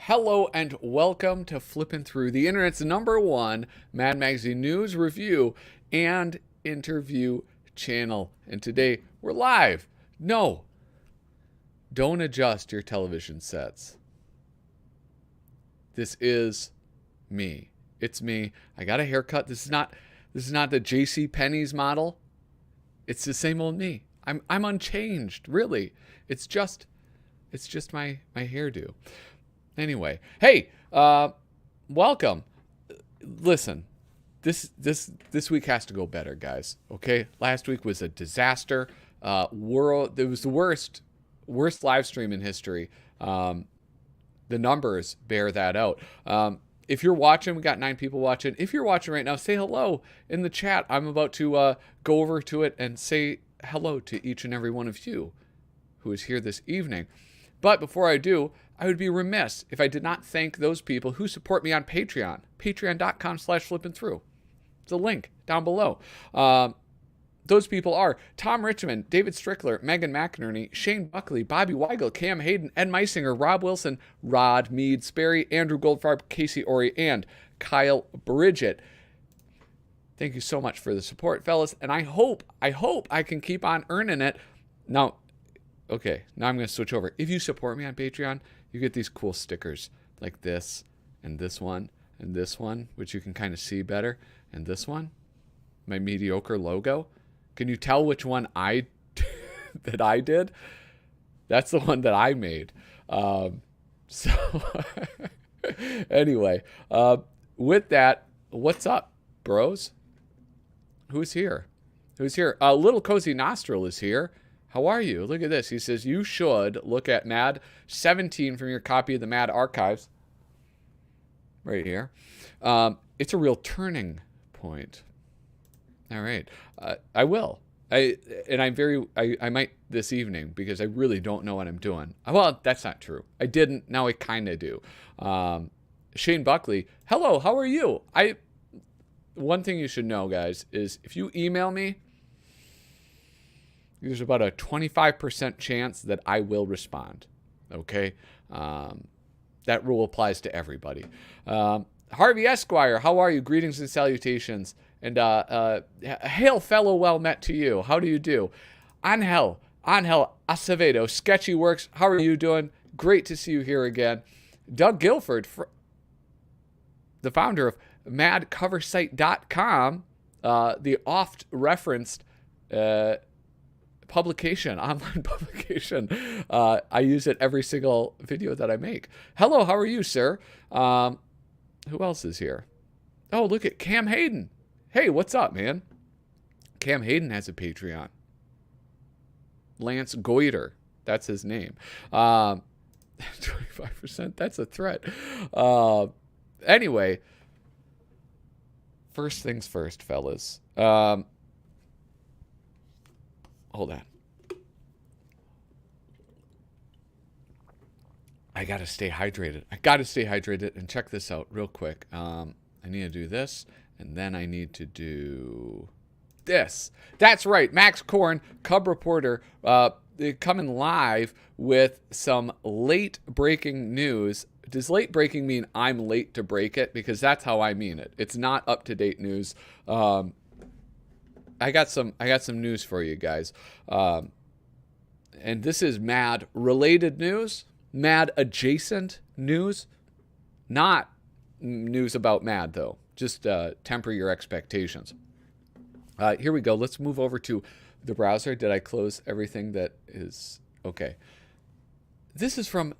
Hello and welcome to Flippin' Through, the internet's #1 Mad Magazine news, review, and interview channel. And today we're live. No, don't adjust your television sets. This is me. It's me. I got a haircut. This is not the J.C. Penney's model. It's the same old me. I'm unchanged, really. It's just my hairdo. Anyway, hey, welcome. Listen, this week has to go better, guys. Okay, last week was a disaster. It was the worst live stream in history. The numbers bear that out. If you're watching, we got 9 people watching. If you're watching right now, say hello in the chat. I'm about to go over to it and say hello to each and every one of you who is here this evening. But before I do, I would be remiss if I did not thank those people who support me on Patreon. Patreon.com/flippinthrough. It's a link down below. Those people are Tom Richmond, David Strickler, Megan McInerney, Shane Buckley, Bobby Weigel, Cam Hayden, Ed Meisinger, Rob Wilson, Rod Mead, Sperry, Andrew Goldfarb, Casey Ori, and Kyle Bridget. Thank you so much for the support, fellas. And I hope I can keep on earning it. Now, okay, now I'm going to switch over. If you support me on Patreon, you get these cool stickers like this and this one and this one, which you can kind of see better. And this one, my mediocre logo. Can you tell which one that I did? That's the one that I made. So anyway, with that, what's up, bros? Who's here? Little Cozy Nostril is here. How are you? Look at this. He says, you should look at Mad 17 from your copy of the Mad Archives. Right here. It's a real turning point. All right. I will. I might this evening because I really don't know what I'm doing. Well, that's not true. I didn't. Now I kind of do. Shane Buckley. Hello. How are you? One thing you should know, guys, is if you email me, there's about a 25% chance that I will respond. Okay? That rule applies to everybody. Harvey Esquire, how are you? Greetings and salutations. And hail, fellow well met to you. How do you do? Angel Acevedo, Sketchy Works, how are you doing? Great to see you here again. Doug Guilford, the founder of madcoversite.com, the oft-referenced online publication. I use it every single video that I make. Hello, how are you, sir? Who else is here? Oh, look at Cam Hayden. Hey, what's up, man? Cam Hayden has a Patreon. Lance Goiter, that's his name. 25%, that's a threat. Anyway, first things first, fellas. Hold on. I got to stay hydrated. And check this out real quick. I need to do this, and then I need to do this. That's right. Max Korn, Cub Reporter, coming live with some late breaking news. Does late breaking mean I'm late to break it? Because that's how I mean it. It's not up-to-date news. I got some news for you guys. And this is Mad related news, Mad adjacent news, not news about Mad though. Just temper your expectations. Here we go. Let's move over to the browser. Did I close everything that is okay? This is from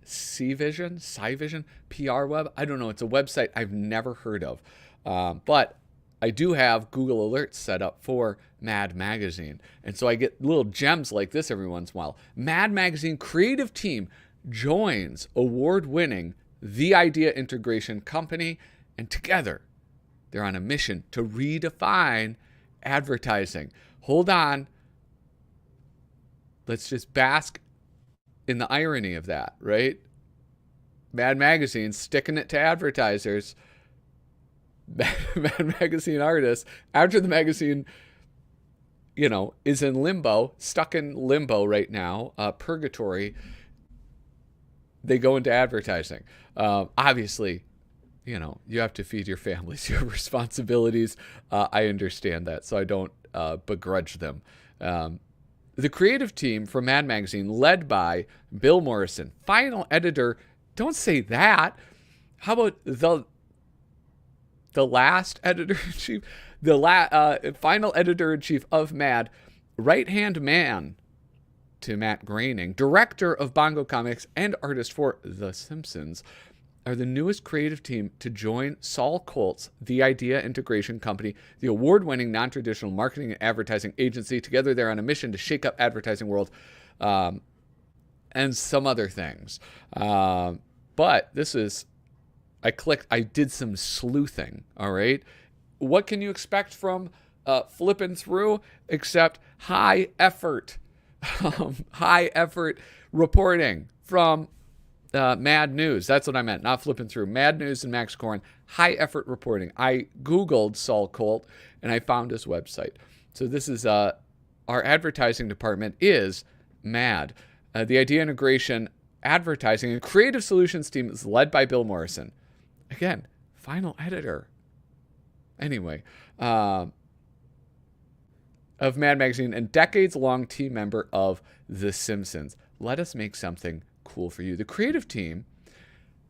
Scivision, PR Web. I don't know. It's a website I've never heard of, but I do have Google Alerts set up for Mad Magazine. And so I get little gems like this every once in a while. Mad Magazine creative team joins award-winning The Idea Integration Company, and together they're on a mission to redefine advertising. Hold on. Let's just bask in the irony of that, right? Mad Magazine sticking it to advertisers. Mad Magazine artists, after the magazine, is in limbo, stuck in limbo right now, purgatory, they go into advertising. Obviously, you have to feed your families, you have responsibilities. I understand that, so I don't begrudge them. The creative team from Mad Magazine, led by Bill Morrison, final editor. Don't say that. How about the last editor-in-chief, final editor-in-chief of Mad, right-hand man to Matt Groening, director of Bongo Comics and artist for The Simpsons, are the newest creative team to join Saul Colt's The Idea Integration Company, the award-winning non-traditional marketing and advertising agency. Together, they're on a mission to shake up advertising world and some other things. But this is, I did some sleuthing, all right? What can you expect from Flippin' Through except high effort reporting from Mad News? That's what I meant, not Flipping Through. Mad News and Max Korn, high effort reporting. I Googled Saul Colt and I found his website. So this is our advertising department is Mad. The Idea Integration Advertising and Creative Solutions team is led by Bill Morrison. Again, final editor. Anyway, of Mad Magazine and decades-long team member of The Simpsons. Let us make something cool for you. The creative team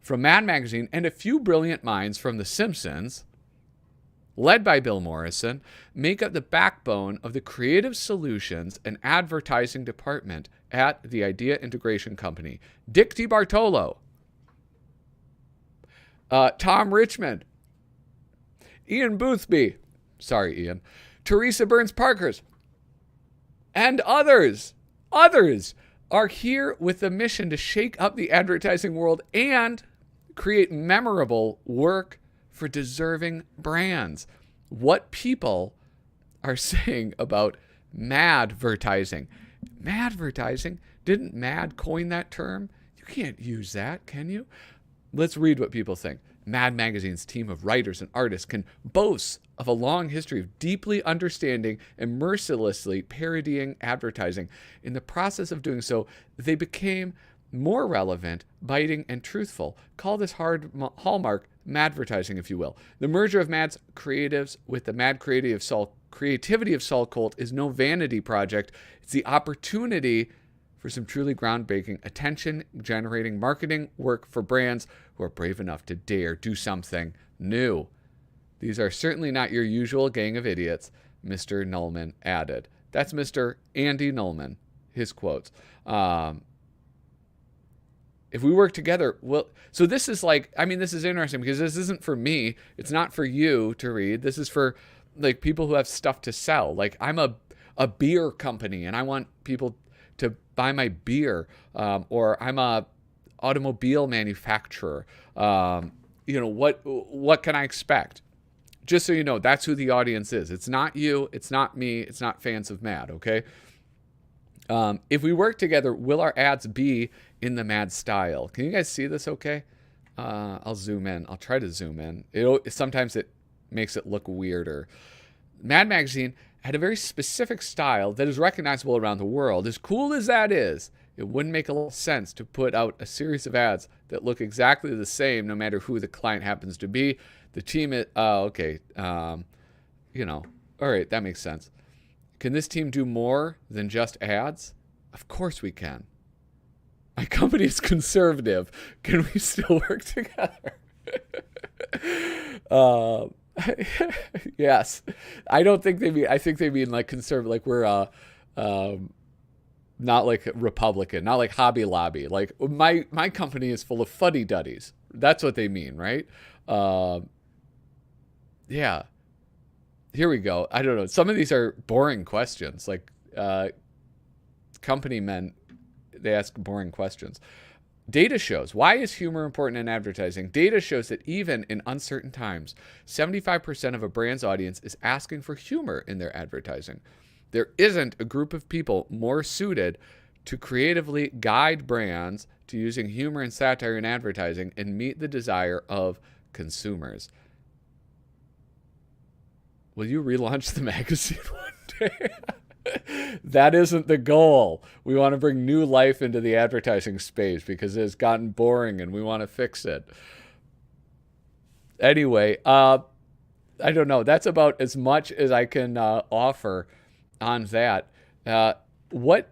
from Mad Magazine and a few brilliant minds from The Simpsons, led by Bill Morrison, make up the backbone of the creative solutions and advertising department at the Idea Integration Company. Dick DeBartolo, Tom Richmond, Ian Boothby, sorry, Ian, Teresa Burns Parkers, and others are here with the mission to shake up the advertising world and create memorable work for deserving brands. What people are saying about madvertising. Madvertising? Didn't Mad coin that term? You can't use that, can you? Let's read what people think. Mad Magazine's team of writers and artists can boast of a long history of deeply understanding and mercilessly parodying advertising. In the process of doing so, they became more relevant, biting, and truthful. Call this hallmark madvertising, if you will. The merger of Mad's creatives with the mad creativity of Saul Colt is no vanity project. It's the opportunity for some truly groundbreaking, attention-generating marketing work for brands who are brave enough to dare do something new. These are certainly not your usual gang of idiots, Mr. Nullman added. That's Mr. Andy Nullman, his quotes. If we work together, well, so this is this is interesting because this isn't for me. It's not for you to read. This is for people who have stuff to sell. Like I'm a beer company and I want people to buy my beer, or I'm a automobile manufacturer. What can I expect? Just so you know, that's who the audience is. It's not you. It's not me. It's not fans of Mad. Okay. If we work together, will our ads be in the Mad style? Can you guys see this? Okay. I'll zoom in. I'll try to zoom in. Sometimes it makes it look weirder. Mad Magazine had a very specific style that is recognizable around the world. As cool as that is, it wouldn't make a lot of sense to put out a series of ads that look exactly the same no matter who the client happens to be. The team is, okay. All right, that makes sense. Can this team do more than just ads? Of course we can. My company is conservative. Can we still work together? Yes. I don't think I think they mean like conservative, like we're not like Republican, not like Hobby Lobby. Like my company is full of fuddy-duddies. That's what they mean, right? Yeah. Here we go. I don't know. Some of these are boring questions. Like company men, they ask boring questions. Data shows, why is humor important in advertising? Data shows that even in uncertain times, 75% of a brand's audience is asking for humor in their advertising. There isn't a group of people more suited to creatively guide brands to using humor and satire in advertising and meet the desire of consumers. Will you relaunch the magazine one day? That isn't the goal. We want to bring new life into the advertising space because it's gotten boring and we want to fix it. Anyway, I don't know. That's about as much as I can offer on that. What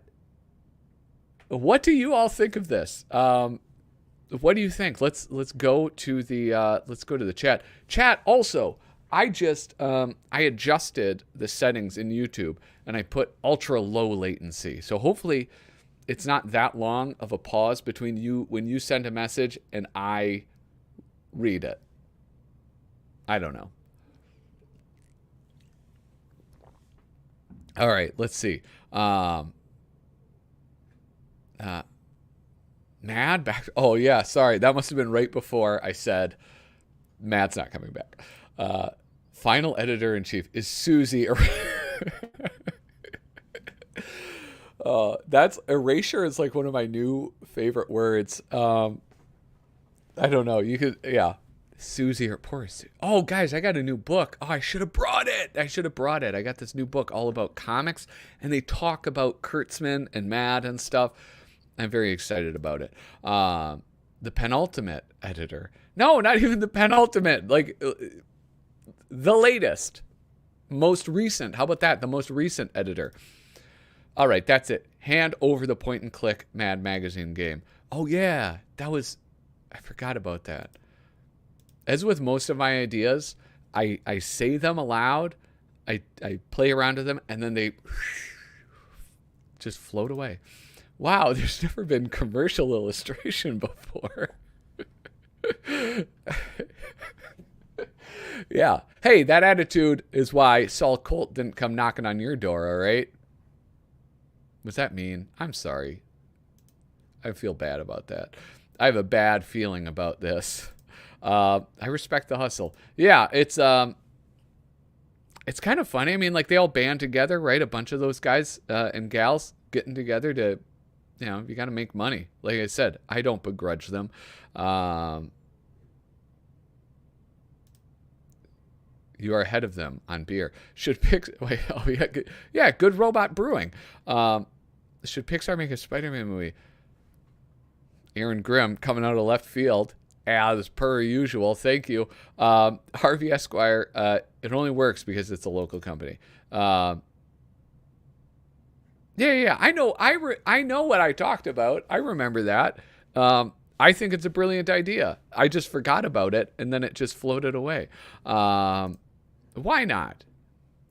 do you all think of this? What do you think? Let's go to the chat. Chat also. I adjusted the settings in YouTube and I put ultra low latency. So hopefully it's not that long of a pause between you when you send a message and I read it. I don't know. All right, let's see. Mad back. Oh yeah, sorry. That must have been right before I said Mad's not coming back. Final editor in chief is Susie. That's erasure is like one of my new favorite words. I don't know. You could, yeah. Susie or poor Susie. Oh, guys, I got a new book. Oh, I should have brought it. I got this new book all about comics, and they talk about Kurtzman and Mad and stuff. I'm very excited about it. The penultimate editor. No, not even the penultimate. Like the latest, most recent. How about that? The most recent editor. All right, that's it. Hand over the point and click Mad Magazine game. Oh yeah, I forgot about that. As with most of my ideas, I say them aloud, I play around with them, and then they just float away. Wow, there's never been commercial illustration before. Yeah. Hey, that attitude is why Saul Colt didn't come knocking on your door, all right? Was that mean? I'm sorry. I feel bad about that. I have a bad feeling about this. I respect the hustle. Yeah, it's kind of funny. I mean, like they all band together, right? A bunch of those guys and gals getting together to, you got to make money. Like I said, I don't begrudge them. You are ahead of them on beer. Should Good Robot Brewing. Should Pixar make a Spider-Man movie? Aaron Grimm coming out of left field. As per usual, thank you. Harvey Esquire, it only works because it's a local company. Yeah, I know. I know what I talked about. I remember that. I think it's a brilliant idea. I just forgot about it, and then it just floated away. Why not?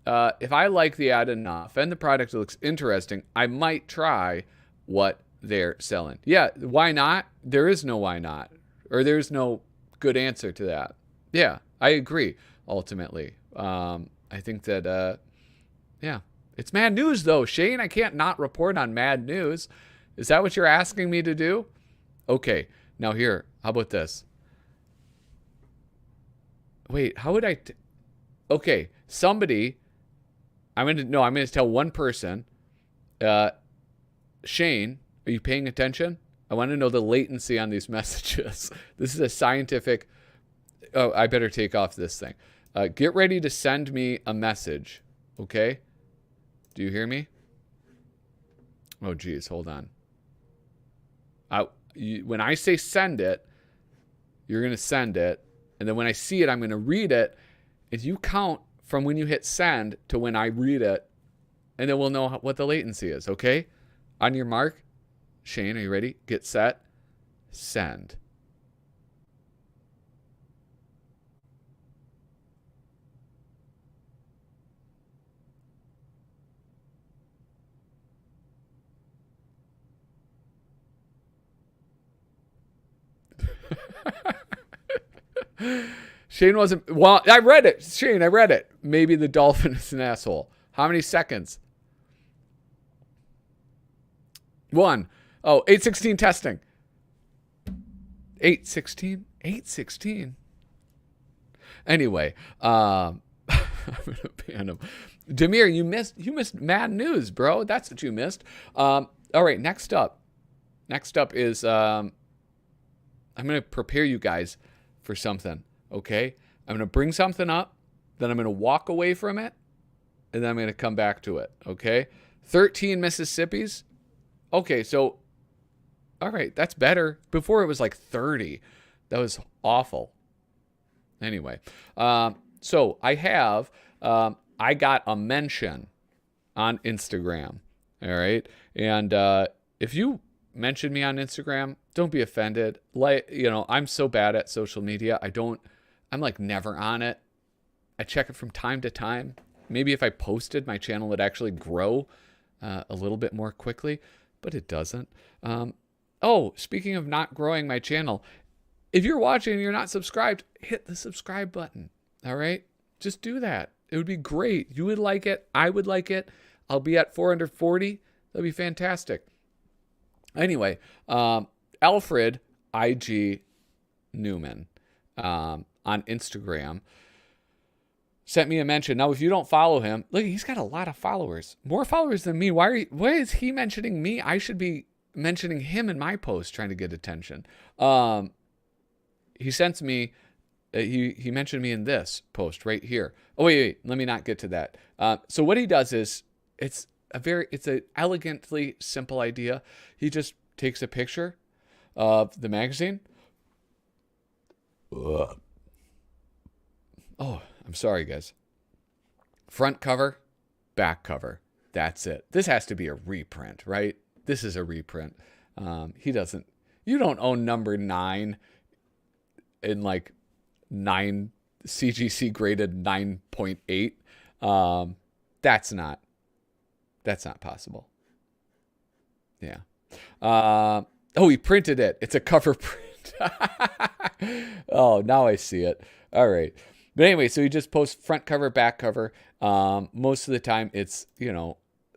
If I like the ad enough and the product looks interesting, I might try what they're selling. Yeah, why not? There is no why not. Or there's no good answer to that. Yeah, I agree, ultimately. I think that, It's Mad News, though, Shane. I can't not report on Mad News. Is that what you're asking me to do? Okay, now here, how about this? Wait, how would I... Okay, somebody... I'm going to tell one person. Shane, are you paying attention? I want to know the latency on these messages. This is a scientific... Oh, I better take off this thing. Get ready to send me a message, okay? Do you hear me? Oh, geez, hold on. When I say send it, you're going to send it. And then when I see it, I'm going to read it. If you count from when you hit send to when I read it, and then we'll know what the latency is, okay? On your mark. Shane, are you ready? Get set. Send. Shane wasn't... Well, I read it. Shane, I read it. Maybe the dolphin is an asshole. How many seconds? 1. Oh, 816 testing. 816? 816? Anyway, I'm going to ban him. Demir, you missed Mad News, bro. That's what you missed. All right, next up. Next up is I'm going to prepare you guys for something, okay? I'm going to bring something up, then I'm going to walk away from it, and then I'm going to come back to it, okay? 13 Mississippis. Okay, so, all right, that's better. Before it was like 30. That was awful. Anyway, so I got a mention on Instagram. All right. And if you mention me on Instagram, don't be offended. I'm so bad at social media. I'm like never on it. I check it from time to time. Maybe if I posted, my channel would actually grow a little bit more quickly, but it doesn't. Speaking of not growing my channel, if you're watching and you're not subscribed, hit the subscribe button. All right? Just do that. It would be great. You would like it. I would like it. I'll be at 440. That'd be fantastic. Anyway, Alfred IG Newman on Instagram sent me a mention. Now, if you don't follow him, look, he's got a lot of followers. More followers than me. Why is he mentioning me? I should be mentioning him in my post, trying to get attention. He sends me, he mentioned me in this post right here. Oh, wait, let me not get to that. So what he does is, it's an elegantly simple idea. He just takes a picture of the magazine. Ugh. Oh, I'm sorry, guys. Front cover, back cover. That's it. This has to be a reprint, right? This is a reprint. You don't own number 9 in like 9 CGC graded 9.8. That's not possible. Yeah. He printed it. It's a cover print. Oh, now I see it. All right. But anyway, so he just posts front cover, back cover. Most of the time it's,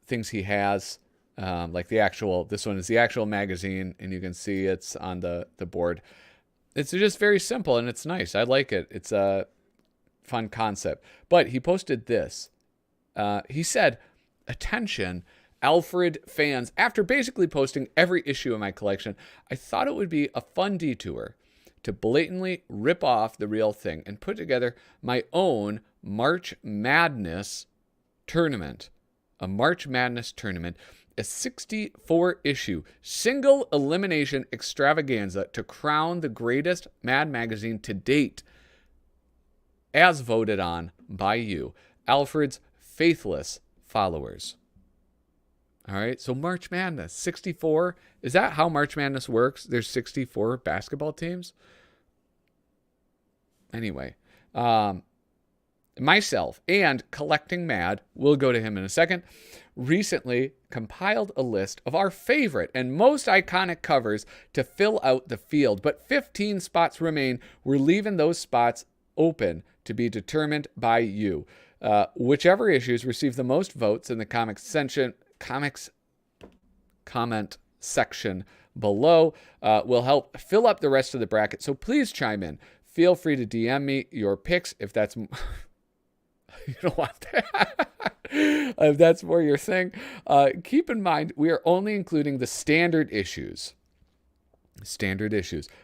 things he has, like this one is the actual magazine, and you can see it's on the board. It's just very simple, and it's nice. I like it. It's a fun concept. But he posted this. He said, "Attention, Alfred fans. After basically posting every issue in my collection, I thought it would be a fun detour to blatantly rip off the real thing and put together my own March Madness tournament. A March Madness tournament, a 64-issue single elimination extravaganza to crown the greatest Mad magazine to date, as voted on by you, Alfred's faithless followers." All right, so March Madness, 64. Is that how March Madness works? There's 64 basketball teams? Anyway, myself and Collecting Mad, we'll go to him in a second, recently compiled a list of our favorite and most iconic covers to fill out the field, but 15 spots remain. We're leaving those spots open to be determined by you. Whichever issues receive the most votes in the comics comment section below will help fill up the rest of the bracket. So please chime in. Feel free to DM me your picks if that's you don't want that. If that's more your thing. Keep in mind, we are only including the standard issues,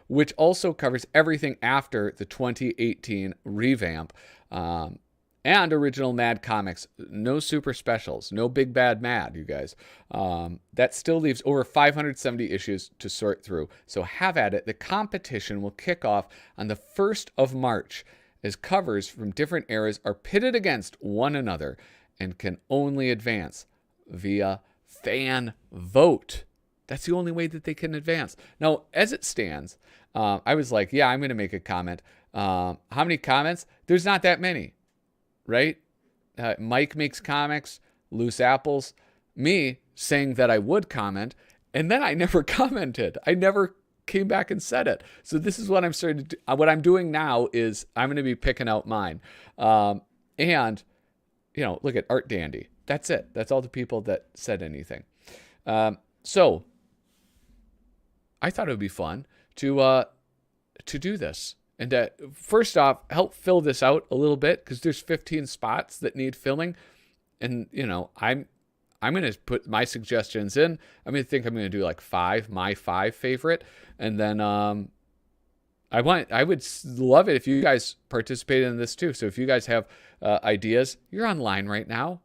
which also covers everything after the 2018 revamp. And original Mad comics. No super specials. No Big Bad Mad, you guys. That still leaves over 570 issues to sort through. So have at it. The competition will kick off on the 1st of March as covers from different eras are pitted against one another and can only advance via fan vote. That's the only way that they can advance. Now, as it stands, I was like, yeah, I'm going to make a comment. How many comments? There's not that many. Right? Mike makes comics, Loose Apples, me saying that I would comment, and then I never commented. I never came back and said it. So this is what I'm starting to do. What I'm doing now is I'm going to be picking out mine. And, look at Art Dandy. That's it. That's all the people that said anything. So I thought it would be fun to do this. And first off, help fill this out a little bit because there's 15 spots that need filling. And, I'm going to put my suggestions in. I'm going to do like my 5 favorite. And then I would love it if you guys participated in this too. So if you guys have ideas, you're online right now.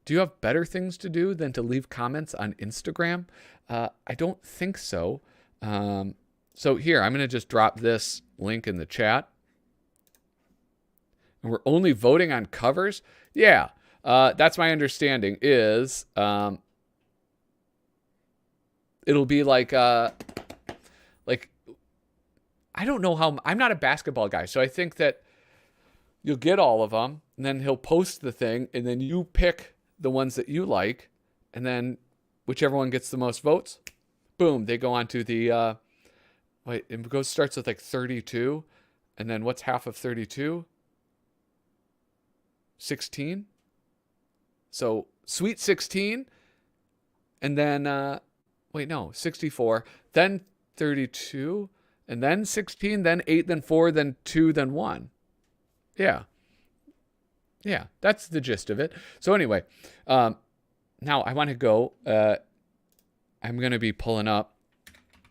Do you have better things to do than to leave comments on Instagram? I don't think so. So here, I'm going to just drop this link in the chat. And we're only voting on covers? Yeah, that's my understanding is it'll be like I don't know how, I'm not a basketball guy, so I think that you'll get all of them, and then he'll post the thing, and then you pick the ones that you like, and then whichever one gets the most votes, boom, they go on to the, it starts with like 32, and then what's half of 32? 16? So, Sweet 16, and then, 64, then 32, and then 16, then 8, then 4, then 2, then 1. Yeah. Yeah, that's the gist of it. So anyway, now I want to go, I'm going to be pulling up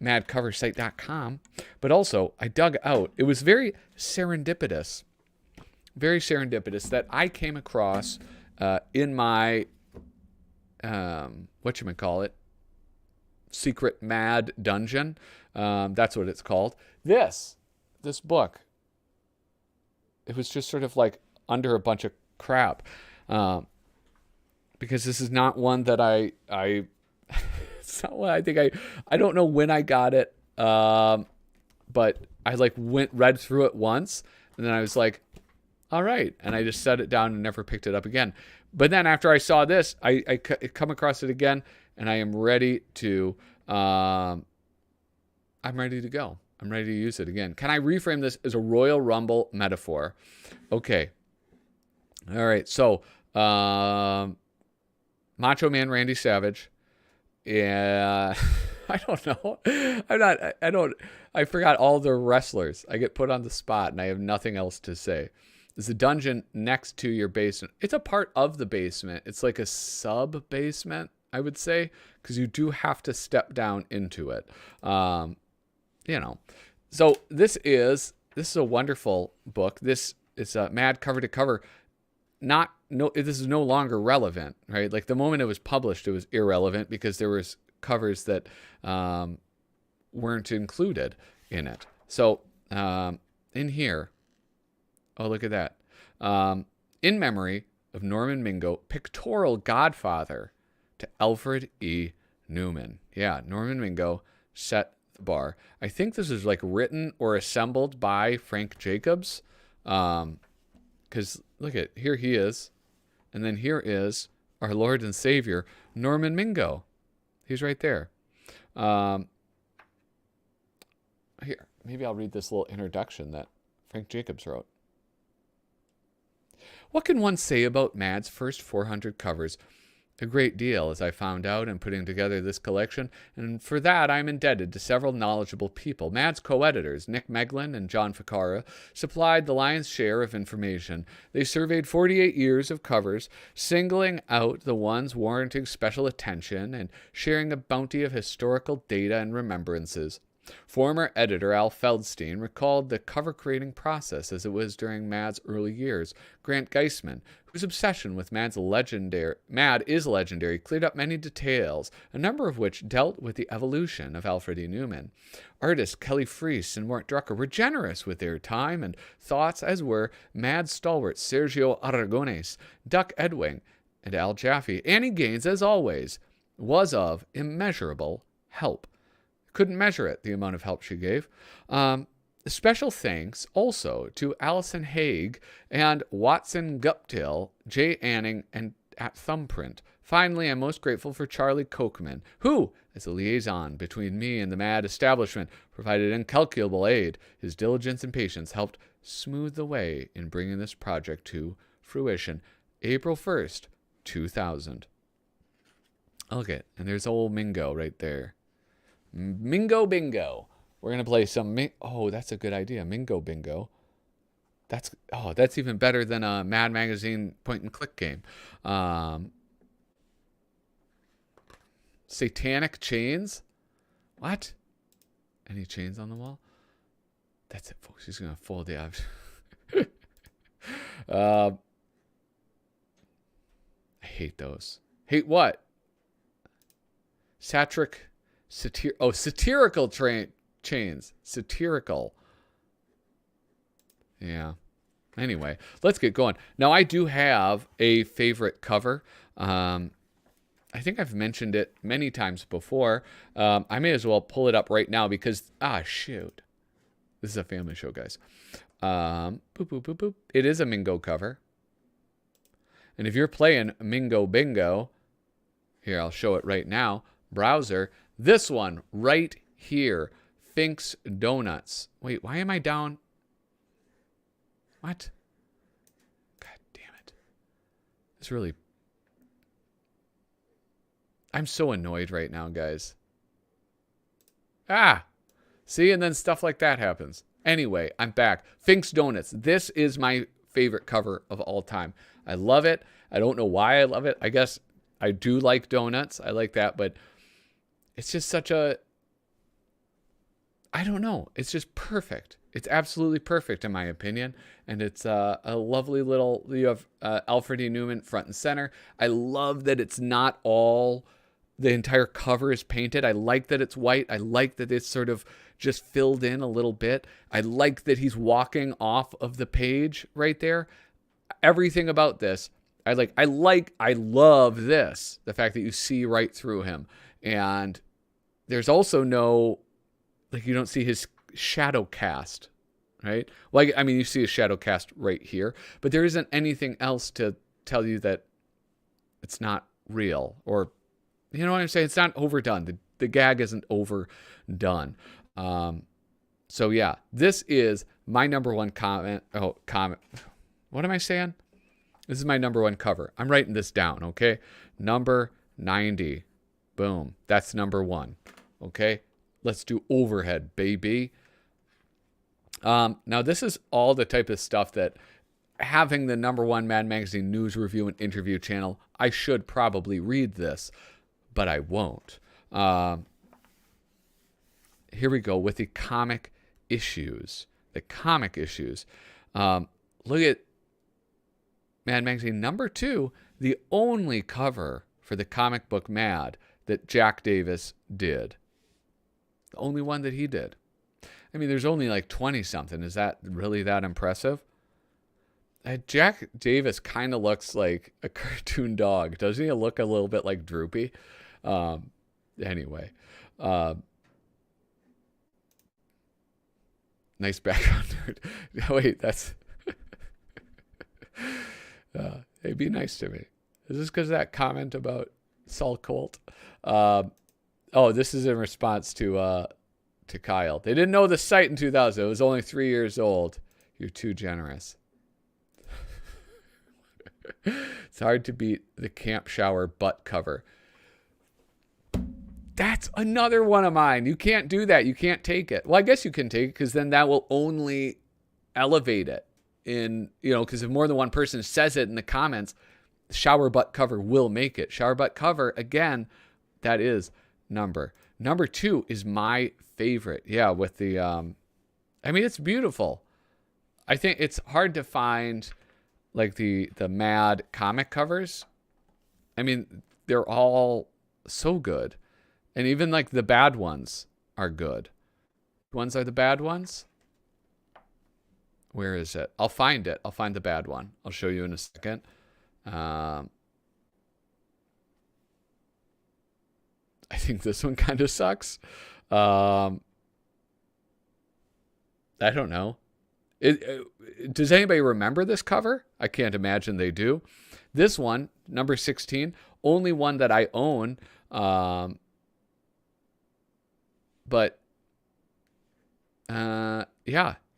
madcoversite.com, but also I dug out, it was very serendipitous that I came across in my, whatchamacallit, secret mad dungeon. That's what it's called. This book. It was just sort of like under a bunch of crap. Because this is not one that I it's not one I think I don't know when I got it. But I like read through it once, and then I was like, all right. And I just set it down and never picked it up again. But then after I saw this, I come across it again, and I am ready to, I'm ready to go. I'm ready to use it again. Can I reframe this as a Royal Rumble metaphor? Okay. All right. So, Macho Man Randy Savage. Yeah. I don't know. I forgot all the wrestlers. I get put on the spot and I have nothing else to say. There's a dungeon next to your basement. It's a part of the basement. It's like a sub basement, I would say, because you do have to step down into it. So this is a wonderful book. This is mad cover to cover. This is no longer relevant, right? Like the moment it was published, it was irrelevant because there was covers that weren't included in it. So in here, oh, look at that. In memory of Norman Mingo, pictorial godfather to Alfred E. Newman. Yeah, Norman Mingo set the bar. I think this is like written or assembled by Frank Jacobs. Because look at, here he is. And then here is our Lord and Savior, Norman Mingo. He's right there. Here, maybe I'll read this little introduction that Frank Jacobs wrote. What can one say about Mad's first 400 covers? A great deal, as I found out in putting together this collection, and for that I am indebted to several knowledgeable people. Mad's co-editors, Nick Meglin and John Ficarra, supplied the lion's share of information. They surveyed 48 years of covers, singling out the ones warranting special attention and sharing a bounty of historical data and remembrances. Former editor Al Feldstein recalled the cover creating process as it was during Mad's early years. Grant Geisman, whose obsession with Mad is legendary, cleared up many details, a number of which dealt with the evolution of Alfred E. Newman. Artists Kelly Freese and Mort Drucker were generous with their time and thoughts, as were Mad stalwarts Sergio Aragones, Duck Edwing, and Al Jaffe. Annie Gaines, as always, was of immeasurable help. Couldn't measure it, the amount of help she gave. Special thanks also to Allison Haig and Watson Guptill, Jay Anning, and at Thumbprint. Finally, I'm most grateful for Charlie Kochman, who, as a liaison between me and the Mad establishment, provided incalculable aid. His diligence and patience helped smooth the way in bringing this project to fruition. April 1st, 2000. Okay, and there's old Mingo right there. Mingo Bingo. We're going to play some oh, that's a good idea. Mingo Bingo. That's even better than a Mad Magazine point and click game. Satanic chains? What? Any chains on the wall? That's it, folks. He's going to fold the I hate those. Hate what? Satirical chains. Satirical. Yeah. Anyway, let's get going. Now, I do have a favorite cover. I think I've mentioned it many times before. I may as well pull it up right now because, shoot. This is a family show, guys. Boop, boop, boop, boop. It is a Mingo cover. And if you're playing Mingo Bingo, here, I'll show it right now. Browser, this one right here, Fink's Donuts. Wait, why am I down? What? God damn it. It's really... I'm so annoyed right now, guys. See, and then stuff like that happens. Anyway, I'm back. Fink's Donuts. This is my favorite cover of all time. I love it. I don't know why I love it. I guess I do like donuts. I like that, but it's just such a... I don't know. It's just perfect. It's absolutely perfect in my opinion. And it's a lovely little... You have Alfred E. Newman front and center. I love that it's not all... The entire cover is painted. I like that it's white. I like that it's sort of just filled in a little bit. I like that he's walking off of the page right there. Everything about this, I love this. The fact that you see right through him. And there's also no, you don't see his shadow cast, right? You see his shadow cast right here, but there isn't anything else to tell you that it's not real, or, you know what I'm saying? It's not overdone. The gag isn't overdone. So yeah, this is my number one comment. What am I saying? This is my number one cover. I'm writing this down, okay? Number 90. Boom. That's number one. Okay? Let's do overhead, baby. Now, this is all the type of stuff that having the number one Mad Magazine news review and interview channel, I should probably read this, but I won't. Here we go with the comic issues. The comic issues. Look at Mad Magazine number 2, the only cover for the comic book Mad that Jack Davis did. The only one that he did. I mean, there's only 20-something. Is that really that impressive? Jack Davis kind of looks like a cartoon dog. Doesn't he look a little bit like Droopy? Anyway. Nice background. Wait, that's... hey, be nice to me. Is this because of that comment about Saul Colt? This is in response to Kyle. They didn't know the site in 2000. It was only 3 years old. You're too generous. It's hard to beat the camp shower butt cover. That's another one of mine. You can't do that. You can't take it. Well, I guess you can take it because then that will only elevate it. Because if more than one person says it in the comments, shower butt cover will make it. Shower butt cover, again, that is number 2 is my favorite. Yeah, with the, it's beautiful. I think it's hard to find the Mad comic covers. I mean, they're all so good. And even the bad ones are good. Ones are the bad ones. Where is it? I'll find it. I'll find the bad one. I'll show you in a second. I think this one kind of sucks. I don't know. Does anybody remember this cover? I can't imagine they do. This one, number 16, only one that I own.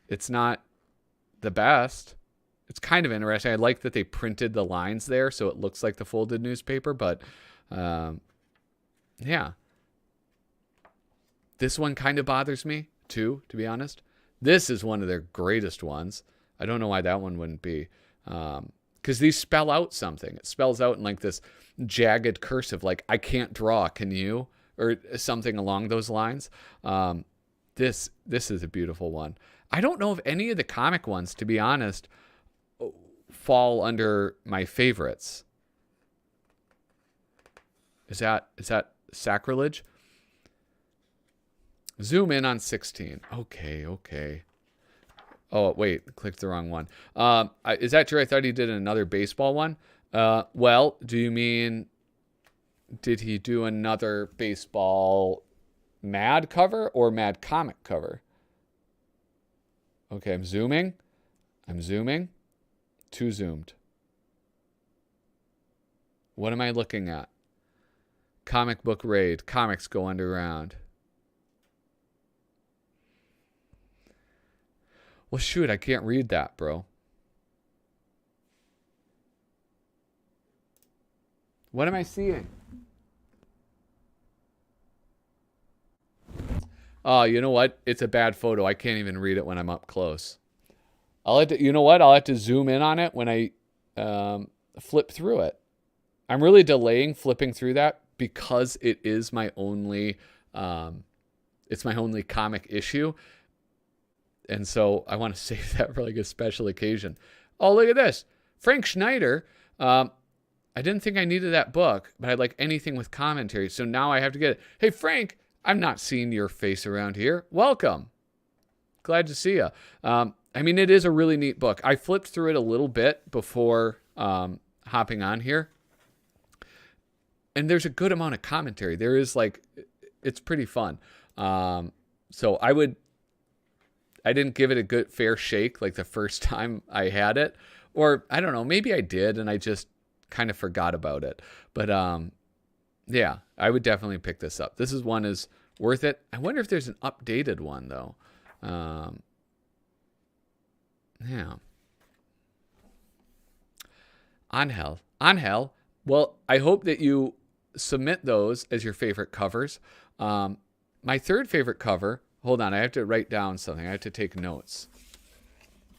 It's not the best. It's kind of interesting. I like that they printed the lines there so it looks like the folded newspaper, but this one kind of bothers me too, to be honest. This is one of their greatest ones. I don't know why that one wouldn't be, because these spell out something. It spells out in this jagged cursive, I can't draw, can you? Or something along those lines. This is a beautiful one. I don't know if any of the comic ones, to be honest, fall under my favorites. Is that sacrilege? Zoom in on 16. Okay. Oh, wait, clicked the wrong one. Is that true? I thought he did another baseball one. Well, do you mean, did he do another baseball Mad cover or Mad comic cover? Okay, I'm zooming. Too zoomed. What am I looking at? Comic book raid. Comics go underground. Well, shoot, I can't read that, bro. What am I seeing? Oh, you know what? It's a bad photo. I can't even read it when I'm up close. You know what? I'll have to zoom in on it when I flip through it. I'm really delaying flipping through that because it is my only, it's my only comic issue. And so I want to save that for like a special occasion. Oh, look at this. Frank Schneider. I didn't think I needed that book, but I'd like anything with commentary. So now I have to get it. Hey, Frank, I'm not seeing your face around here. Welcome. Glad to see you. I mean, it is a really neat book. I flipped through it a little bit before hopping on here. And there's a good amount of commentary. There is like, it's pretty fun. So I didn't give it a good fair shake like the first time I had it. Or I don't know, maybe I did and I just kind of forgot about it. But yeah, I would definitely pick this up. This one is worth it. I wonder if there's an updated one though. Yeah. Angel. Well, I hope that you submit those as your favorite covers. My third favorite cover, hold on, I have to write down something. I have to take notes.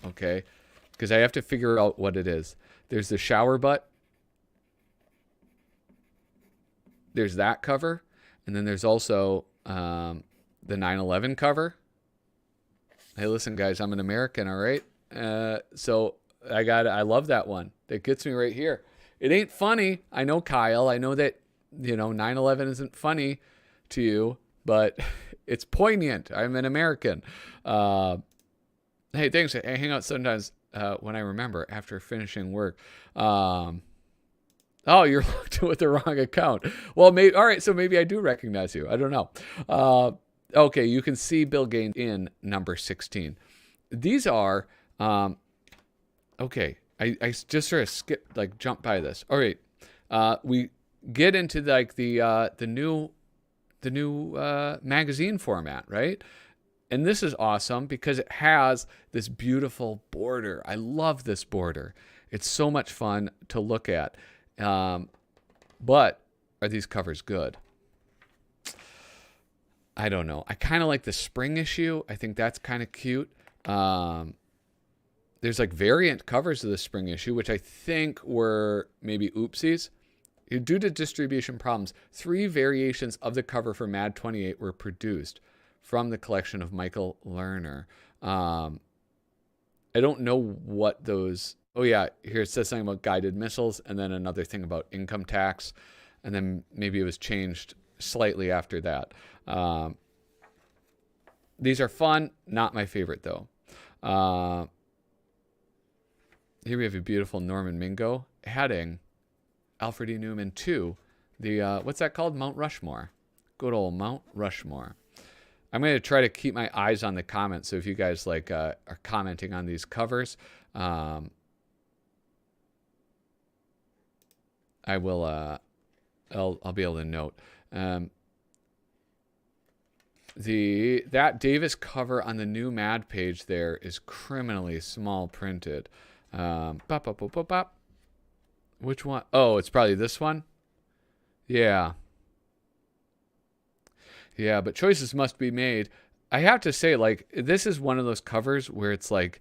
Okay? Because I have to figure out what it is. There's the shower butt. There's that cover. And then there's also the 9/11 cover. Hey, listen, guys, I'm an American, all right? So I love that one. That gets me right here. It ain't funny. I know, Kyle. I know that, 9/11 isn't funny to you, but it's poignant. I'm an American. Hey, thanks. I hang out sometimes when I remember after finishing work. Oh, you're looked with the wrong account. Well, maybe. All right, so maybe I do recognize you. I don't know. Okay, you can see Bill Gaines in number 16. These are, okay, I just sort of jump by this. All right, we get into like the new magazine format, right? And this is awesome because it has this beautiful border. I love this border. It's so much fun to look at. But are these covers good? I don't know. I kind of like the spring issue. I think that's kind of cute. There's like variant covers of the spring issue, which I think were maybe oopsies. Due to distribution problems, 3 variations of the cover for Mad 28 were produced from the collection of Michael Lerner. I don't know what those... Oh, yeah, here it says something about guided missiles and then another thing about income tax. And then maybe it was changed slightly after that. These are fun. Not my favorite, though. Here we have a beautiful Norman Mingo heading Alfred E. Newman 2. The, what's that called? Mount Rushmore. Good old Mount Rushmore. I'm going to try to keep my eyes on the comments. So if you guys are commenting on these covers, I will, I'll be able to note. That Davis cover on the new Mad page there is criminally small printed. Which one? Oh, it's probably this one. Yeah. Yeah, but choices must be made. I have to say, this is one of those covers where it's like,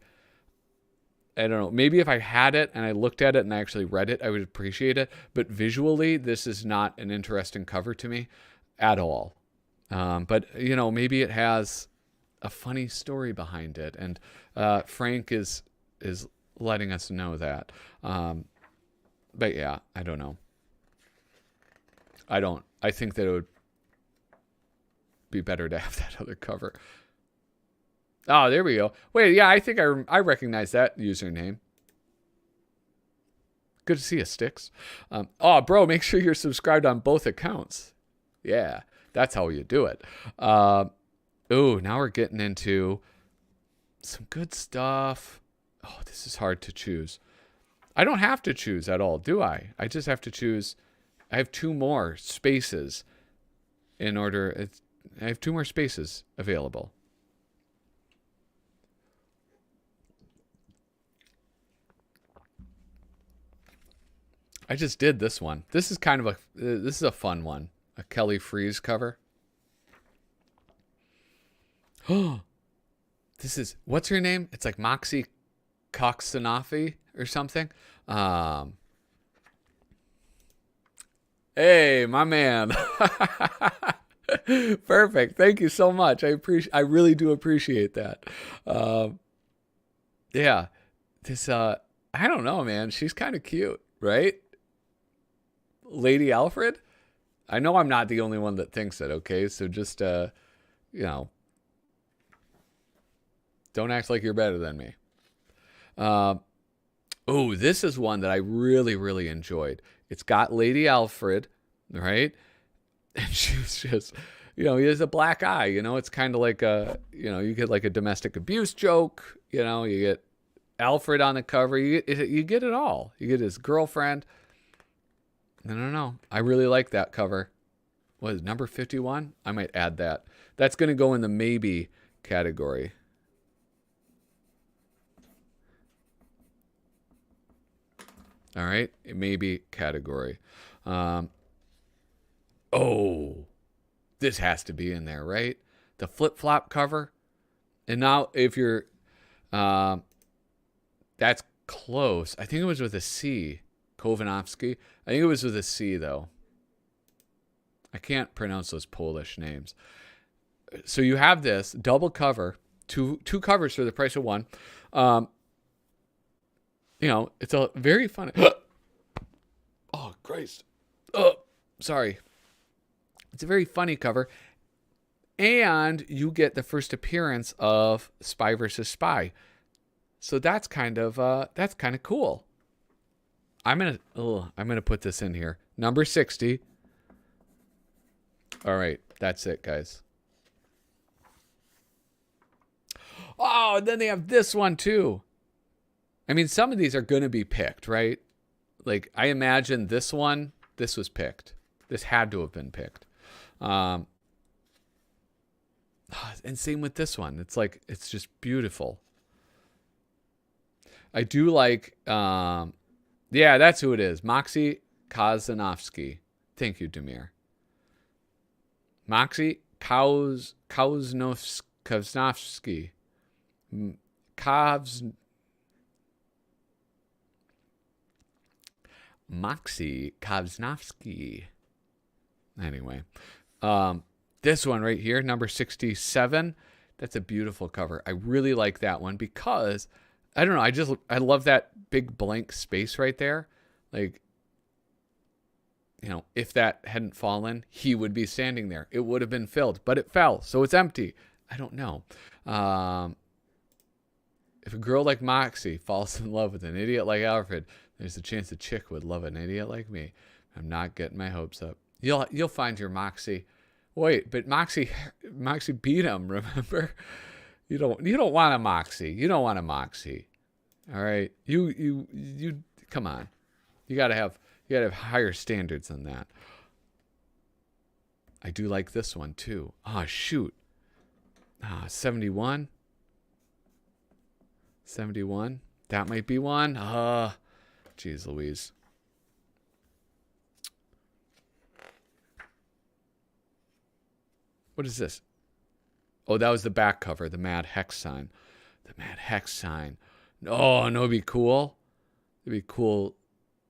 I don't know, maybe if I had it and I looked at it and I actually read it, I would appreciate it. But visually, this is not an interesting cover to me at all. But, maybe it has a funny story behind it. And Frank is letting us know that. But yeah, I don't know. I don't I think that it would be better to have that other cover. Oh, there we go. Wait, yeah, I think I recognize that username. Good to see you, Sticks. Oh, bro, make sure you're subscribed on both accounts. Yeah, that's how you do it. Ooh, now we're getting into some good stuff. Oh, this is hard to choose. I don't have to choose at all, do I? I just have to choose. I have 2 more spaces in order. I have 2 more spaces available. I just did this one. This is kind of this is a fun one. A Kelly Freeze cover. Oh, this is, what's her name? It's like Moxie Coxsanoffy or something. Hey, my man. Perfect. Thank you so much. I really do appreciate that. Yeah. This I don't know, man. She's kind of cute, right? Lady Alfred? I know I'm not the only one that thinks it, okay? So just don't act like you're better than me. Oh, this is one that I really, really enjoyed. It's got Lady Alfred, right? And she's just, he has a black eye. It's kind of like you get like a domestic abuse joke. You get Alfred on the cover. You get it all. You get his girlfriend. I don't know. I really like that cover. What is number 51? I might add that. That's going to go in the maybe category. All right, maybe category. Oh, this has to be in there, right? The flip-flop cover. And now if you're, that's close. I think it was with a C. Kovanovsky. I think it was with a C, though. I can't pronounce those Polish names. So you have this double cover, two covers for the price of one. It's a very fun. Oh, Christ. Oh, sorry. It's a very funny cover. And you get the first appearance of Spy versus Spy. So that's kind of cool. I'm gonna put this in here. Number 60. All right, that's it, guys. Oh, and then they have this one too. I mean, some of these are going to be picked, right? Like, I imagine this one, this was picked. This had to have been picked. And same with this one. It's like, it's just beautiful. I do like, yeah, that's who it is. Moxie Kozanovsky. Thank you, Demir. Moxie Kozanovsky. Moxie Kovsnovsky. Anyway, this one right here, number 67. That's a beautiful cover. I really like that one because I don't know. I love that big blank space right there. Like, if that hadn't fallen, he would be standing there. It would have been filled, but it fell, so it's empty. I don't know. If a girl like Moxie falls in love with an idiot like Alfred, there's a chance a chick would love an idiot like me. I'm not getting my hopes up. You'll find your Moxie. Wait, but Moxie beat him, remember? You don't want a Moxie. You don't want a Moxie. All right. You come on. You gotta have higher standards than that. I do like this one too. Oh shoot. 71. 71. That might be one. Jeez Louise. What is this? Oh, that was the back cover, the Mad Hex sign. The Mad Hex sign. Oh, no, it'd be cool. It'd be cool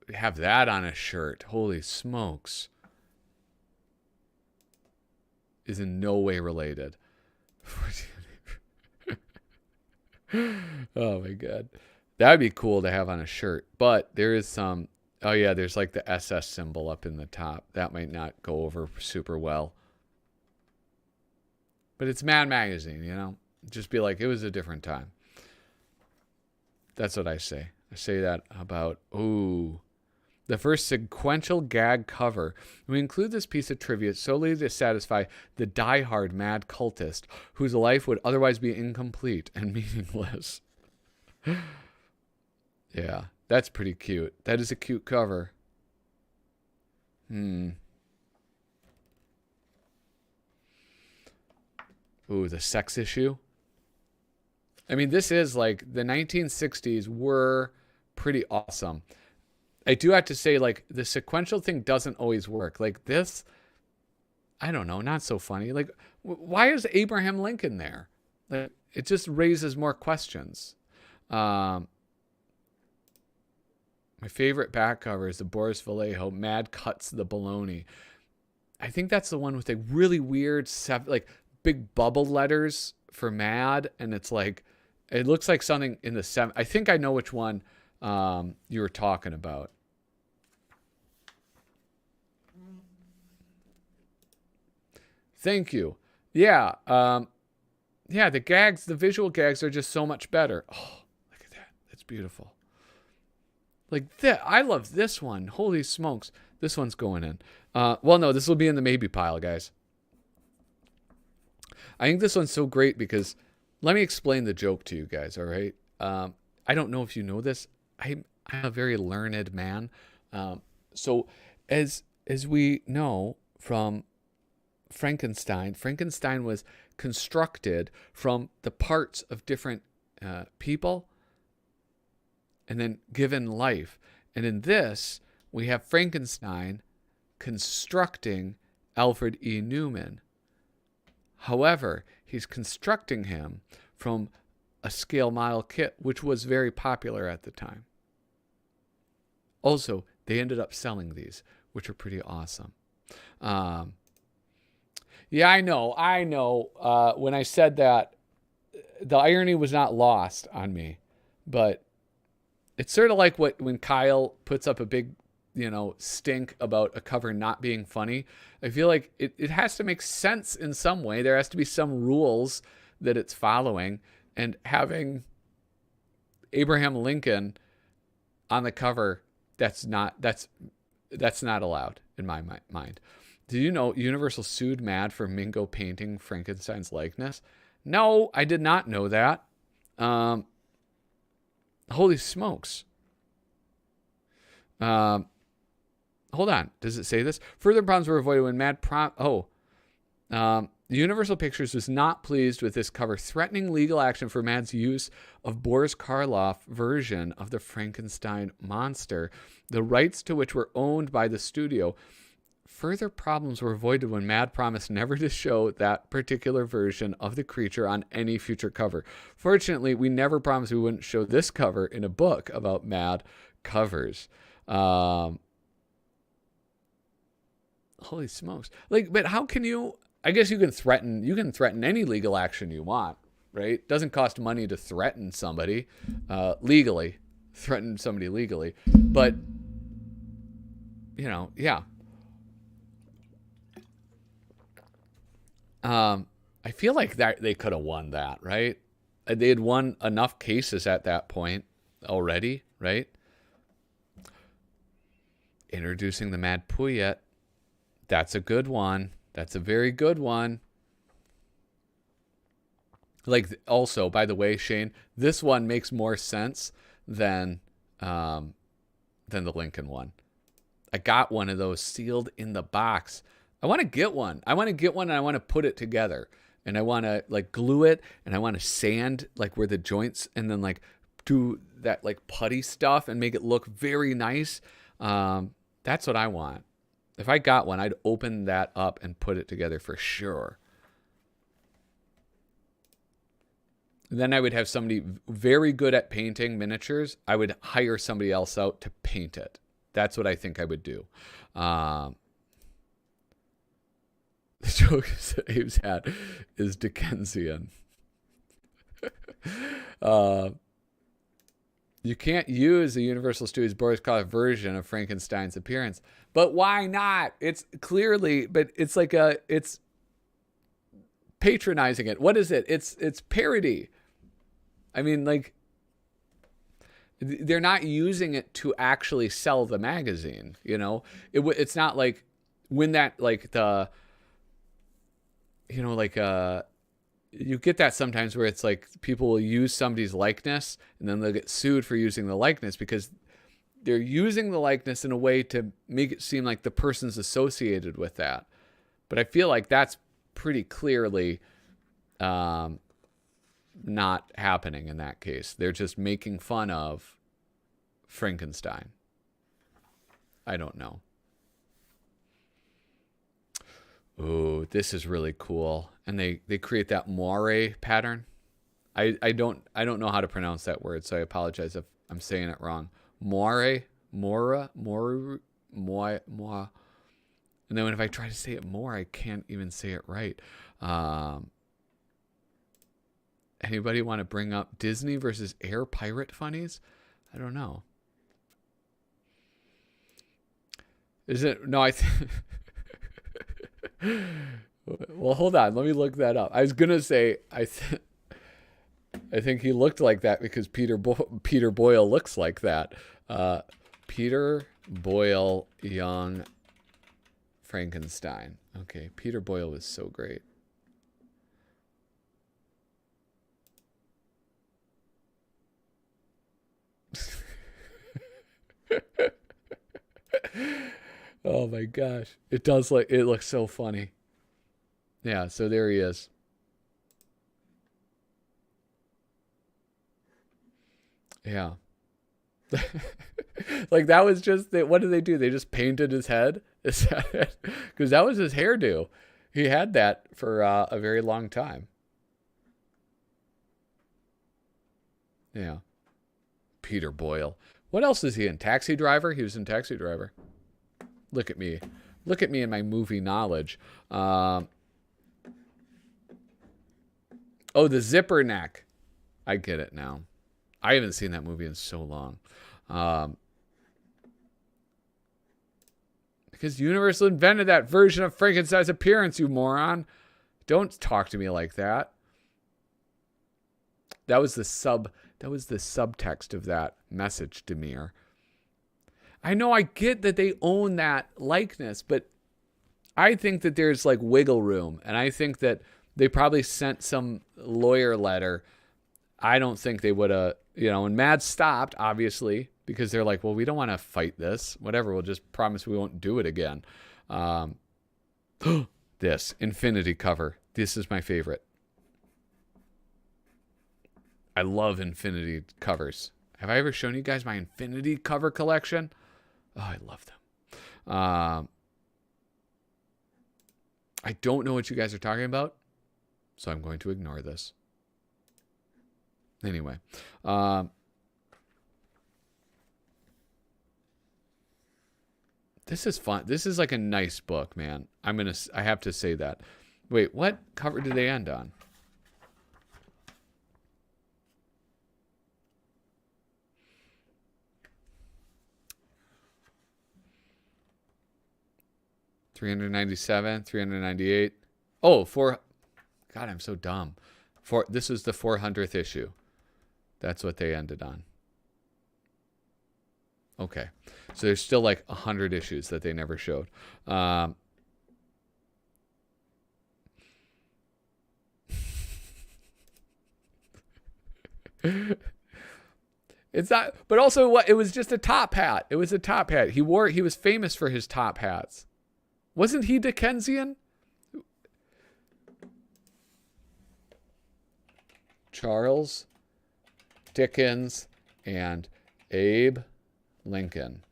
to have that on a shirt. Holy smokes. Is in no way related. Oh my God. That'd be cool to have on a shirt. But there is some Oh yeah, there's like the SS symbol up in the top. That might not go over super well. But it's Mad Magazine, you know? Just be like, it was a different time. That's what I say. I say that about, ooh, the first sequential gag cover. We include this piece of trivia solely to satisfy the diehard mad cultist whose life would otherwise be incomplete and meaningless. Yeah, that's pretty cute. That is a cute cover. Ooh, the sex issue. I mean, this is like the 1960s were pretty awesome. I do have to say, like, the sequential thing doesn't always work. Like this, I don't know, not so funny. Like, why is Abraham Lincoln there? Like, it just raises more questions. My favorite back cover is the Boris Vallejo Mad Cuts the Baloney. I think that's the one with the really weird, like big bubble letters for mad. And it's like, it looks like something in the seven. I think I know which one you were talking about. Thank you. Yeah. Yeah, the gags, the visual gags are just so much better. Oh, look at that. That's beautiful. Like that. I love this one. Holy smokes. This one's going in. Well, no, this will be in the maybe pile, guys. I think this one's so great because let me explain the joke to you guys, all right? I don't know if you know this. I'm a very learned man. So as we know from Frankenstein was constructed from the parts of different people and then given life. And in this, we have Frankenstein constructing Alfred E. Newman. However, he's constructing him from a scale model kit, which was very popular at the time. Also, they ended up selling these, which are pretty awesome. Yeah, I know. When I said that, the irony was not lost on me. But it's sort of like when Kyle puts up a big, stink about a cover not being funny. I feel like it has to make sense in some way. There has to be some rules that it's following. And having Abraham Lincoln on the cover, that's not allowed in my mind. Did you know Universal sued Mad for Mingo painting Frankenstein's likeness? No, I did not know that. Holy smokes. Hold on. Does it say this? Further problems were avoided when Mad Universal Pictures was not pleased with this cover, threatening legal action for Mad's use of Boris Karloff version of the Frankenstein monster, the rights to which were owned by the studio. Further problems were avoided when Mad promised never to show that particular version of the creature on any future cover. Fortunately, we never promised we wouldn't show this cover in a book about Mad covers. Holy smokes. But how can you... I guess you can threaten any legal action you want, right? It doesn't cost money to threaten somebody legally. Threaten somebody legally. But, yeah. I feel like that they could have won that, right? They had won enough cases at that point already, right? Introducing the Mad Puyet. That's a good one. That's a very good one. Also, by the way, Shane, this one makes more sense than the Lincoln one. I got one of those sealed in the box. I want to get one. And I want to put it together. And I want to glue it, and I want to sand where the joints, and then do that putty stuff and make it look very nice. That's what I want. If I got one, I'd open that up and put it together for sure. And then I would have somebody very good at painting miniatures. I would hire somebody else out to paint it. That's what I think I would do. The joke that Abe's hat is Dickensian. You can't use the Universal Studios Boris Karloff version of Frankenstein's appearance. But why not? It's clearly, but it's like it's patronizing it. What is it? It's parody. I mean, like, they're not using it to actually sell the magazine, you know? It's not like when that, like, the, you know, like, you get that sometimes where it's like people will use somebody's likeness and then they'll get sued for using the likeness because they're using the likeness in a way to make it seem like the person's associated with that. But I feel like that's pretty clearly not happening in that case. They're just making fun of Frankenstein. I don't know. Oh, this is really cool. And they create that moire pattern. I don't know how to pronounce that word, so I apologize if I'm saying it wrong. Moire. And then if I try to say it more, I can't even say it right. Anybody want to bring up Disney versus Air Pirate funnies? I don't know. Is it? No, well, hold on. Let me look that up. I was going to say, I think he looked like that because Peter Boyle looks like that. Peter Boyle, young Frankenstein. Okay, Peter Boyle was so great. Oh my gosh. It looks so funny. Yeah, so there he is. Yeah. Like that was just, what did they do? They just painted his head? Is that it? Because that was his hairdo. He had that for a very long time. Yeah. Peter Boyle. What else is he in? Taxi Driver? He was in Taxi Driver. Look at me. Look at me and my movie knowledge. Oh, the Zipper Neck. I get it now. I haven't seen that movie in so long. Because Universal invented that version of Frankenstein's appearance, you moron. Don't talk to me like that. That was the subtext of that message, Demir. I know, I get that they own that likeness, but I think that there's like wiggle room, and I think that they probably sent some lawyer letter. I don't think they would have, and Mad stopped, obviously, because they're like, well, we don't want to fight this. Whatever, we'll just promise we won't do it again. This Infinity cover. This is my favorite. I love Infinity covers. Have I ever shown you guys my Infinity cover collection? Oh, I love them. I don't know what you guys are talking about, so I'm going to ignore this. Anyway, this is fun. This is like a nice book, man. I have to say that. Wait, what cover did they end on? $397, $398. Oh, God, I'm so dumb. This is the 400th issue. That's what they ended on. Okay. So there's still like 100 issues that they never showed. It's not, but also what? It was just a top hat. It was a top hat. He was famous for his top hats. Wasn't he Dickensian? Charles Dickens and Abe Lincoln.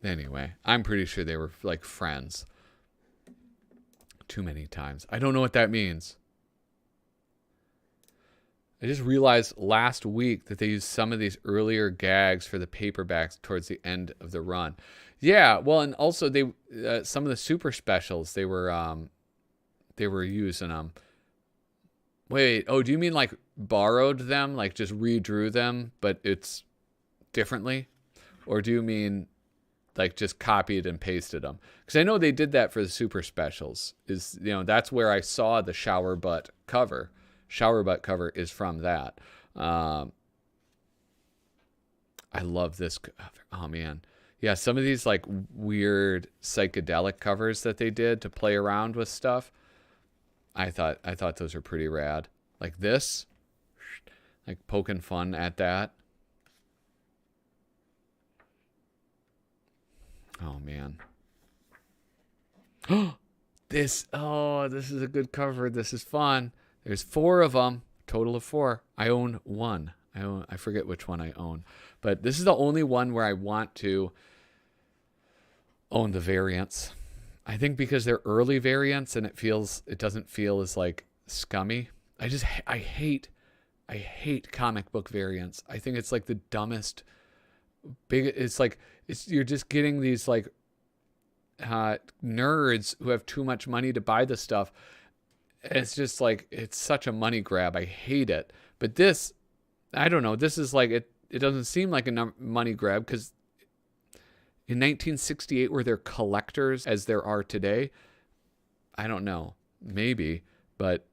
Anyway, I'm pretty sure they were like friends. Too many times. I don't know what that means. I just realized last week that they used some of these earlier gags for the paperbacks towards the end of the run. Yeah, well, and also they some of the super specials they were using them. Wait, oh, do you mean like borrowed them, like just redrew them, but it's differently, or do you mean like just copied and pasted them? Because I know they did that for the super specials. That's where I saw the shower butt cover. Shower butt cover is from that. I love this. Oh man, yeah. Some of these like weird psychedelic covers that they did to play around with stuff. I thought those were pretty rad. Like this, like poking fun at that. Oh man. This is a good cover. This is fun. There's 4 of them, total of 4. I own 1. I forget which one I own, but this is the only one where I want to own the variants. I think because they're early variants and it doesn't feel as like scummy. I hate comic book variants. I think it's like the dumbest you're just getting these like nerds who have too much money to buy the stuff. It's just like, it's such a money grab. I hate it. But this, I don't know. This is like, it doesn't seem like a money grab because in 1968, were there collectors as there are today? I don't know. Maybe. But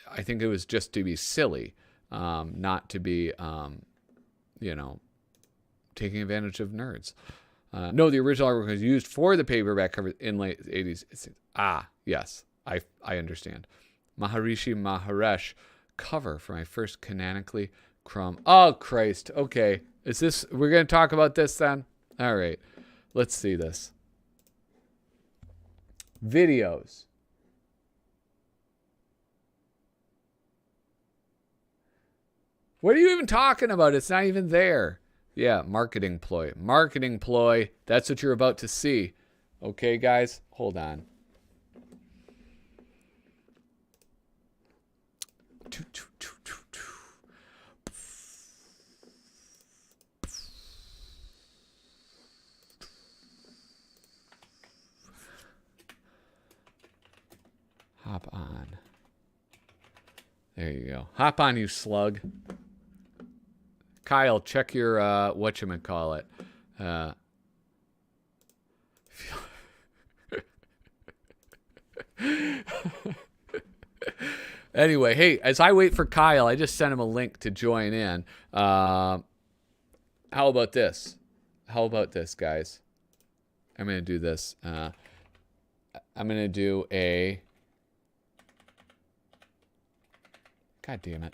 I think it was just to be silly, not to be, taking advantage of nerds. No, the original artwork was used for the paperback cover in late 80s. Yes. I understand. Maharishi Mahesh cover for my first canonically crumb. Oh, Christ. Okay. We're going to talk about this then? All right. Let's see this. Videos. What are you even talking about? It's not even there. Yeah, marketing ploy. Marketing ploy. That's what you're about to see. Okay, guys? Hold on. Hop on. There you go. Hop on, you slug. Kyle, check your whatchamacallit. Anyway, hey, as I wait for Kyle, I just sent him a link to join in. How about this? How about this, guys? I'm going to do this. I'm going to do a... God damn it.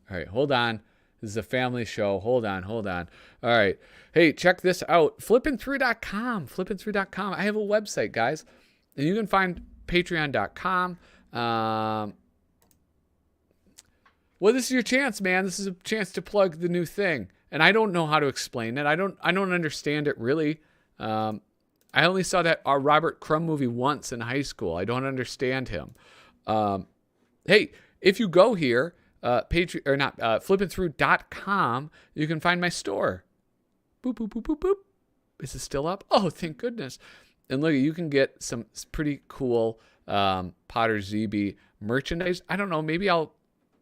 All right, hold on. This is a family show. Hold on. All right. Hey, check this out. Flippin3.com. Flippin3.com. I have a website, guys. And you can find patreon.com. Well, this is your chance, man. This is a chance to plug the new thing. And I don't know how to explain it. I don't understand it really. I only saw that Robert Crumb movie once in high school. I don't understand him. Hey, if you go here, flippinthrough.com, you can find my store. Boop, boop, boop, boop, boop. Is it still up? Oh, thank goodness. And look, you can get some pretty cool Potter ZB merchandise. I don't know, maybe I'll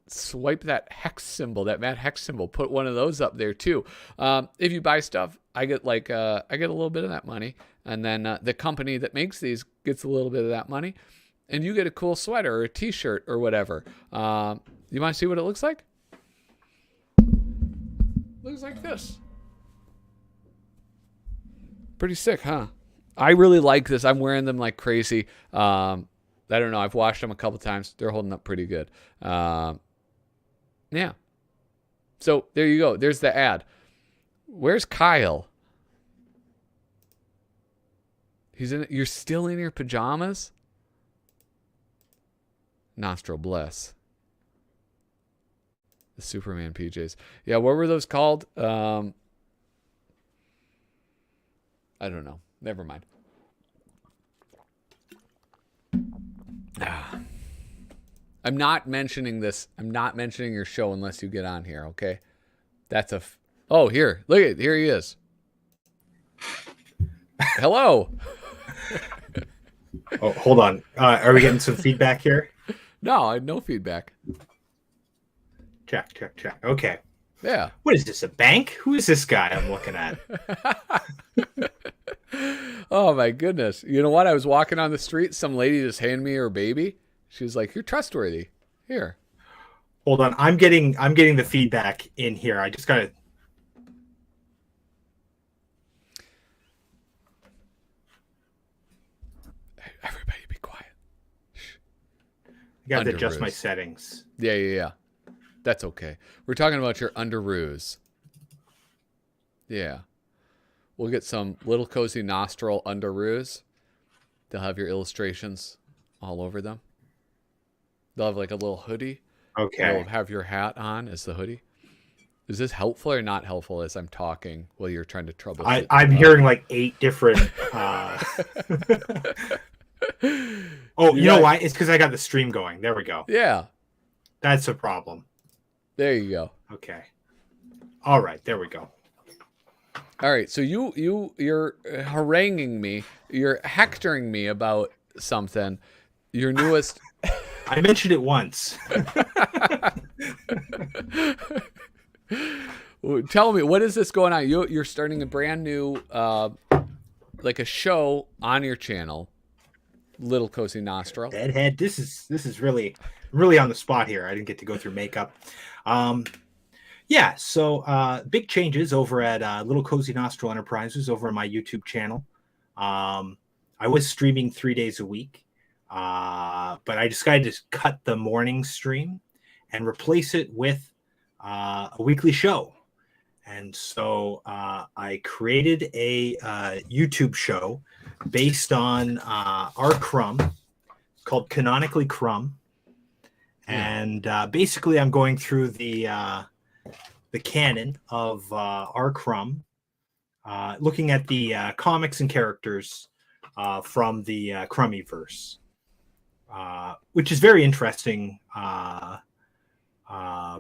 swipe that hex symbol, that mad hex symbol, put one of those up there too. If you buy stuff, I get I get a little bit of that money, and then the company that makes these gets a little bit of that money, and you get a cool sweater or a t-shirt or whatever. You want to see what it looks like? Looks like this. Pretty sick, huh? I really like this. I'm wearing them like crazy. I don't know. I've washed them a couple times. They're holding up pretty good. Yeah. So there you go. There's the ad. Where's Kyle? You're still in your pajamas? Nostril bless. The Superman PJs. Yeah, what were those called? I don't know. Never mind. I'm not mentioning this. I'm not mentioning your show unless you get on here, okay? That's a. Oh, here. Look at here he is. Hello. Oh, hold on. Are we getting some feedback here? No, I had no feedback. Check, check, check. Okay. Yeah. What is this, a bank? Who is this guy I'm looking at? Oh my goodness. You know what? I was walking on the street, some lady just handed me her baby. She was like, "You're trustworthy." Here. Hold on. I'm getting the feedback in here. I just gotta. Everybody be quiet. I got to adjust my settings. Yeah. That's okay. We're talking about your underoos. Yeah. We'll get some Little Cozy Nostril underoos. They'll have your illustrations all over them. They'll have like a little hoodie. Okay. They'll have your hat on as the hoodie. Is this helpful or not helpful as I'm talking while you're trying to troubleshoot? I'm hearing like 8 different. Oh, you know why? It's because I got the stream going. There we go. Yeah. That's a problem. There you go. Okay. All right. There we go. All right. So you're haranguing me. You're hectoring me about something. Your newest. I mentioned it once. Tell me, what is this going on? You're starting a brand new, like a show on your channel, Little Cozy Nostril. Deadhead. This is really on the spot here. I didn't get to go through makeup. Yeah. So big changes over at Little Cozy Nostril Enterprises over on my YouTube channel. I was streaming 3 days a week, but I decided to cut the morning stream and replace it with a weekly show. And so I created a YouTube show based on our Crumb called Canonically Crumb. And basically I'm going through the canon of our Crumb, looking at the comics and characters from the Crummyverse, which is very interesting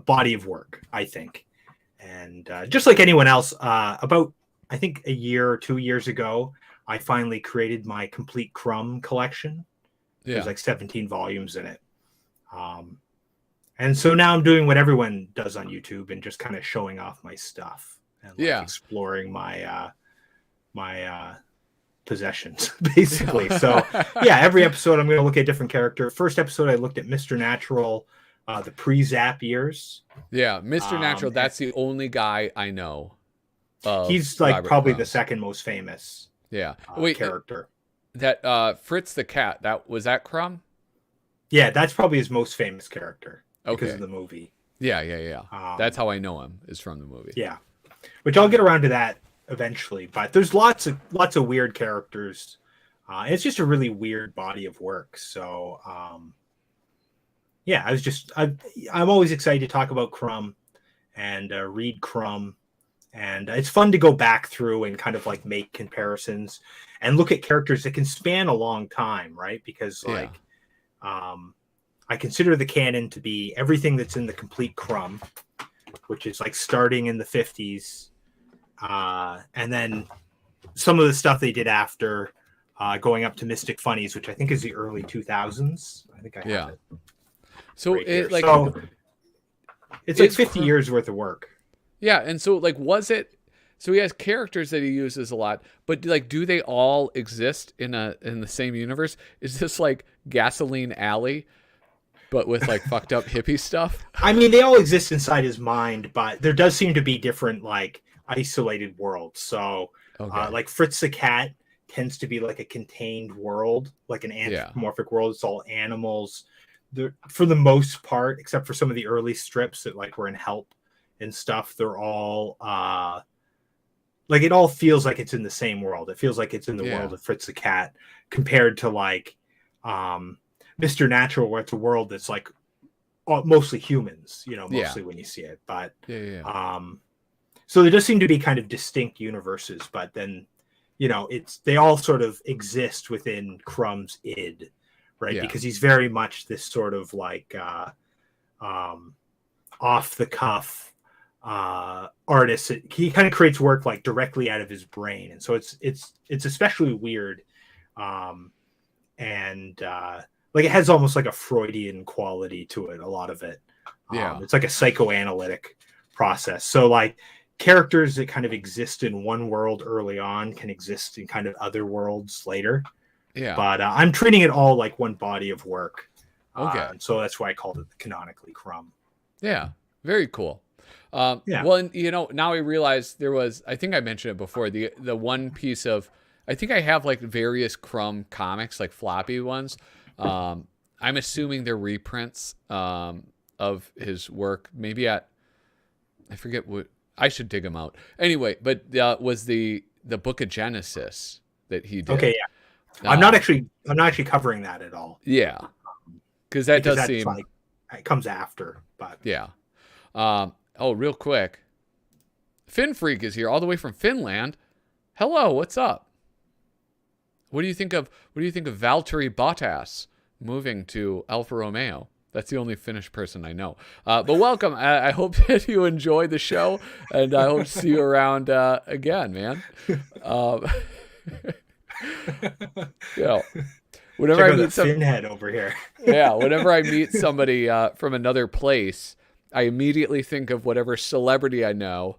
body of work, I think. And just like anyone else, about I think a year or 2 years ago, I finally created my complete Crumb collection. There's like 17 volumes in it. And so now I'm doing what everyone does on YouTube and just kind of showing off my stuff and exploring my my possessions, basically. So yeah, every episode I'm going to look at a different character. First episode I looked at Mr. Natural, the pre-Zap years. Yeah, Mr. Natural. That's the only guy I know. He's like Robert probably Crumb. The second most famous. Character. That Fritz the cat. That Crumb. Yeah, that's probably his most famous character because of the movie. Yeah. That's how I know him, is from the movie. Yeah, which I'll get around to that eventually. But there's lots of weird characters. It's just a really weird body of work. So yeah, I'm always excited to talk about Crumb and read Crumb. And it's fun to go back through and kind of like make comparisons and look at characters that can span a long time, right? Because I consider the canon to be everything that's in the complete Crumb, which is like starting in the 50s. And then some of the stuff they did after, going up to Mystic Funnies, which I think is the early 2000s. I think I have it. So right it's like 50 years worth of work. Yeah, and so like was it? So he has characters that he uses a lot, but like, do they all exist in the same universe? Is this like Gasoline Alley, but with like fucked up hippie stuff? I mean, they all exist inside his mind, but there does seem to be different like isolated worlds. So like Fritz the cat tends to be like a contained world, like an anthropomorphic world. It's all animals. For the most part, except for some of the early strips that like were in Help and stuff, they're all like it all feels like it's in the same world. It feels like it's in the world of Fritz the cat compared to like Mr. Natural, where it's a world that's like mostly humans, mostly when you see it. But so there does seem to be kind of distinct universes, but then they all sort of exist within Crumb's id, right? Yeah. Because he's very much this sort of like off the cuff artist. He kind of creates work like directly out of his brain, and so it's especially weird, and like it has almost like a Freudian quality to it. A lot of it, Yeah. it's like a psychoanalytic process. So like characters that kind of exist in one world early on can exist in kind of other worlds later. Yeah. But I'm treating it all like one body of work. Okay. So that's why I called it the Canonically Crumb. Yeah. Very cool. Yeah. Well, and, you know, now I realize there was, I think I mentioned it before, the one piece of, I think I have like various Crumb comics, like floppy ones. I'm assuming they're reprints of his work. Maybe I forget what, I should dig them out. Anyway, but was the Book of Genesis that he did. Okay, yeah. I'm not actually covering that at all. Yeah. Because that does seem like it comes after, but yeah. Real quick. Fin Freak is here all the way from Finland. Hello, what's up? What do you think of Valtteri Bottas moving to Alfa Romeo? That's the only Finnish person I know. But welcome. I hope that you enjoy the show, and I hope to see you around again, man. Whenever I meet some Finhead over here. Yeah, whenever I meet somebody from another place, I immediately think of whatever celebrity I know,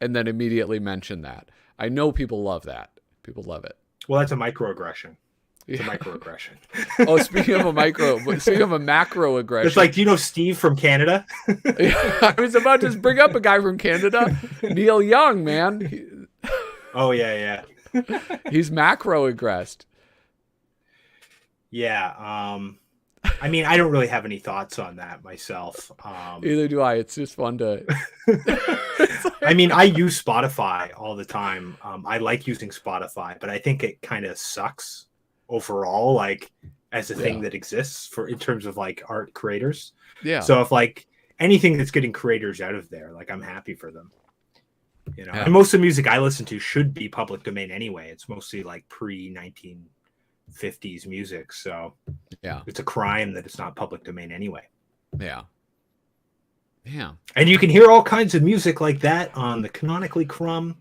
and then immediately mention that. I know people love that. People love it. Well, that's a microaggression. It's Yeah. a microaggression. Oh, speaking of a macroaggression. It's like, do you know Steve from Canada? I was about to bring up a guy from Canada, Neil Young, man. Oh, yeah. He's macroaggressed. Yeah. I mean, I don't really have any thoughts on that myself. Either do I. It's just fun to. I mean, I use Spotify all the time. I like using Spotify, but I think it kind of sucks overall, like as a thing that exists in terms of like art creators. Yeah. So if like anything that's getting creators out of there, like I'm happy for them. You know, Yeah. and most of the music I listen to should be public domain anyway. It's mostly like pre-1950s music, so Yeah. it's a crime that it's not public domain anyway. Yeah. Yeah. And you can hear all kinds of music like that on the Canonically Crumb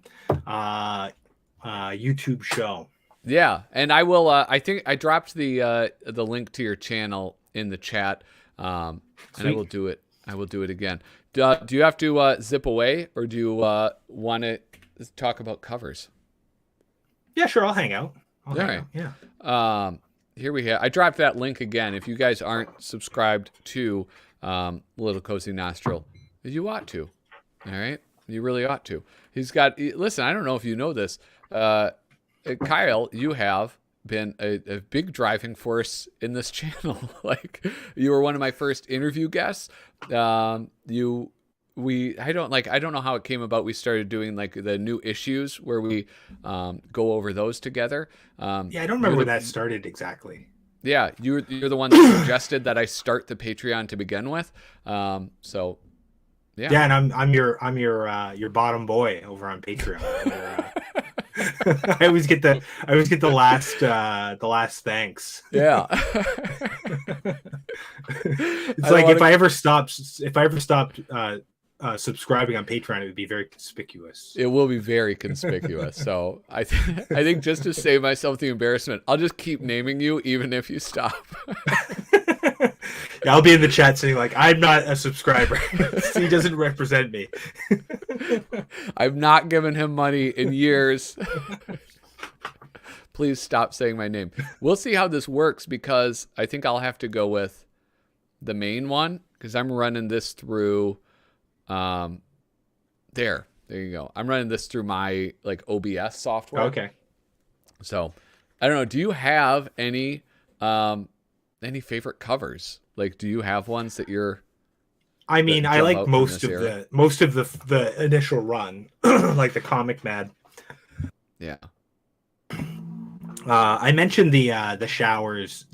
YouTube show. Yeah, and I will. I think I dropped the link to your channel in the chat, and I will do it. I will do it again. Do you have to zip away, or do you want to talk about covers? Yeah, sure. I'll hang out. All right. Yeah. Here we have. I dropped that link again. If you guys aren't subscribed to Little Cozy Nostril, you ought to. All right, you really ought to. He's got. Listen, I don't know if you know this. Kyle, you have been a big driving force in this channel. Like, you were one of my first interview guests. I don't know how it came about. We started doing like the new issues where we go over those together. Yeah, I don't remember when that started exactly. Yeah, you're the one that suggested that I start the Patreon to begin with. So yeah. Yeah, and I'm your bottom boy over on Patreon. I always get the last thanks. Yeah. It's like if I ever stopped subscribing on Patreon, it would be very conspicuous. It will be very conspicuous. So I think just to save myself the embarrassment, I'll just keep naming you even if you stop. Yeah, I'll be in the chat saying like, I'm not a subscriber. He doesn't represent me. I've not given him money in years. Please stop saying my name. We'll see how this works, because I think I'll have to go with the main one, because I'm running this through there you go. I'm running this through my like OBS software. Okay. So I don't know. Do you have any favorite covers? Like, do you have ones that you're? I mean, I like most of era? the initial run, like the Comic Mad. Yeah. I mentioned the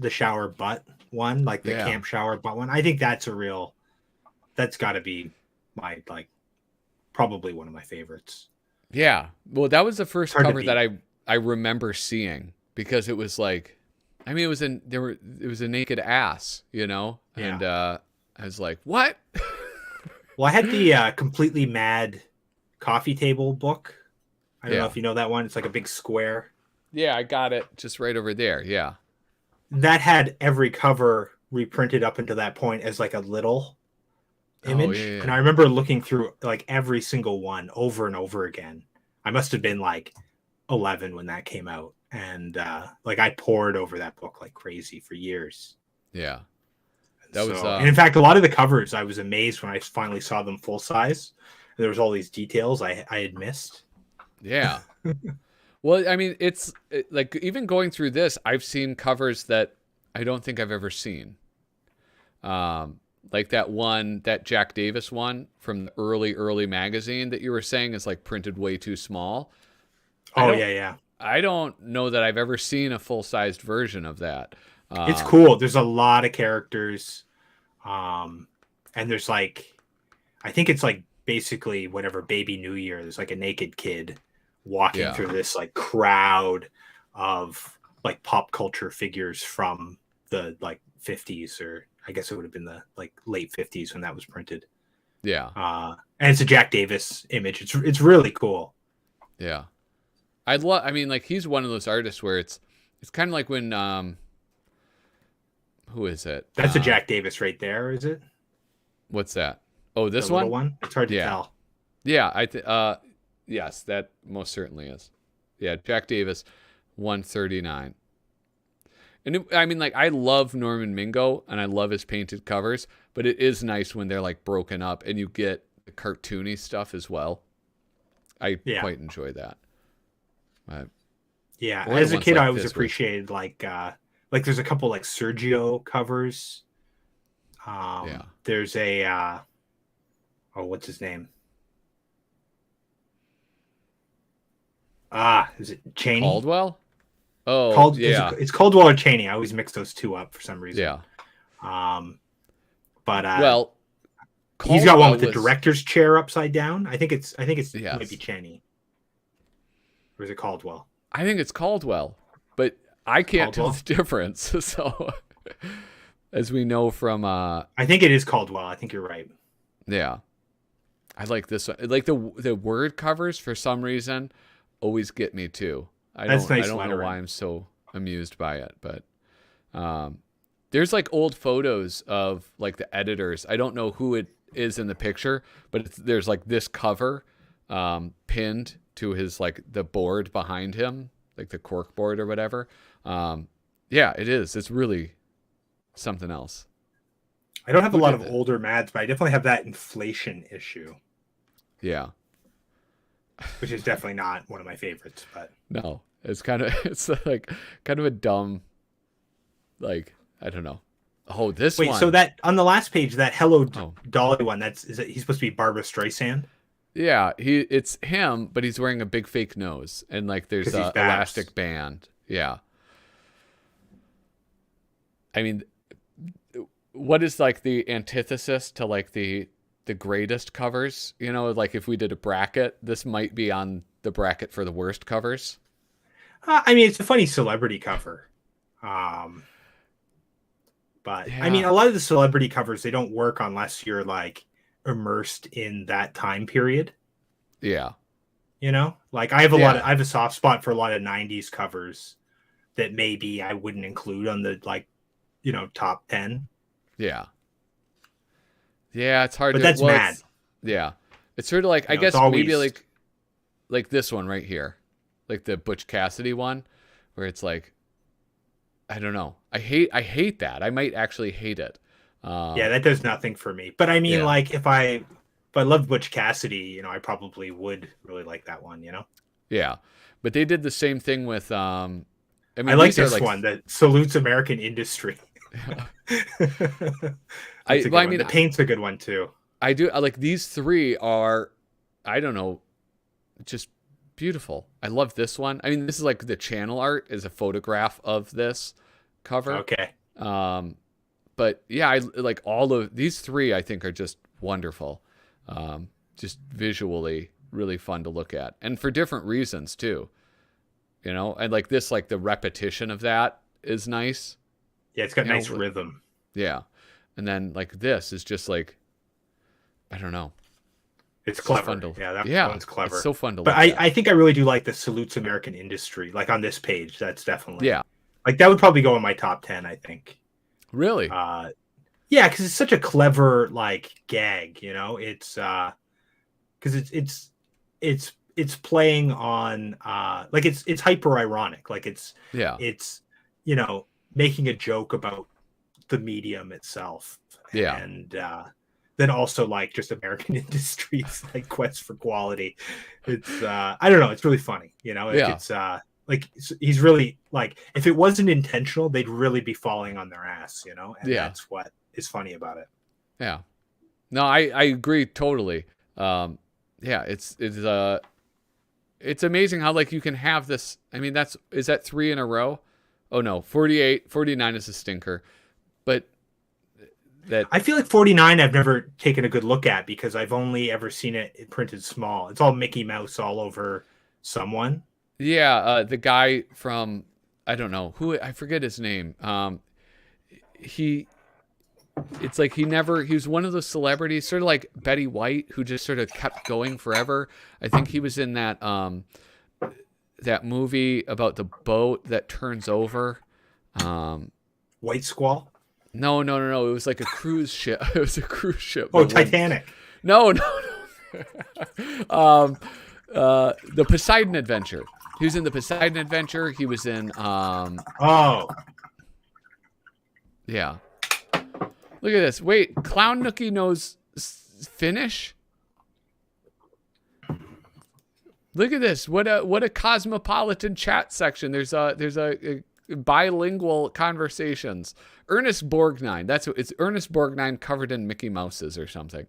shower butt one, like the camp shower butt one. I think that's got to be my probably one of my favorites. Yeah. Well, that was the first cover that I remember seeing, because it was like I mean, it was a naked ass, you know, Yeah. and I was like, what? Well, I had the Completely Mad coffee table book. I don't know Yeah, if you know that one. It's like a big square. yeah, I got it just right over there. Yeah. That had every cover reprinted up until that point as like a little Oh yeah, image. And yeah, I remember looking through like every single one over and over again. I must have been like 11 when that came out. And like I poured over that book like crazy for years. yeah. That was So, and in fact, a lot of the covers, I was amazed when I finally saw them full size. There was all these details I had missed. yeah. Well, I mean, like even going through this, I've seen covers that I don't think I've ever seen. Um, like that Jack Davis one from the early magazine that you were saying is like printed way too small. I Oh don't, yeah, yeah. I don't know that I've ever seen a full sized version of that. It's Um, cool. There's a lot of characters. Um, and there's like, I think it's like basically whatever Baby New Year. There's like a naked kid walking yeah, through this like crowd of like pop culture figures from the like 50s, or I guess it would have been the like late 50s when that was printed. yeah, And it's a Jack Davis image. It's really cool. yeah. I mean, like he's one of those artists where it's kind of like when who is it? That's a Jack Davis right there, is it? What's that? Oh, The this little one? one? It's hard to Yeah. tell. Yeah, yes, that most certainly is. Yeah, Jack Davis 139. And I mean like I love Norman Mingo and I love his painted covers, but it is nice when they're like broken up and you get the cartoony stuff as well. I Yeah. quite enjoy that. Uh, Yeah. or the As a ones kid, I like always this where appreciated like there's a couple like Sergio covers. yeah. There's a oh, what's his name? Is it Cheney? Caldwell? Oh, Called yeah. it's Caldwell or Cheney. I always mix those two up for some reason. Yeah. Um, but Well, he's got one with Caldwell the was director's chair upside down. I think it's maybe yes. Cheney. Or is it Caldwell? I think it's Caldwell, but I can't tell Caldwell? the difference. So, as we know from, I think it is Caldwell. I think you're right. yeah, I like this one. Like the word covers for some reason always get me too. That's I nice don't know lettering. why I'm so amused by it, but there's like old photos of like the editors. I don't know who it is in the picture, but there's like this cover pinned to his like the board behind him, like the cork board or whatever. Yeah, it is. It's really something else. I don't have a Who lot did of that? older Mads, but I definitely have that inflation issue, Yeah. which is definitely not one of my favorites. But No, it's kind of it's like kind of a dumb, like I don't know. Oh, this wait, one. so that on the last page, that Hello Oh, Dolly one, he's supposed to be Barbara Streisand yeah. It's him, but he's wearing a big fake nose, and like there's because he's a Babs. elastic band. Yeah. I mean, what is like the antithesis to like the greatest covers? You know, like if we did a bracket, this might be on the bracket for the worst covers. I mean, it's a funny celebrity cover. Um, but I mean, Yeah. a lot of the celebrity covers, they don't work unless you're like immersed in that time period. Yeah. You know, like Yeah. I have a soft spot for a lot of 90s covers that maybe I wouldn't include on the like, top 10. Yeah. Yeah, it's hard But to that's well mad. it's yeah. It's sort of like I It's guess maybe always like this one right here. Like the Butch Cassidy one where it's like I don't know. I hate that. I might actually hate it. yeah, Um that does nothing for me. But I mean, yeah. like if I loved Butch Cassidy, I probably would really like that one. Yeah. But they did the same thing with I I mean like these are this like one that salutes American industry. That's a good I one. mean The paint's a good one too. I do I like these three are I don't know, just beautiful. I love this one. I mean this is like the channel art is a photograph of this cover. Okay. Um, but yeah, I like all of these three. I think are just wonderful, just visually really fun to look at, and for different reasons too. And like this, like the repetition of that is nice. Yeah, it's got You know, nice rhythm. Yeah. And then like this is just like, I don't know. It's It's just clever. fun to, Yeah, that yeah, one's clever. it's so fun to But look at. I think I really do like the salutes American industry. Like on this page, that's definitely Yeah. like that would probably go in my top 10, I think. Really? Yeah, because it's such a clever like gag, you know. It's because it's playing on like it's hyper ironic, like Yeah. it's you know making a joke about the medium itself, Yeah. and then also like just American industries like quest for quality. It's I don't know, it's really funny, you know. Like Yeah. it's like he's really like if it wasn't intentional, they'd really be falling on their ass, you know, and Yeah. that's what is funny about it. Yeah. No, I agree totally. Yeah, it's amazing how like you can have this. I mean, is that 3 in a row? Oh no, 48, 49 is a stinker. But that I feel like 49 I've never taken a good look at because I've only ever seen it printed small. It's all Mickey Mouse all over someone. yeah, the guy from I don't know who I forget his name. He it's like he was one of those celebrities, sort of like Betty White, who just sort of kept going forever. I think he was in that movie about the boat that turns over. White Squall. No. It was like a cruise ship. It was a cruise ship. Oh, Titanic. No. The Poseidon Adventure. He was in the Poseidon Adventure. He was in. Oh. Yeah. Look at this. Wait, Clown Nookie knows Finnish? Look at this. What a cosmopolitan chat section. There's a bilingual conversations. Ernest Borgnine. It's Ernest Borgnine covered in Mickey Mouses or something.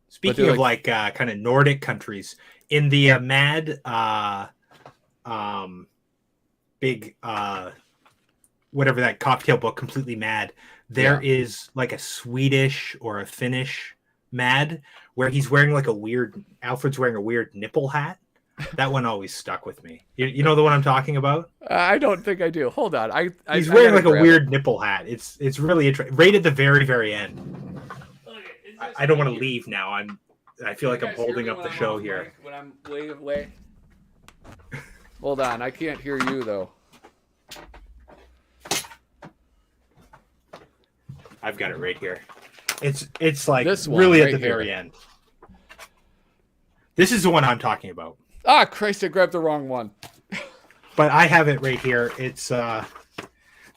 Speaking of like kind of Nordic countries, in the Mad big whatever that cocktail book, Completely Mad, there is like a Swedish or a Finnish Mad where he's wearing like Alfred's wearing a weird nipple hat. That one always stuck with me. You know the one I'm talking about? I don't think I do. Hold on. He's wearing like a weird nipple hat. It's really interesting. Right at the very, very end. I don't want to leave now. I feel like I'm holding up the show here. When I'm way. Hold on. I can't hear you though. I've got it right here. It's like this one, really right at the here. very end. This is the one I'm talking about. Ah, Christ, I grabbed the wrong one. But I have it right here. It's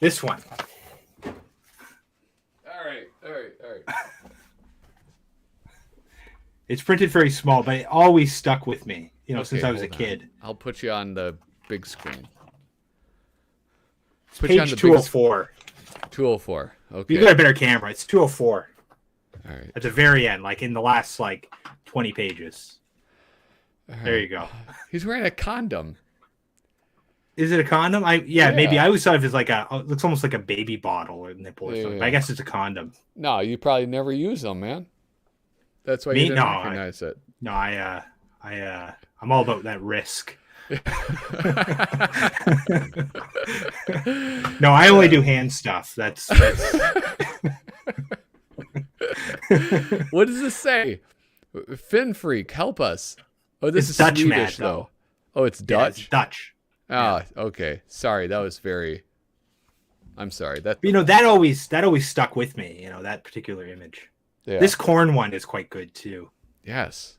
this one. All right. It's printed very small, but it always stuck with me, you know, Okay, since I was a hold on. kid. I'll put you on the big screen. Page 204. 204. Okay. You got a better camera. It's 204. All right. At the very end, like in the last like 20 pages. All right. There you go. He's wearing a condom. Is it a condom? Maybe I always thought of it as like it looks almost like a baby bottle or nipple or something. But I guess it's a condom. No, you probably never use them, man. That's why you didn't recognize it. No, I'm all about that risk. No, I only do hand stuff. That's... What does this say? Fin Freak, help us. Oh, this is Dutch Swedish, mad, though. Oh, it's Dutch? Yeah, it's Dutch. Ah, okay. Sorry, that was very... I'm sorry. That that always stuck with me, you know, that particular image. Yeah. This corn one is quite good, too. Yes.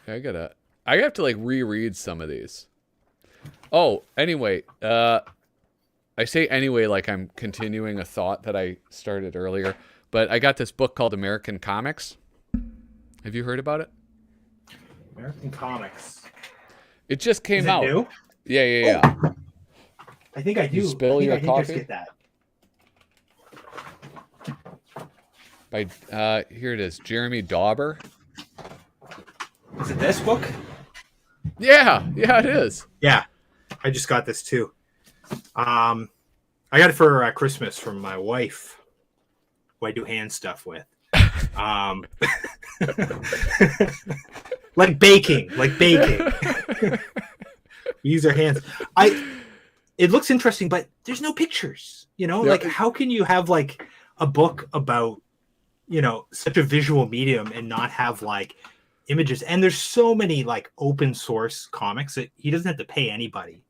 I have to like reread some of these. Oh, anyway, I say anyway like I'm continuing a thought that I started earlier, but I got this book called American Comics. Have you heard about it? American Comics. It just came out. New? Yeah. Oh, I think I do. You spill your I coffee? just get that. By here it is, Jeremy Dauber. Is it this book? Yeah, it is. Yeah, I just got this too. I got it for Christmas from my wife, who I do hand stuff with. like baking. We use our hands. I. It looks interesting, but there's no pictures. There, Like how can you have like a book about such a visual medium and not have like images? And there's so many like open source comics that he doesn't have to pay anybody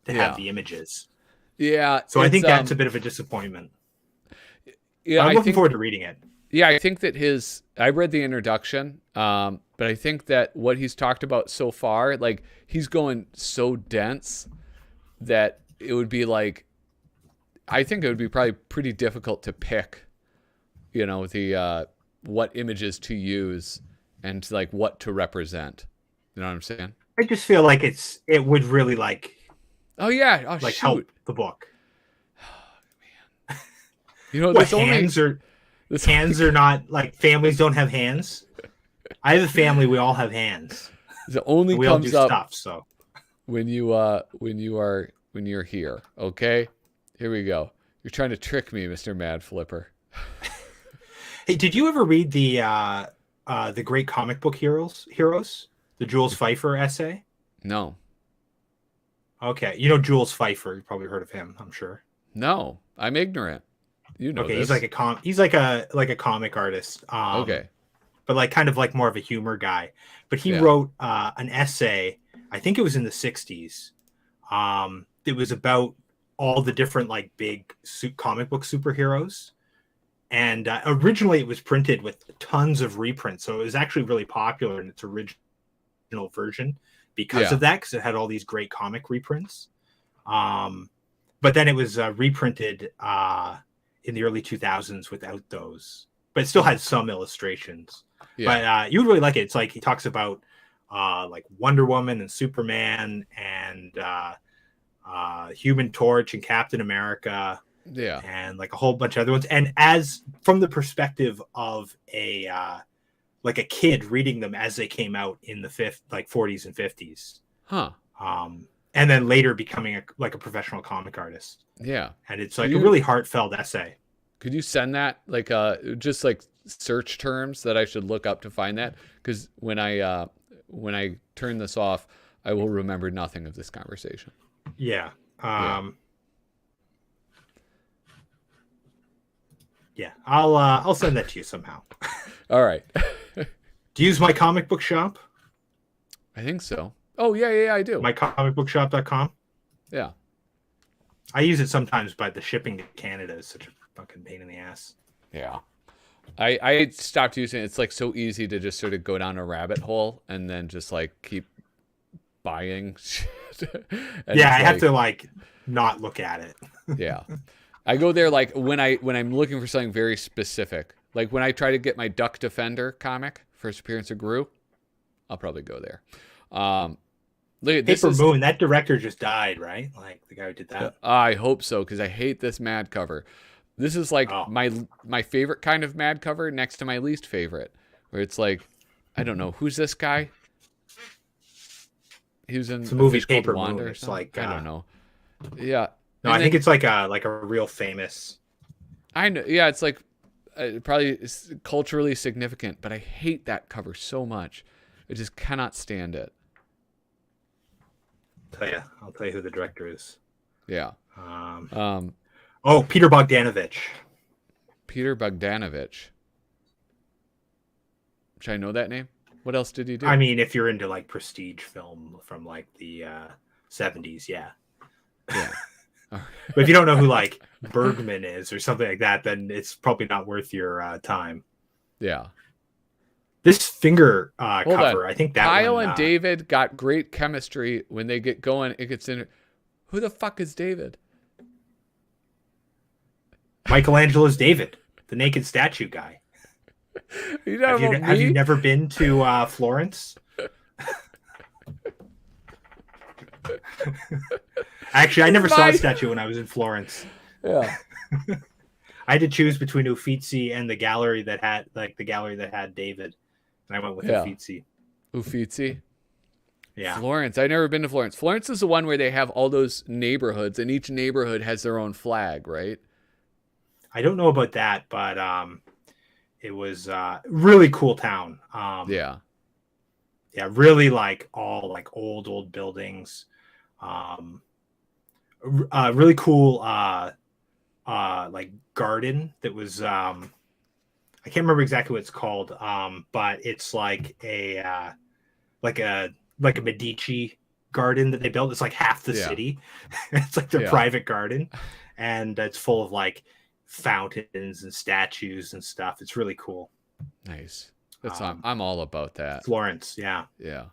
to have yeah, the images. yeah. So I think that's a bit of a disappointment. Yeah, But I'm I looking think. forward to reading it. Yeah, I think that I read the introduction, but I think that what he's talked about so far, like he's going so dense that it would be like, I think it would be probably pretty difficult to pick, the what images to use and like what to represent. You know what I'm saying? I just feel like it would really like Oh yeah. Oh shoot. help the book. What There's only hands are not like families don't have hands. I have a family. We all have hands. it only We all do comes up stuff. So when you're here. Okay, here we go. You're trying to trick me, Mr. Mad Flipper. hey, did you ever read the great comic book heroes? The Jules Pfeiffer essay? No, Okay, Jules Pfeiffer. You've probably heard of him, I'm sure. no, I'm ignorant. You know Okay, this. he's like a comic artist. Okay. But like kind of like more of a humor guy. But he Yeah. wrote an essay. I think it was in the '60s. It was about all the different like big comic book superheroes. And originally it was printed with tons of reprints, so it was actually really popular in its original version because of that, because it had all these great comic reprints. But then it was reprinted in the early 2000s without those, but it still had some illustrations. Yeah. But you would really like it. It's like he talks about like Wonder Woman and Superman and Human Torch and Captain America. Yeah. And like a whole bunch of other ones. And as from the perspective of a like a kid reading them as they came out in the 40s and 50s. Huh. And then later becoming a professional comic artist. Yeah. And it's like a really heartfelt essay. Could you send that like just like search terms that I should look up to find that? Because when I turn this off, I will remember nothing of this conversation. Yeah. Yeah, I'll send that to you somehow. All right. Do you use my comic book shop? I think so. Oh yeah, I do. mycomicbookshop.com. Yeah. I use it sometimes, but the shipping to Canada is such a fucking pain in the ass. Yeah. I stopped using it. It's like so easy to just sort of go down a rabbit hole and then just like keep buying shit. Yeah, I have to like not look at it. Yeah. I go there like when I'm looking for something very specific. Like when I try to get my Duck Defender comic, first appearance of Gru, I'll probably go there. Paper Moon, that director just died, right? Like the guy who did that. I hope so, because I hate this Mad cover. This is like my favorite kind of Mad cover next to my least favorite, where it's like, I don't know, who's this guy? He was in a movie, Fish Called Paper Wanda Moon. or It's something. like I don't know. Yeah. No, I think it's like a real famous. I know. Yeah, it's like probably culturally significant, but I hate that cover so much. I just cannot stand it. I'll tell you who the director is. Yeah. Peter Bogdanovich. Peter Bogdanovich. Should I know that name? What else did he do? I mean, if you're into like prestige film from like the 70s, yeah. Yeah. But if you don't know who like Bergman is or something like that, then it's probably not worth your time. Yeah. This finger cover, I think that Kyle and David got great chemistry when they get going. It gets in. Who the fuck is David? Michelangelo's David, the naked statue guy. Have you never been to Florence? Actually, I never saw a statue when I was in Florence. Yeah. I had to choose between Uffizi and the gallery that had David, and I went with Uffizi. Uffizi. Yeah. Florence. I've never been to Florence. Florence is the one where they have all those neighborhoods, and each neighborhood has their own flag, right? I don't know about that, but it was really cool town. Yeah. Yeah, really like all like old buildings. Um, really cool like garden that was I can't remember exactly what it's called, but it's like a like a Medici garden that they built. It's like half the Yeah. city. It's like their Yeah. private garden, and it's full of like fountains and statues and stuff. It's really cool. Nice. That's Um, I'm all about that. Florence, yeah, Yeah.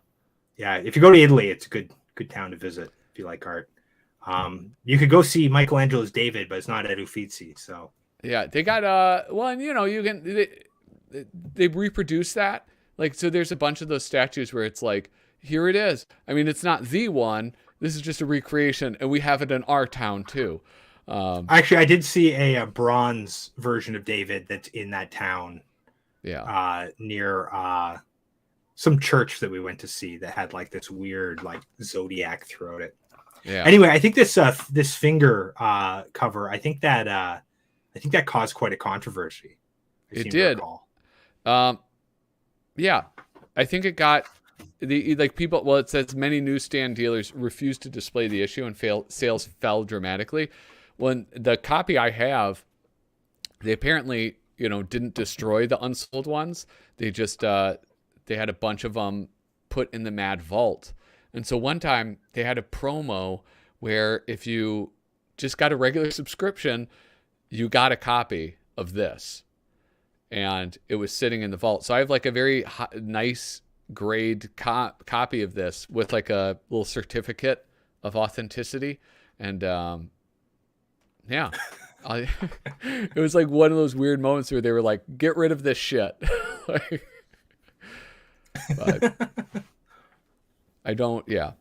yeah. If you go to Italy, it's a good town to visit if you like art. You could go see Michelangelo's David, but it's not at Uffizi. So Yeah, they got well, and you know, you can they reproduce that. Like so there's a bunch of those statues where it's like, here it is. I mean, it's not the one. This is just a recreation and we have it in our town too. Um actually, I did see a bronze version of David that's in that town yeah. near some church that we went to see that had like this weird like zodiac throughout it. Yeah. Anyway, I think this finger cover, I think that caused quite a controversy. I It seem to did. recall. Um yeah. I think it got the like people well it says many newsstand dealers refused to display the issue and sales fell dramatically. When the copy I have, they apparently, you know, didn't destroy the unsold ones. They just they had a bunch of them put in the Mad Vault. And so one time they had a promo where if you just got a regular subscription, you got a copy of this. And it was sitting in the vault. So I have like a very nice grade copy of this with like a little certificate of authenticity. And yeah. I, it was like one of those weird moments where they were like, get rid of this shit. Like, but I don't, yeah.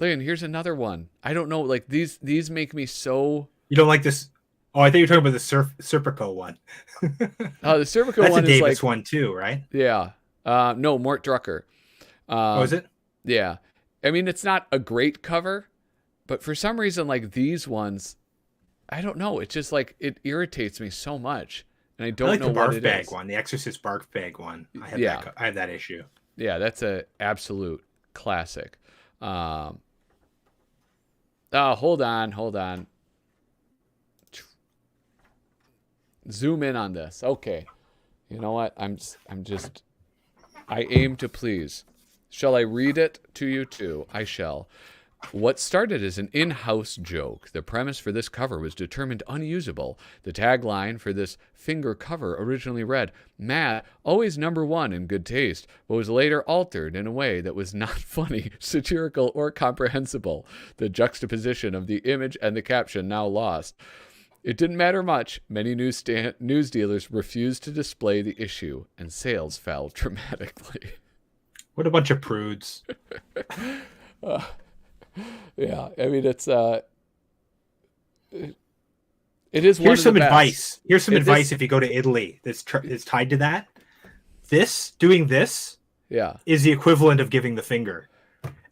Look, and here's another one. I don't know, like these make me so. You don't like this? Oh, I think you're talking about the Serpico one. The cervical That's a one is Davis like, one too, right? yeah. No, Mort Drucker. Oh, is it? Yeah. I mean, it's not a great cover, but for some reason, like these ones, I don't know. It's just like it irritates me so much, and I I don't like know the what barf it bag is. one, the Exorcist barf bag one. Yeah, I have that issue. yeah, that's a absolute classic. Oh, hold on. Zoom in on this. Okay, you know what? I aim to please. Shall I read it to you too? I shall. What started as an in-house joke, the premise for this cover was determined unusable. The tagline for this finger cover originally read, Matt, always number one in good taste, but was later altered in a way that was not funny, satirical, or comprehensible. The juxtaposition of the image and the caption now lost. It didn't matter much. Many news dealers refused to display the issue, and sales fell dramatically. What a bunch of prudes. Yeah, I mean it is one Here's of some the best. advice. Here's some It- advice this- if you go to Italy that's tied to that. Doing this Yeah, is the equivalent of giving the finger.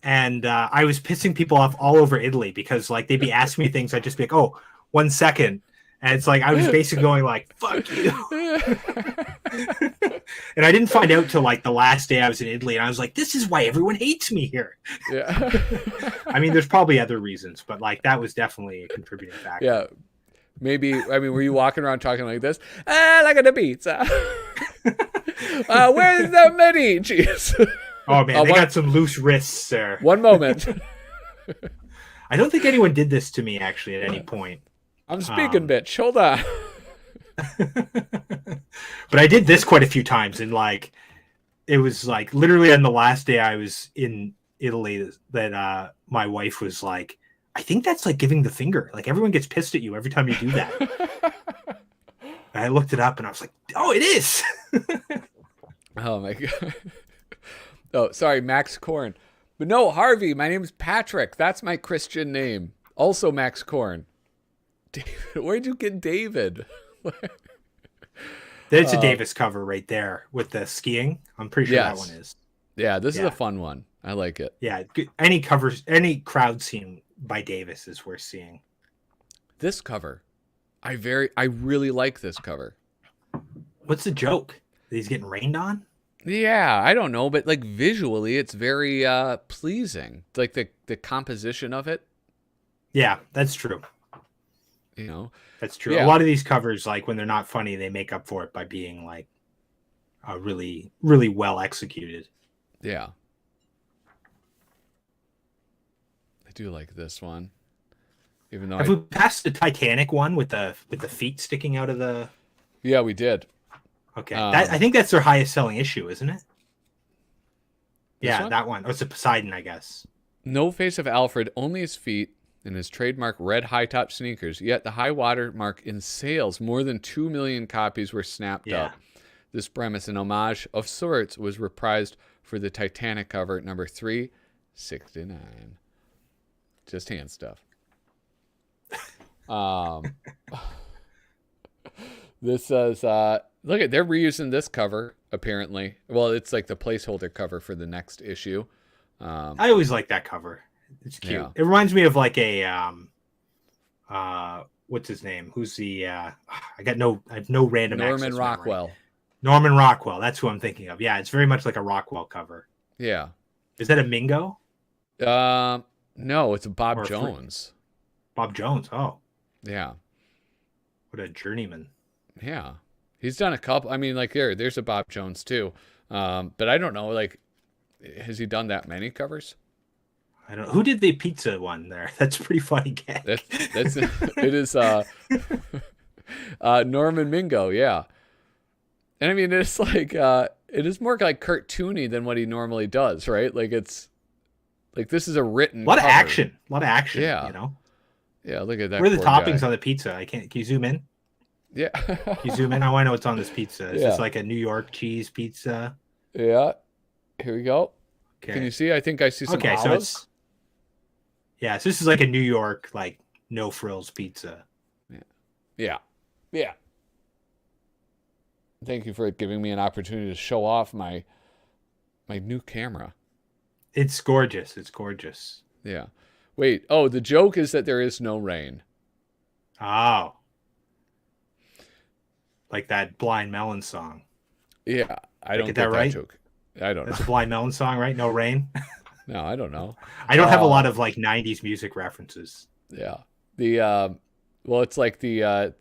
And I was pissing people off all over Italy because like they'd be asking me things, I'd just be like, oh, 1 second. And it's like I was basically going like, fuck you. And I didn't find out till like the last day I was in Italy, and I was like, this is why everyone hates me here. yeah, I mean, there's probably other reasons, but like that was definitely a contributing factor. yeah. Maybe I mean, were you walking around talking like this? Look at the pizza. Where's the Medici's? Oh man, they one, got some loose wrists there. one moment. I don't think anyone did this to me actually at any point. I'm speaking, bitch. Hold on. But I did this quite a few times, and like it was like literally on the last day I was in Italy that my wife was like, I think that's like giving the finger. Like everyone gets pissed at you every time you do that. And I looked it up and I was like, oh, it is. Oh my god. Oh, sorry, Max Korn. But no, Harvey, my name's Patrick. That's my Christian name. Also Max Korn. David, where'd you get David? There's a Davis cover right there with the skiing. I'm pretty sure that Yes. one is. Yeah, this is Yeah. a fun one. I like it. Yeah, any crowd scene by Davis is worth seeing. This cover, I really like this cover. What's the joke? That he's getting rained on? Yeah, I don't know, but like visually, it's very pleasing. Like the composition of it, Yeah, that's true. you know. That's true. A Yeah, lot of these covers, like when they're not funny, they make up for it by being like really, really well executed. yeah. I do like this one, even though Have we passed the Titanic one with the feet sticking out of the? yeah, we did. Okay, that I think that's their highest selling issue, isn't it? This Yeah, one, that one. Oh, it's a Poseidon, I guess. no face of Alfred, only his feet and his trademark red high top sneakers. Yet the high water mark in sales, more than 2 million copies were snapped Yeah. up. This premise, an homage of sorts, was reprised for the Titanic cover number 369. Just hand stuff. This is look at they're reusing this cover apparently. Well, it's like the placeholder cover for the next issue. I always like that cover. It's cute. Yeah. It reminds me of like a what's his name? Who's the I have no random Norman access Rockwell. memory. Norman Rockwell. That's who I'm thinking of. Yeah, it's very much like a Rockwell cover. Yeah. Is that a Mingo? No, it's a Bob Or a Jones. Bob Jones. Oh, Yeah. what a journeyman. Yeah. He's done a couple. I mean, like there's a Bob Jones too. But I don't know, like, has he done that many covers? I don't know. Who did the pizza one there? That's a pretty funny gag. That's it is Norman Mingo, yeah. And I mean it's like it is more like cartoony than what he normally does, right? Like it's like this is a written A lot of cover. action. A lot of action. Yeah. You know. Yeah, look at that. Where are the poor toppings guy. on the pizza? Can you zoom in? Yeah. Can you zoom in? I want to know what's on this pizza. Is Yeah. this like a New York cheese pizza? Yeah. Here we go. Okay. Can you see? I think I see some Okay, olives. so it's so this is like a New York like no frills pizza. Yeah. Yeah. Thank you for giving me an opportunity to show off my new camera. It's gorgeous. It's gorgeous. Yeah. Wait. Oh, the joke is that there is no rain. Oh, like that Blind Melon song. Yeah. I don't get get that right? joke. I don't That's know. a Blind Melon song, right? No rain. No, I don't know. I don't have a lot of like '90s music references. Yeah. The well, it's like the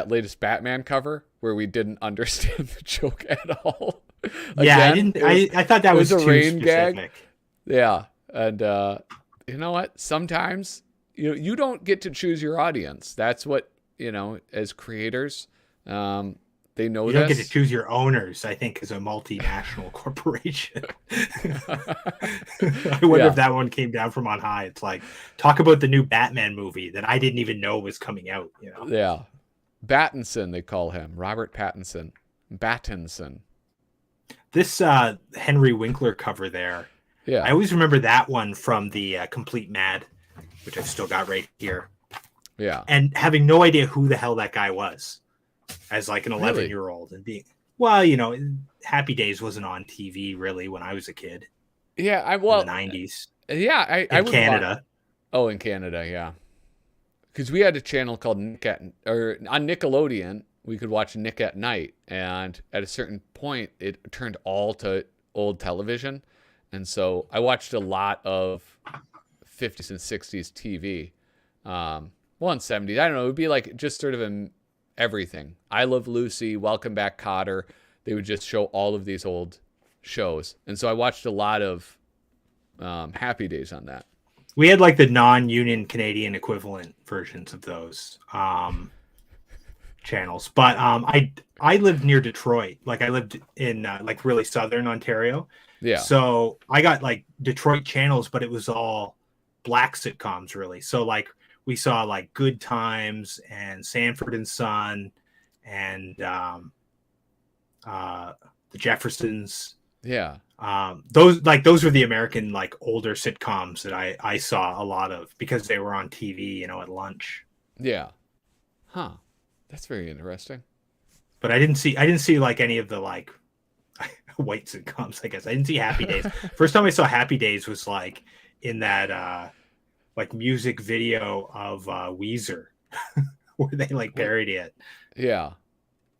latest Batman cover where we didn't understand the joke at all. Yeah, I Again, didn't. I thought that it was was a too rain gag. specific. Yeah. And you know what? Sometimes you don't get to choose your audience. That's what, as creators, they know You this. don't get to choose your owners, I think, as a multinational corporation. I wonder Yeah. if that one came down from on high. It's like, talk about the new Batman movie that I didn't even know was coming out. Yeah. Battinson, they call him. Robert Pattinson. Battinson. This Henry Winkler cover there, Yeah. I always remember that one from the Complete Mad, which I've still got right here. Yeah. And having no idea who the hell that guy was as like an 11-year-old and being, Happy Days wasn't on TV really when I was a kid Yeah. in the 90s Yeah. I in would Canada. Oh, in Canada, yeah. Because we had a channel called on Nickelodeon, we could watch Nick at Night, and at a certain point, it turned all to old television, and so I watched a lot of 50s and 60s TV. Well, in 70s, I don't know. It would be like just sort of everything. I Love Lucy, Welcome Back, Kotter. They would just show all of these old shows, and so I watched a lot of Happy Days on that. We had like the non-union Canadian equivalent versions of those channels, but I lived near Detroit. Like I lived in like really southern Ontario. Yeah. So I got like Detroit channels, but it was all black sitcoms really. So like we saw like Good Times and Sanford and Son and the Jeffersons. Yeah. Those were the American like older sitcoms that I saw a lot of because they were on TV, at lunch. Yeah. Huh. That's very interesting. But I didn't see like any of the like white sitcoms, I guess. I didn't see Happy Days. First time I saw Happy Days was like in that like music video of Weezer where they like parody it. Yeah.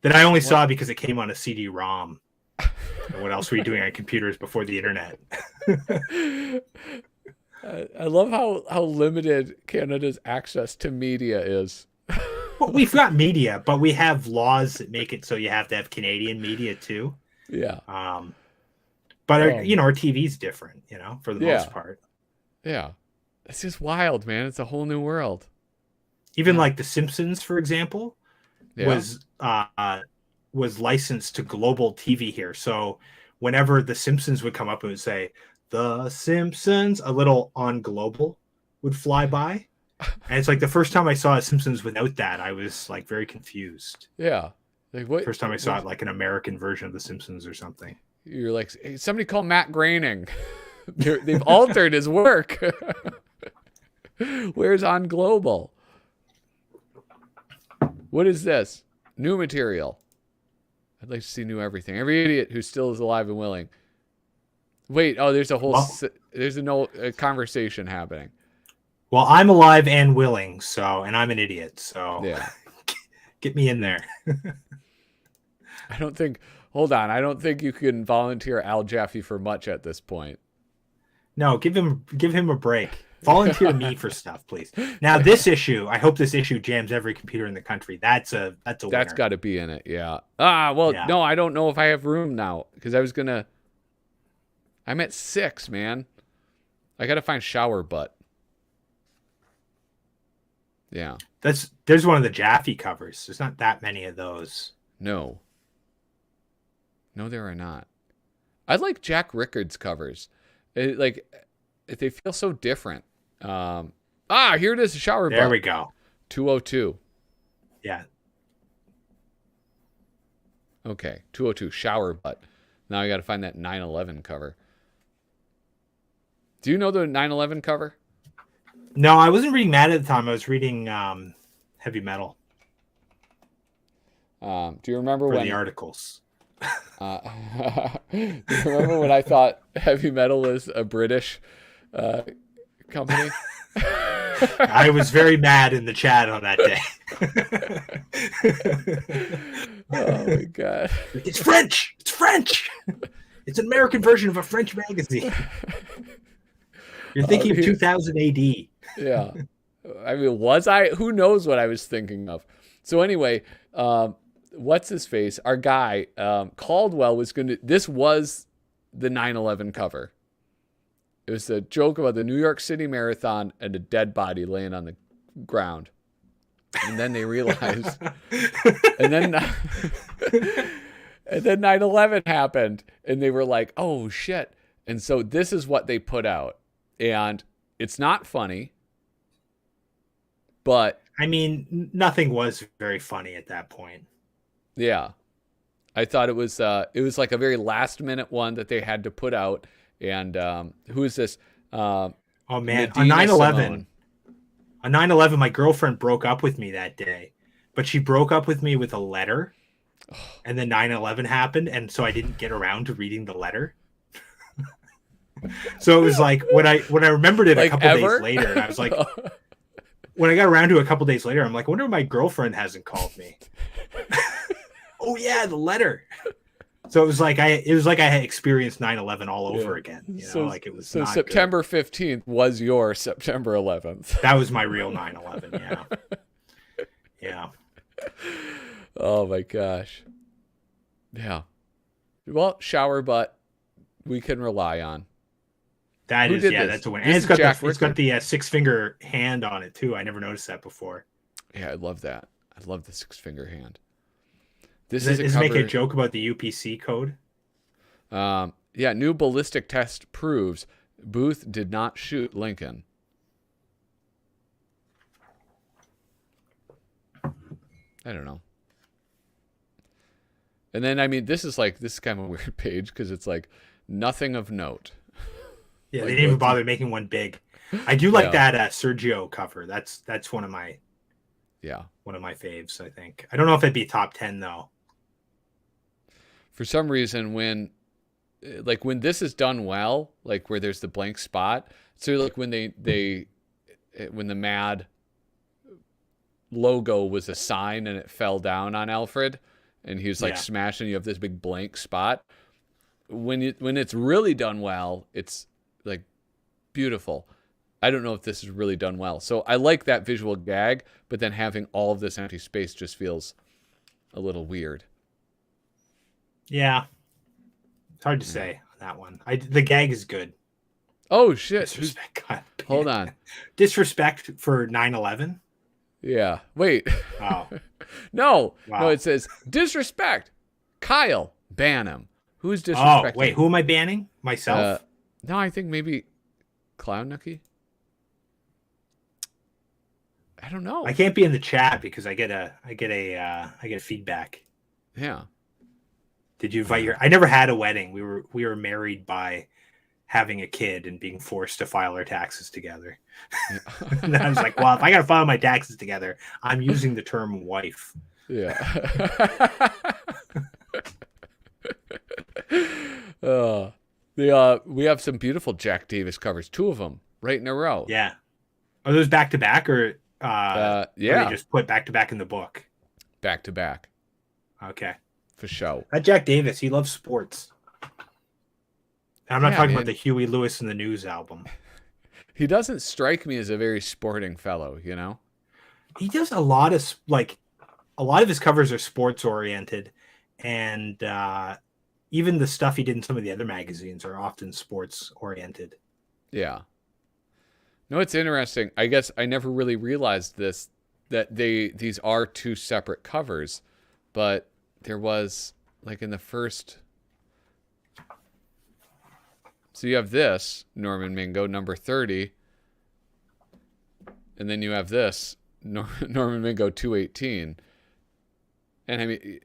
That I only saw because it came on a CD-ROM. And what else were you doing on computers before the internet? I love how limited Canada's access to media is. Well, we've got media, but we have laws that make it so you have to have Canadian media too. Yeah. But our TV's different, for the Yeah. most part. Yeah. It's just wild, man. It's a whole new world. Even like The Simpsons, for example, Yeah. was licensed to global TV here. So whenever The Simpsons would come up, it would say The Simpsons, a little on global would fly by. And it's like the first time I saw Simpsons without that, I was like very confused. Yeah. Like what? First time I saw it, like an American version of The Simpsons or something. You're like, hey, somebody call Matt Groening. They've altered his work. Where's on global? What is this? New material. I'd like to see new everything. Every idiot who still is alive and willing. Wait, there's a whole a conversation happening. Well, I'm alive and willing, and I'm an idiot, so yeah. Get me in there. Hold on, I don't think you can volunteer Al Jaffe for much at this point. No, give him a break. Volunteer me for stuff, please. Now, this issue, I hope this issue jams every computer in the country. That's a winner. That's got to be in it, yeah. No, I don't know if I have room now because I'm at 6, man. I got to find shower butt. Yeah. There's one of the Jaffe covers. There's not that many of those. No, there are not. I like Jack Rickard's covers. They feel so different. Here it is, a shower butt. There we go. 202. Yeah. Okay, 202, shower butt. Now I got to find that 9/11 cover. Do you know the 9/11 cover? No, I wasn't reading that at the time. I was reading heavy metal. Do you remember when the articles? Do you remember when I thought heavy metal was a British company? I was very mad in the chat on that day. Oh my god! It's French. It's French. It's an American version of a French magazine. You're thinking of 2000 AD. Yeah. I mean, was I? Who knows what I was thinking of? So anyway, what's his face? Our guy, Caldwell this was the 9/11 cover. It was a joke about the New York City Marathon and a dead body laying on the ground. And then they realized, and then 9/11 happened and they were like, oh shit. And so this is what they put out. And it's not funny, but I mean, nothing was very funny at that point. Yeah. I thought it was like a very last minute one that they had to put out. And who is this? Oh man, Medina on 9/11. Simone. On 9/11, my girlfriend broke up with me that day, but she broke up with me with a letter. And then 9/11 happened, and so I didn't get around to reading the letter. So it was like when I remembered it a couple days later, and I was like, when I got around to it a couple days later, I'm like, I wonder if my girlfriend hasn't called me. Oh yeah, the letter. So it was like I had experienced 9/11 all over again. It was so September 15th was your September 11th. That was my real 9/11. Yeah. Yeah. Oh my gosh. Yeah. Well, shower butt we can rely on. That's a win. And it's got the 6-finger hand on it too. I never noticed that before. Yeah, I love that. I love the 6-finger hand. Does it make a joke about the UPC code? Yeah, new ballistic test proves Booth did not shoot Lincoln. I don't know. And then, I mean, this is kind of a weird page because it's like nothing of note. Yeah, they didn't even bother making one big. I do like that Sergio cover. That's one of my faves, I think. I don't know if it'd be top 10 though. For some reason, when this is done well, like where there's the blank spot, so like when when the Mad logo was a sign and it fell down on Alfred and he was like smashing, you have this big blank spot. when it's really done well, it's like beautiful. I don't know if this is really done well. So I like that visual gag, but then having all of this empty space just feels a little weird. Yeah, it's hard to say on that one. The gag is good. Oh shit! Disrespect. God, Hold on. Disrespect for 9/11. Yeah. Wait. Oh, No. wow. No. It says disrespect. Kyle, ban him. Who's Oh, disrespecting? wait. Who am I banning? Myself. No, I think maybe Clown Nookie. I don't know. I can't be in the chat because I get feedback. Yeah. Did you invite your? I never had a wedding. We were married by having a kid and being forced to file our taxes together. Yeah. And I was like, well, if I got to file my taxes together, I'm using the term wife. Yeah. We have some beautiful Jack Davis covers, 2 of them right in a row. Yeah. Are those back to back or yeah, or they just put back to back in the book? back to back Okay. for show. That Jack Davis, he loves sports. I'm not talking man. about the Huey Lewis and the News album. He doesn't strike me as a very sporting fellow, you know? He does a lot of his covers are sports oriented, and even the stuff he did in some of the other magazines are often sports oriented. Yeah. No, it's interesting. I guess I never really realized this, that these are 2 separate covers, but there was like in the first. So you have this Norman Mingo number 30, and then you have this Norman Mingo 218, and I mean,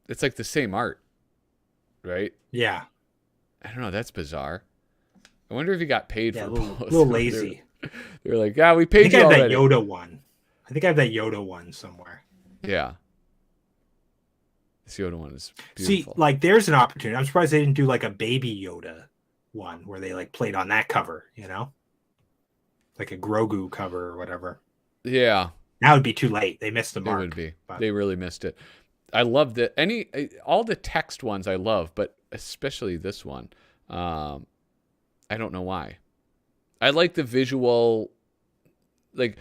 it's like the same art, right? Yeah. I don't know. That's bizarre. I wonder if he got paid for both. A little lazy. They're like, yeah, we I paid think you I have already. that Yoda one. I think I have that Yoda one somewhere. Yeah. This Yoda one is See, beautiful. like, there's an opportunity. I'm surprised they didn't do like a baby Yoda one where they like played on that cover, you know, like a Grogu cover or whatever. Yeah. Now it'd be too late. They missed the mark. It would be. But They really missed it. I love that. All the text ones I love, but especially this one. I don't know why. I like the visual, like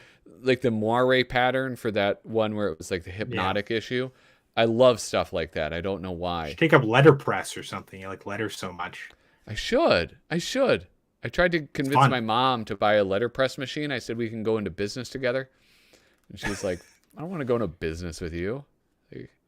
the moire pattern for that one where it was like the hypnotic issue. I love stuff like that. I don't know why. take up letterpress or something. You like letters so much. I should. I tried to convince my mom to buy a letterpress machine. I said we can go into business together. And she's like, I don't want to go into business with you.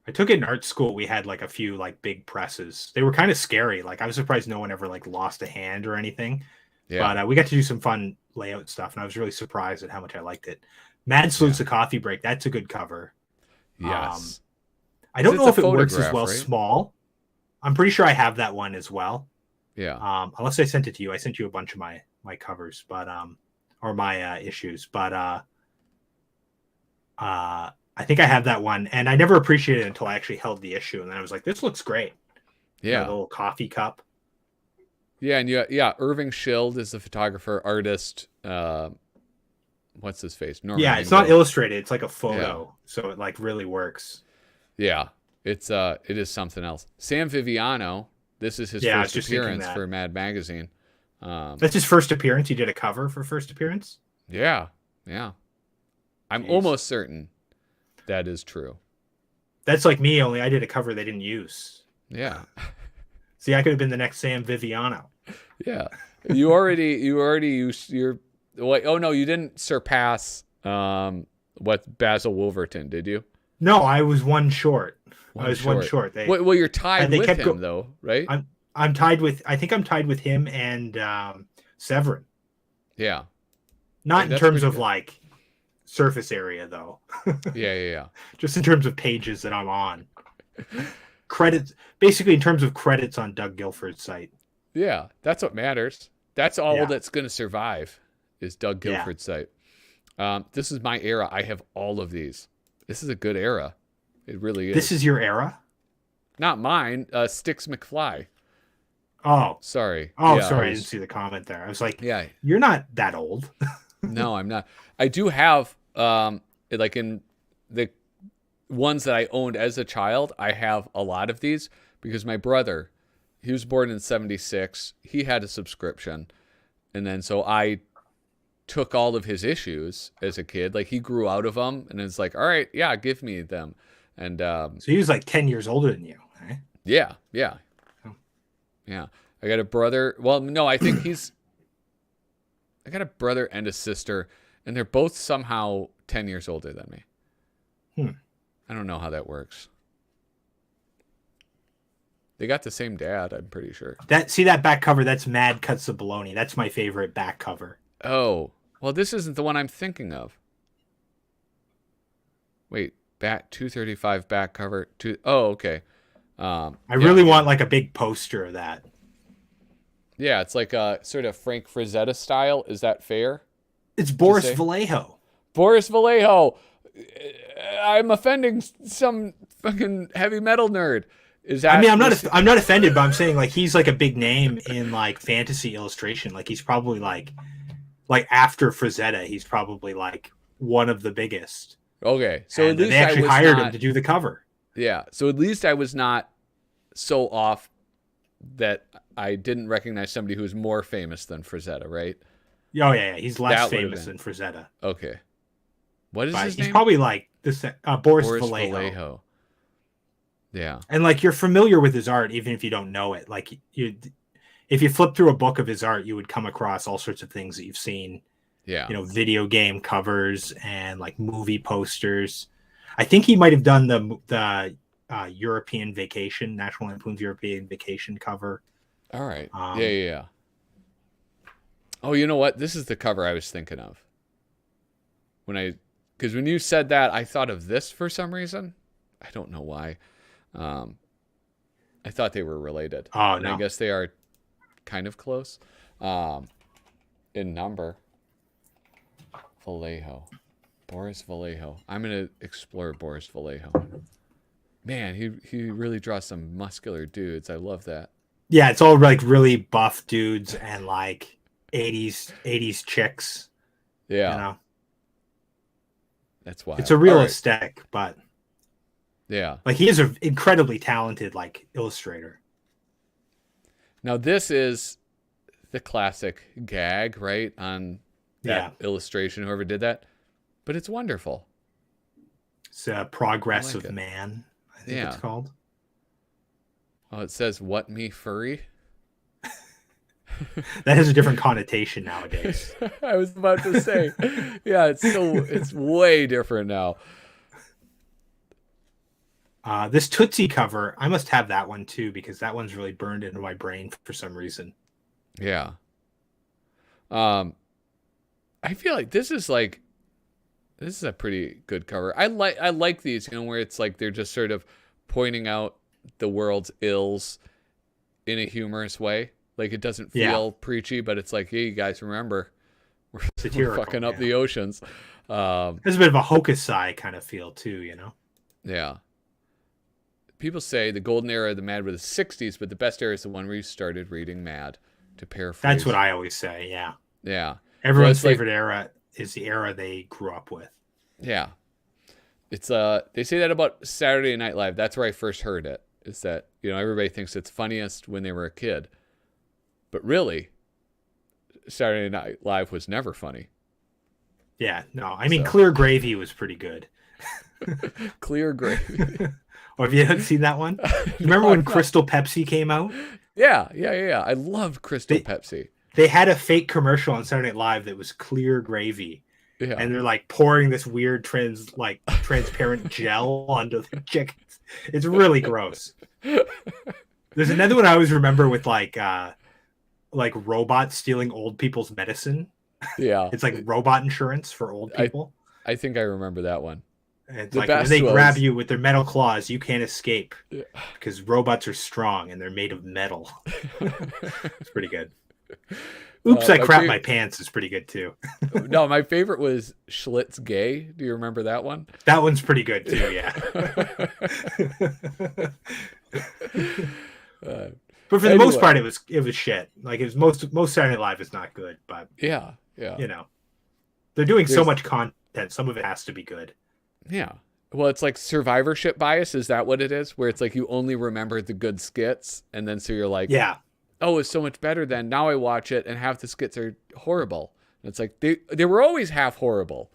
I took it in art school. We had like a few like big presses. They were kind of scary. Like I was surprised no one ever like lost a hand or anything. Yeah. But we got to do some fun layout stuff, and I was really surprised at how much I liked it. Mad Salutes the Coffee Break. That's a good cover. Yes. I don't know if it works as photograph, well right? small. I'm pretty sure I have that one as well. Yeah. Unless I sent it to you. I sent you a bunch of my covers, but or my issues. But I think I have that one, and I never appreciated it until I actually held the issue, and then I was like, "This looks great." Yeah. You know, the little coffee cup. Yeah, and Irving Schild is the photographer, artist. What's his face? Norman Yeah, it's Mingo. not illustrated; it's like a photo, so it like really works. Yeah, it is something else. Sam Viviano. This is his Yeah, I was first just thinking appearance that. for Mad Magazine. That's his first appearance. He did a cover for first appearance. Yeah. I'm Jeez. almost certain that is true. That's like me, only I did a cover they didn't use. Yeah. See, I could have been the next Sam Viviano. Yeah. You already used your. Wait, oh no, you didn't surpass what Basil Wolverton, did you? No, I was one short. One short. They, Well, you're tied they with kept him though, right? I'm tied with. I think I'm tied with him and Severin. Yeah. Not in That's terms pretty of good. like surface area though. Yeah. Just in terms of pages that I'm on. Credits, basically in terms of credits on Doug Guilford's site. Yeah, that's what matters. That's all Yeah. that's going to survive is Doug Yeah. Guilford's site. This is my era. I have all of these. This is a good era. It really is. This is your era? Not mine. Styx McFly. Oh. Sorry. Oh, Yeah, sorry. I didn't see the comment there. I was like, Yeah. you're not that old. No, I'm not. I do have, like in the ones that I owned as a child, I have a lot of these because my brother He was born in 76. He had a subscription. And then so I took all of his issues as a kid. Like he grew out of them and it's like, all right, yeah, give me them. And So he was like 10 years older than you, eh? yeah. Oh. Yeah. I got a brother. Well, no, I think I got a brother and a sister, and they're both somehow 10 years older than me. I don't know how that works. They got the same dad, I'm pretty sure. See that back cover? That's Mad Cuts of Baloney. That's my favorite back cover. Oh, well, this isn't the one I'm thinking of. Wait, 235 back cover. Oh, okay. I really want like a big poster of that. Yeah, it's like a sort of Frank Frazetta style. Is that fair? It's Boris Vallejo. Boris Vallejo. I'm offending some fucking heavy metal nerd. Is that? I mean, I'm not offended, but I'm saying like he's like a big name in like fantasy illustration. Like he's probably like after Frazetta, he's probably like one of the biggest. Okay, so and at least they actually hired him to do the cover. Yeah, so at least I was not so off that I didn't recognize somebody who was more famous than Frazetta, right? Oh yeah, he's less famous than Frazetta. Okay, what is his name? He's probably like this Boris Vallejo. Yeah, and like you're familiar with his art, even if you don't know it. Like if you flip through a book of his art, you would come across all sorts of things that you've seen. Yeah, video game covers and like movie posters. I think he might have done the European Vacation, National Lampoon's European Vacation cover. All right. Yeah. Oh, you know what? This is the cover I was thinking of. Because when you said that, I thought of this for some reason. I don't know why. I thought they were related. Oh, and no. I guess they are kind of close in number. Boris Vallejo. I'm going to explore Boris Vallejo. Man, he really draws some muscular dudes. I love that. Yeah, it's all like really buff dudes and like 80s chicks. Yeah. That's why. It's a real aesthetic, but yeah. Like he is an incredibly talented like illustrator. Now this is the classic gag, right? On that illustration, whoever did that. But it's wonderful. It's Progress of Man, I think it's called. Oh, it says, "What me furry?" That has a different connotation nowadays. I was about to say, yeah, it's way different now. This Tootsie cover, I must have that one too, because that one's really burned into my brain for some reason. Yeah. I feel like this is a pretty good cover. I like these, where it's like they're just sort of pointing out the world's ills in a humorous way. Like it doesn't feel preachy, but it's like, hey, you guys remember, we're fucking up the oceans. There's a bit of a Hokusai kind of feel too, Yeah. People say the golden era of the Mad were the 60s, but the best era is the one where you started reading Mad, to paraphrase. That's what I always say, yeah. Yeah. Everyone's favorite era is the era they grew up with. Yeah. It's they say that about Saturday Night Live. That's where I first heard it. Is that, everybody thinks it's funniest when they were a kid. But really, Saturday Night Live was never funny. Yeah, no. I mean, Clear Gravy was pretty good. Clear Gravy. Or have you seen that one? Remember when Crystal Pepsi came out? Yeah. I love Crystal Pepsi. They had a fake commercial on Saturday Night Live that was Clear Gravy. Yeah. And they're like pouring this weird transparent gel onto the chickens. It's really gross. There's another one I always remember with like robots stealing old people's medicine. Yeah. It's like robot insurance for old people. I think I remember that one. It's like when they grab you with their metal claws, you can't escape because robots are strong and they're made of metal. It's pretty good. Oops, I crapped my pants is pretty good too. No, my favorite was Schlitz Gay. Do you remember that one? That one's pretty good too, yeah. But for the most part, it was shit. Like it was most Saturday Night Live is not good, but yeah, they're doing so much content. Some of it has to be good. Yeah, Well, it's like survivorship bias. Is that what it is? Where it's like you only remember the good skits, and then so you're like, Yeah. oh, it's so much better then. Now I watch it, and half the skits are horrible. And it's like they were always half horrible.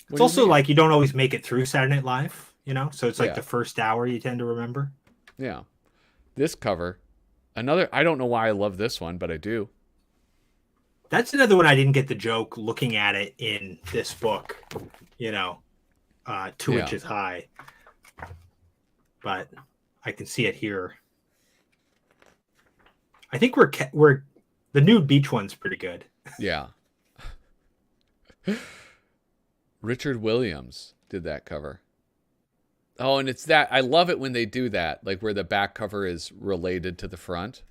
It's also like you don't always make it through Saturday Night Live, so it's like Yeah. the first hour you tend to remember. Yeah. This cover, another. I don't know why I love this one, but I do. That's another one I didn't get the joke looking at it in this book, 2 inches high. But I can see it here. I think we're the nude beach one's pretty good. Yeah. Richard Williams did that cover. Oh, and it's that. I love it when they do that, like where the back cover is related to the front.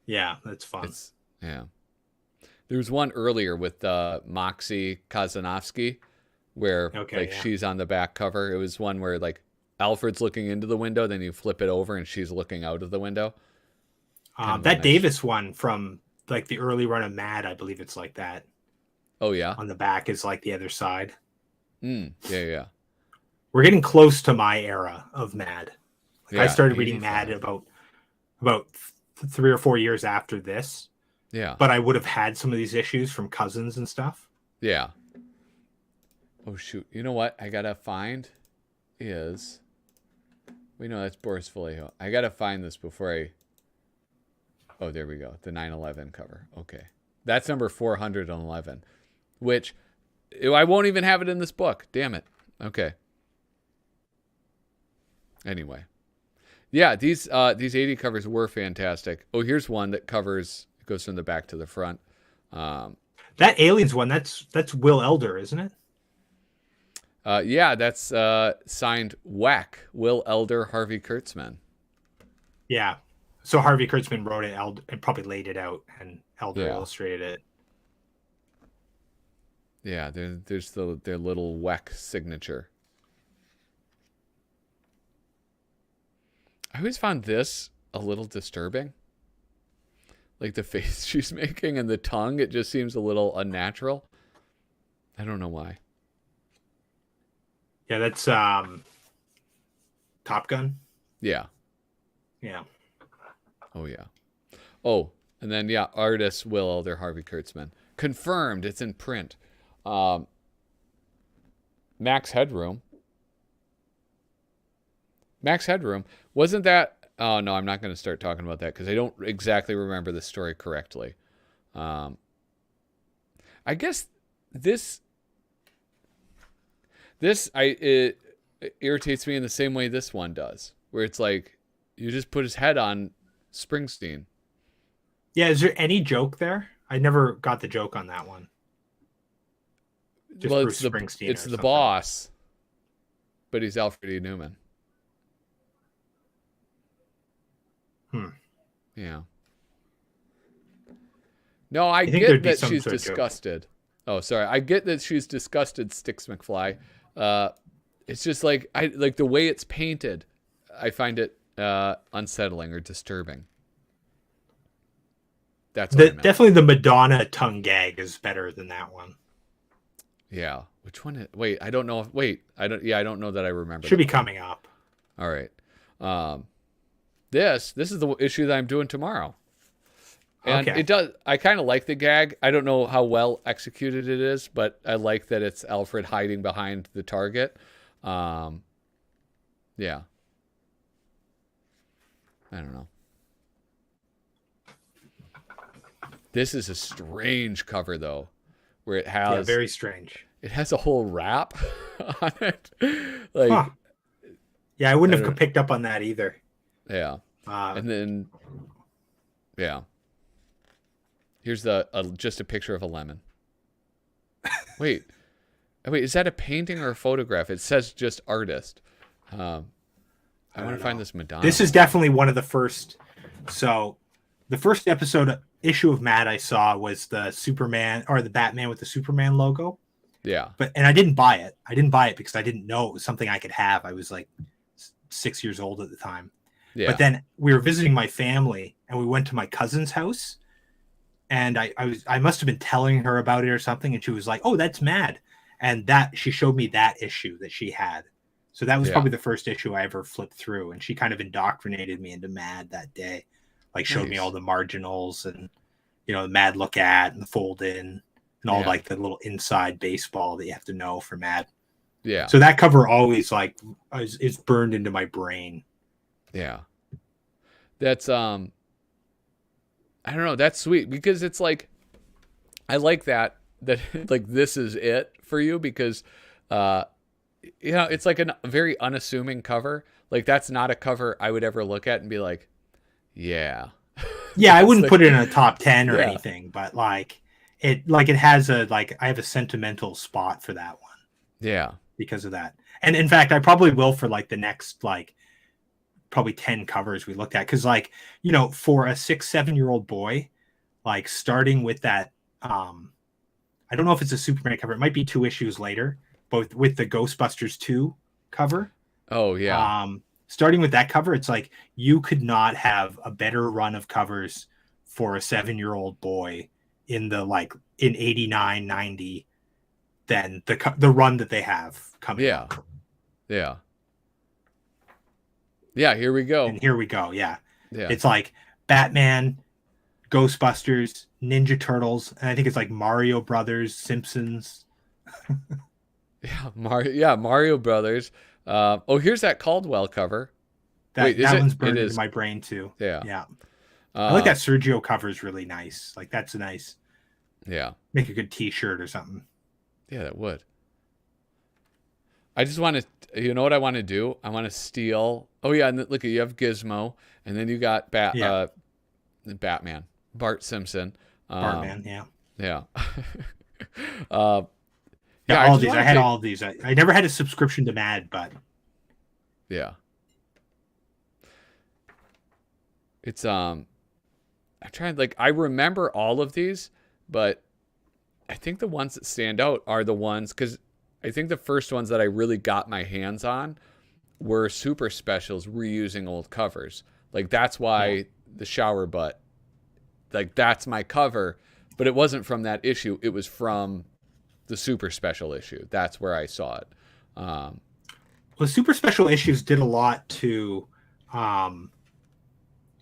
Yeah, that's fun. Yeah. There was one earlier with Moxie Kazanovsky where she's on the back cover. It was one where like Alfred's looking into the window, then you flip it over and she's looking out of the window. That Davis one from like the early run of Mad, I believe it's like that. Oh, yeah? On the back is like the other side. Yeah. We're getting close to my era of Mad. I started 85. reading Mad about 3 or 4 years after this. Yeah. But I would have had some of these issues from Cousins and stuff. Yeah. Oh, shoot. You know what I got to find is... We know that's Boris Vallejo. I got to find this before I... Oh, there we go. The 9/11 cover. Okay. That's number 411, which I won't even have it in this book. Damn it. Okay. Anyway. Yeah, these 80 covers were fantastic. Oh, here's one that covers... It goes from the back to the front. That Aliens one, that's Will Elder, isn't it? Yeah, that's signed Whack, Will Elder, Harvey Kurtzman. Yeah. So Harvey Kurtzman wrote it and probably laid it out, and Elder illustrated it. Yeah, there's their little Whack signature. I always found this a little disturbing. Like the face she's making and the tongue, it just seems a little unnatural. I don't know why. Yeah, that's Top Gun. Yeah. Yeah. Oh, yeah. Oh, and then, artist Will Elder, Harvey Kurtzman. Confirmed. It's in print. Max Headroom. Max Headroom. Wasn't that... Oh, no, I'm not going to start talking about that because I don't exactly remember the story correctly. I guess it irritates me in the same way this one does, where it's like you just put his head on Springsteen. Yeah, is there any joke there? I never got the joke on that one. Just Bruce Springsteen. It's the boss, but he's Alfred E. Newman. Yeah. No, I get that she's disgusted. Oh, sorry. I get that she's disgusted, Sticks McFly. It's just like I like the way it's painted. I find it unsettling or disturbing. That's definitely the Madonna tongue gag is better than that one. Yeah. Which one? Wait, I don't know. I don't know that I remember. Should be coming up. All right. This is the issue that I'm doing tomorrow. And it does. I kind of like the gag. I don't know how well executed it is, but I like that it's Alfred hiding behind the target. Yeah. I don't know. This is a strange cover, though, where it has very strange. It has a whole rap on it. Like, yeah, I wouldn't have picked up on that either. Yeah, and then here's just a picture of a lemon. Wait, is that a painting or a photograph? It says just artist. I want to find this Madonna. This is definitely one of the first. So, the first issue of Mad I saw was the Superman or the Batman with the Superman logo. Yeah. And I didn't buy it. I didn't buy it because I didn't know it was something I could have. I was like 6 years old at the time. Yeah. But then we were visiting my family and we went to my cousin's house. And I must have been telling her about it or something. And she was like, "Oh, that's Mad." And she showed me that issue that she had. So that was Yeah. probably the first issue I ever flipped through, and she kind of indoctrinated me into Mad that day. Like showed me all Nice. the marginals and the Mad look at and the fold in and all Yeah. like the little inside baseball that you have to know for Mad. Yeah. So that cover always like is burned into my brain. Yeah. That's I don't know, that's sweet because it's like I like that like this is it for you because uh it's like a very unassuming cover. Like that's not a cover I would ever look at and be like, yeah. Yeah, I That's wouldn't like put it in a top 10 or yeah. anything, but it has a like I have a sentimental spot for that one Yeah. because of that. And in fact, I probably will for like the next like probably 10 covers we looked at cuz like, for a 6, 7-year-old boy, like starting with that I don't know if it's a Superman cover. It might be 2 issues later, both with the Ghostbusters 2 cover. Oh yeah. Starting with that cover, it's like you could not have a better run of covers for a 7-year-old boy in the like in 89, 90 than the run that they have coming Yeah. up. Yeah. Yeah, here we go. And here we go. Yeah. Yeah. It's like Batman, Ghostbusters, Ninja Turtles, and I think it's like Mario Brothers, Simpsons. Mario Brothers. Oh, here's that Caldwell cover. Wait, is That it? one's It burned into is. my brain too. Yeah. Yeah. I like Uh, that Sergio cover is really nice. Like that's a nice yeah. make a good t-shirt or something. Yeah, that would. I just want to, you know what I want to do? I want to steal. Oh yeah, and look, you have Gizmo, and then you got Yeah. Batman, Bart Simpson. Bartman, yeah. Yeah. uh, Yeah, I all just these. want I to had take. all of these. I never had a subscription to Mad, but Yeah. It's I tried like I remember all of these, but I think the ones that stand out are the ones because I think the first ones that I really got my hands on were super specials reusing old covers. Like that's yeah. why the shower butt, like that's my cover, but it wasn't from that issue. It was from the super special issue. That's where I saw it. Um, Well, super special issues did a lot to um,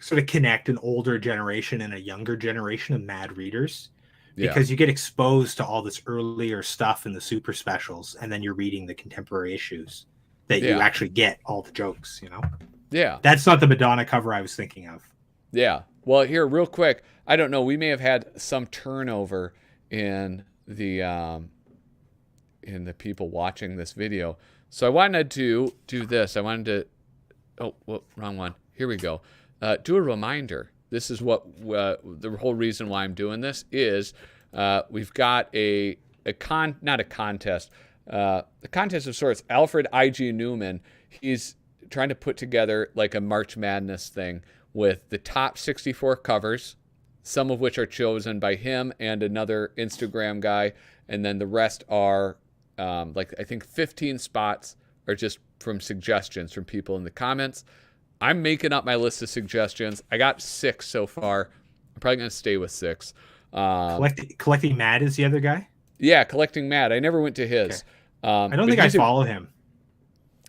sort of connect an older generation and a younger generation of Mad readers yeah, because you get exposed to all this earlier stuff in the super specials, and then you're reading the contemporary issues that you yeah, actually get all the jokes. yeah, That's not the Madonna cover I was thinking of. yeah. Well, here, real quick, I don't know. We may have had some turnover in the people watching this video. So I wanted to do this. I wanted to. Oh, wrong one. Here we go. Do a reminder. This is what the whole reason why I'm doing this is. We've got not a contest, a contest of sorts. Alfred I.G. Newman. He's trying to put together like a March Madness thing with the top 64 covers, some of which are chosen by him and another Instagram guy, and then the rest are like I think 15 spots are just from suggestions from people in the comments. I'm making up my list of suggestions. I got 6 so far. I'm probably gonna stay with 6. Collecting Mad is the other guy. Yeah, collecting Mad. I never went to Okay. his. I don't But think I follow him.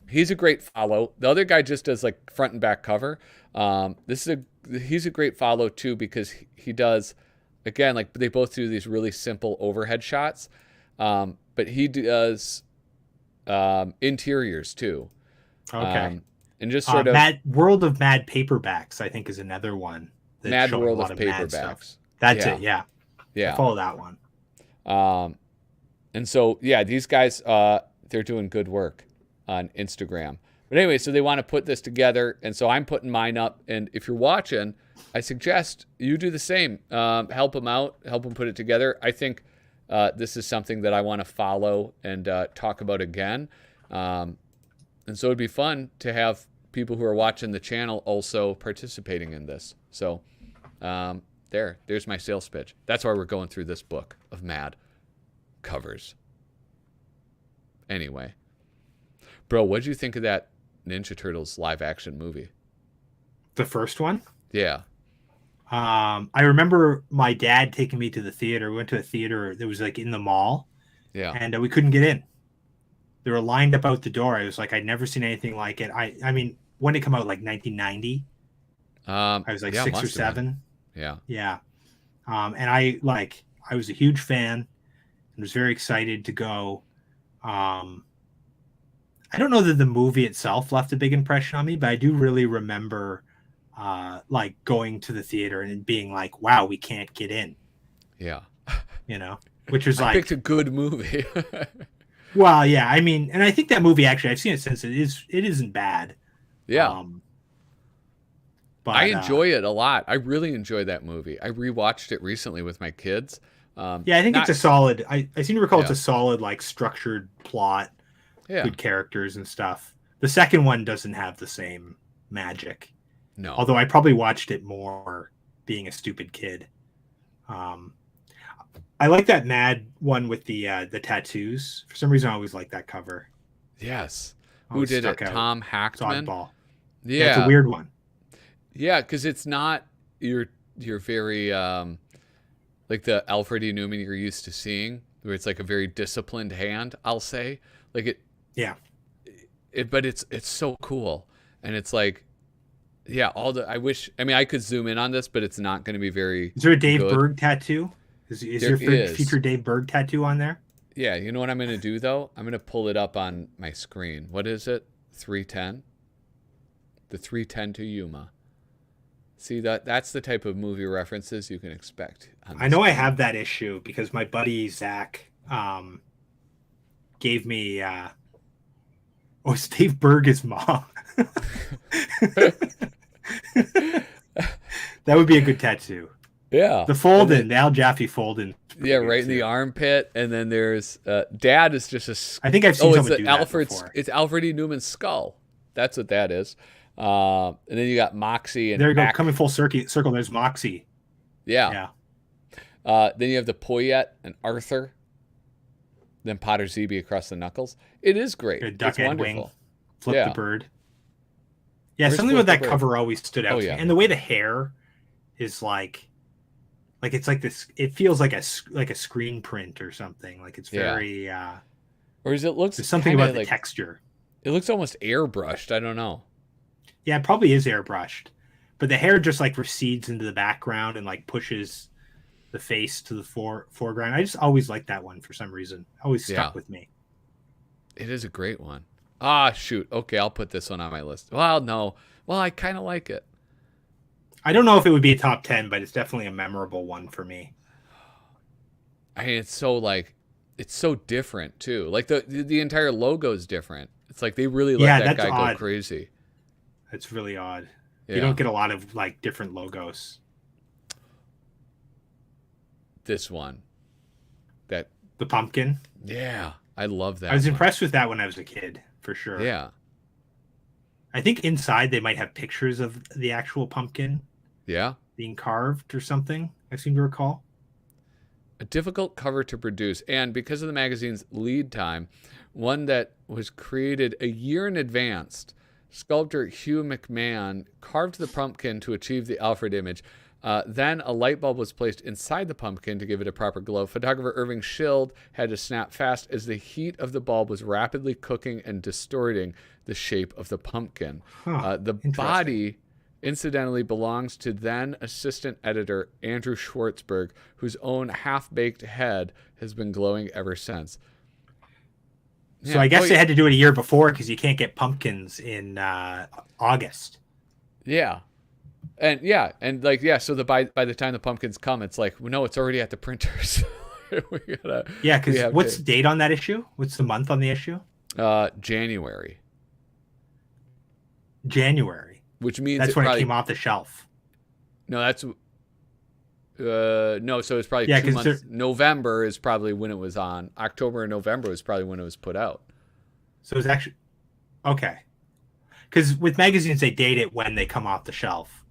he's a great follow. The other guy just does like front and back cover. He's a great follow too because he does again like they both do these really simple overhead shots, but he does interiors too, Okay. and just sort of Mad World of Mad paperbacks, I think, is another one that's Mad showing World a of lot of Mad stuff. Paperbacks. That's Yeah, it. Yeah, I yeah. follow that one. And so yeah, these guys they're doing good work on Instagram. But anyway, so they want to put this together, and so I'm putting mine up. And if you're watching, I suggest you do the same. Help them out, help them put it together. I think this is something that I want to follow and talk about again. And so it'd be fun to have people who are watching the channel also participating in this. So there's my sales pitch. That's why we're going through this book of Mad covers. Anyway, bro, what'd you think of that Ninja Turtles live action movie? The first one. Yeah. I remember my dad taking me to the theater. We went to a theater that was like in the mall, Yeah. and we couldn't get in. They were lined up out the door. I was like, I'd never seen anything like it. I mean, when it came out, like 1990, I was like Yeah, six or must have been. seven. Yeah. Yeah. And I was a huge fan and was very excited to go. Um, I don't know that the movie itself left a big impression on me, but I do really remember like going to the theater and being like, wow, we can't get in, Yeah. you know, which was I picked like, a good movie. well, yeah, I mean, and I think that movie actually, I've seen it since, it isn't bad. Yeah. Um, I but enjoy it a lot. I really enjoy that movie. I rewatched it recently with my kids. yeah, I think it's Not a solid, I seem to recall it's Yeah. a solid, like structured plot, Yeah. good characters and stuff. The second one doesn't have the same magic, No. although I probably watched it more being a stupid kid. Um, I like that Mad one with the tattoos. For some reason, I always like that cover. Yes. Who Always did stuck it? out. Tom It's Hackman? oddball. Yeah, it's a Yeah. weird one. Yeah, because it's not you're very like the Alfred E. Newman you're used to seeing, where it's like a very disciplined hand, I'll say. Like Yeah. but it's so cool. And it's like, yeah, I mean I could zoom in on this, but it's not gonna be very Is there a Dave good. Berg tattoo? Is There your is. future Dave Berg tattoo on there? Yeah, you know what I'm gonna do though? I'm gonna pull it up on my screen. What is it? 310? The 310 to Yuma. See that's the type of movie references you can expect on I this know I channel. have that issue because my buddy Zach gave me oh, it's Dave Berg's mom. That would be a good tattoo. Yeah. The And fold-in, then the Al Jaffe fold-in. yeah, right in the armpit, and then there's Dad is just I think I've seen it's someone do that before. It's Alfred E. Newman's skull. That's what that is. And then you got Moxie and There you go, Ack. coming full circle. There's Moxie. Yeah. Yeah, Then you have the Poyet and Arthur. Then Potter ZB across the knuckles. It is great. a duck It's and wing, wonderful. flip the Yeah. bird. Yeah, Where's something Flip about the that Bird? cover always stood out Oh to yeah. me, and the way the hair is like it's like this. It feels like a screen print or something. Like it's Yeah. very. Or is it looks There's something kind about of the like texture. it looks almost airbrushed. I don't know. Yeah, it probably is airbrushed, but the hair just like recedes into the background and like pushes the face to the foreground. I just always liked that one for some reason. Always Yeah. stuck with me. It is a great one. Ah, shoot. Okay, I'll put this one on my list. Well, no. Well, I kind of like it. I don't know if it would be a top 10, but it's definitely a memorable one for me. I mean, it's so different too. Like the entire logo is different. It's like they really let Yeah, that that's guy odd. go crazy. It's really odd. Yeah. You don't get a lot of like different logos. This one. That The pumpkin. yeah, I love that. I was one. impressed with that when I was a kid, for sure. Yeah. I think inside they might have pictures of the actual pumpkin Yeah. being carved or something. I seem to recall. A difficult cover to produce, and because of the magazine's lead time, one that was created a year in advance. Sculptor Hugh McMahon carved the pumpkin to achieve the Alfred image. Then a light bulb was placed inside the pumpkin to give it a proper glow. Photographer Irving Schild had to snap fast as the heat of the bulb was rapidly cooking and distorting the shape of the pumpkin. Huh. The Interesting. body, incidentally, belongs to then assistant editor Andrew Schwartzberg, whose own half-baked head has been glowing ever since. So I guess they had to do it a year before because you can't get pumpkins in August. Yeah. And so by the time the pumpkins come, it's like, well, no, it's already at the printers. Yeah, because what's the date on that issue? What's the month on the issue? January, January. which means That's when it came off the shelf. No, that's no. So it's probably Yeah, 2 'cause months. November is probably when it was on. October and November is probably when it was put out. So it's actually okay. Because with magazines, they date it when they come off the shelf.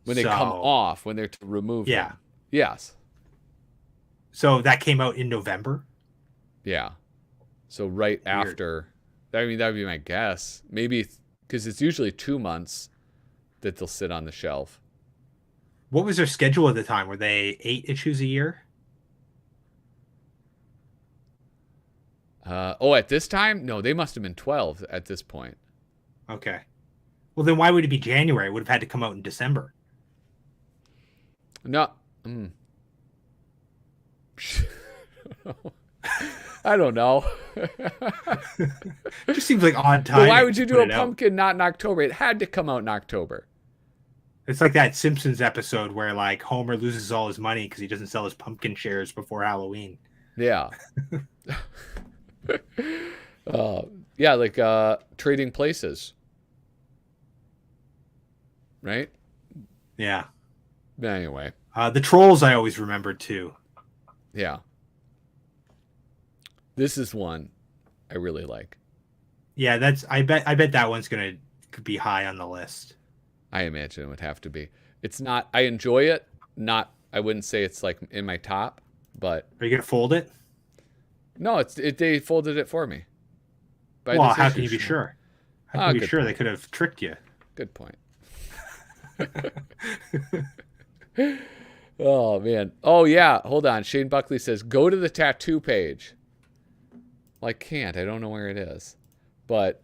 When they come off, when they're to remove Yeah. them. Yes. So that came out in November. Yeah. So right after. I mean, that would be my guess. Maybe because it's usually 2 months that they'll sit on the shelf. What was their schedule at the time? Were they 8 issues a year? At this time? No, they must have been 12 at this point. Okay. Well, then why would it be January? It would have had to come out in December. No. I don't know. It just seems like odd time. But why would you do a pumpkin not in October? It had to come out in October. It's like that Simpsons episode where like Homer loses all his money because he doesn't sell his pumpkin shares before Halloween. Yeah. Yeah, like Trading Places. Right? Yeah. Anyway. The Trolls I always remembered too. Yeah. This is one I really like. Yeah, I bet that one's could be high on the list. I imagine it would have to be. It's not, I enjoy it. I wouldn't say it's like in my top, but. Are you going to fold it? No, they folded it for me. Well, how can you be sure? How can you be sure? They could have tricked you. Good point. Oh, man. Oh, yeah. Hold on. Shane Buckley says, go to the tattoo page. Well, I can't. I don't know where it is. But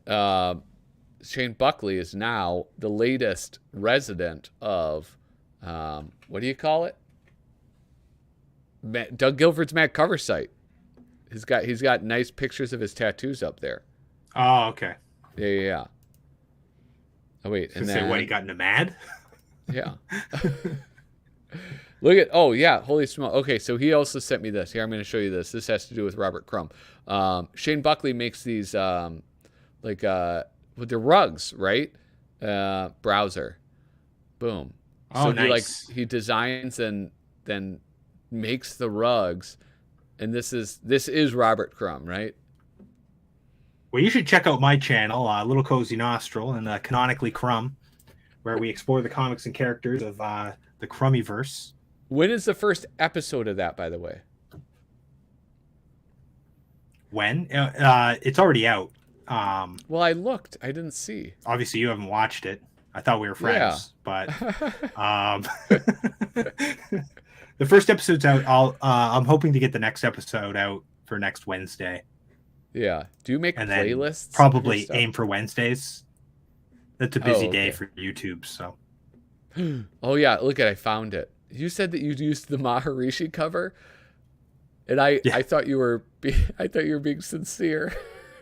Shane Buckley is now the latest resident of, what do you call it? Doug Guilford's Mad Cover site. He's got nice pictures of his tattoos up there. Oh, okay. Yeah. Oh, wait. And then what, he got into Mad? Yeah. Look at, oh yeah, holy smoke. Okay, so he also sent me this. Here, I'm going to show you this. This has to do with Robert Crumb. Shane Buckley makes these with their rugs, right? Browser. Boom. Oh, so nice. He designs and then makes the rugs, and this is Robert Crumb, right? Well, you should check out my channel, Little Cozy Nostril and Canonically Crumb, where we explore the comics and characters of the Crummyverse. When is the first episode of that, by the way? When? It's already out. Well, I looked. I didn't see. Obviously, you haven't watched it. I thought we were friends, but the first episode's out. I'm hoping to get the next episode out for next Wednesday. Yeah. Do you make playlists? Probably aim for Wednesdays. That's a busy day for YouTube. So. Oh yeah, look I found it. You said that you used the Maharishi cover, and I thought you were being sincere.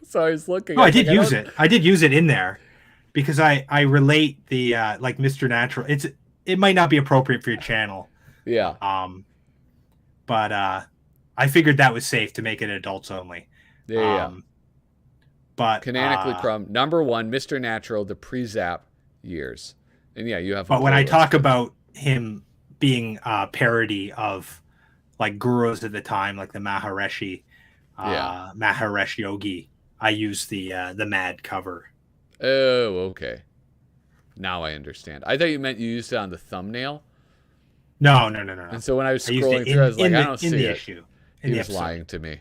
So I was looking. No, I did use it. I did use it in there because I relate the like Mr. Natural. It might not be appropriate for your channel. Yeah. But I figured that was safe to make it adults only. Yeah. But Canonically Crumb, number 1, Mr. Natural, the pre-Zap years. And yeah, you have. But when I talk about him being a parody of like gurus at the time, like the Maharishi Yogi, I use the Mad cover. Oh, okay. Now I understand. I thought you meant you used it on the thumbnail. No. And so when I was scrolling through, I was like, I don't see it. Issue. He was lying to me.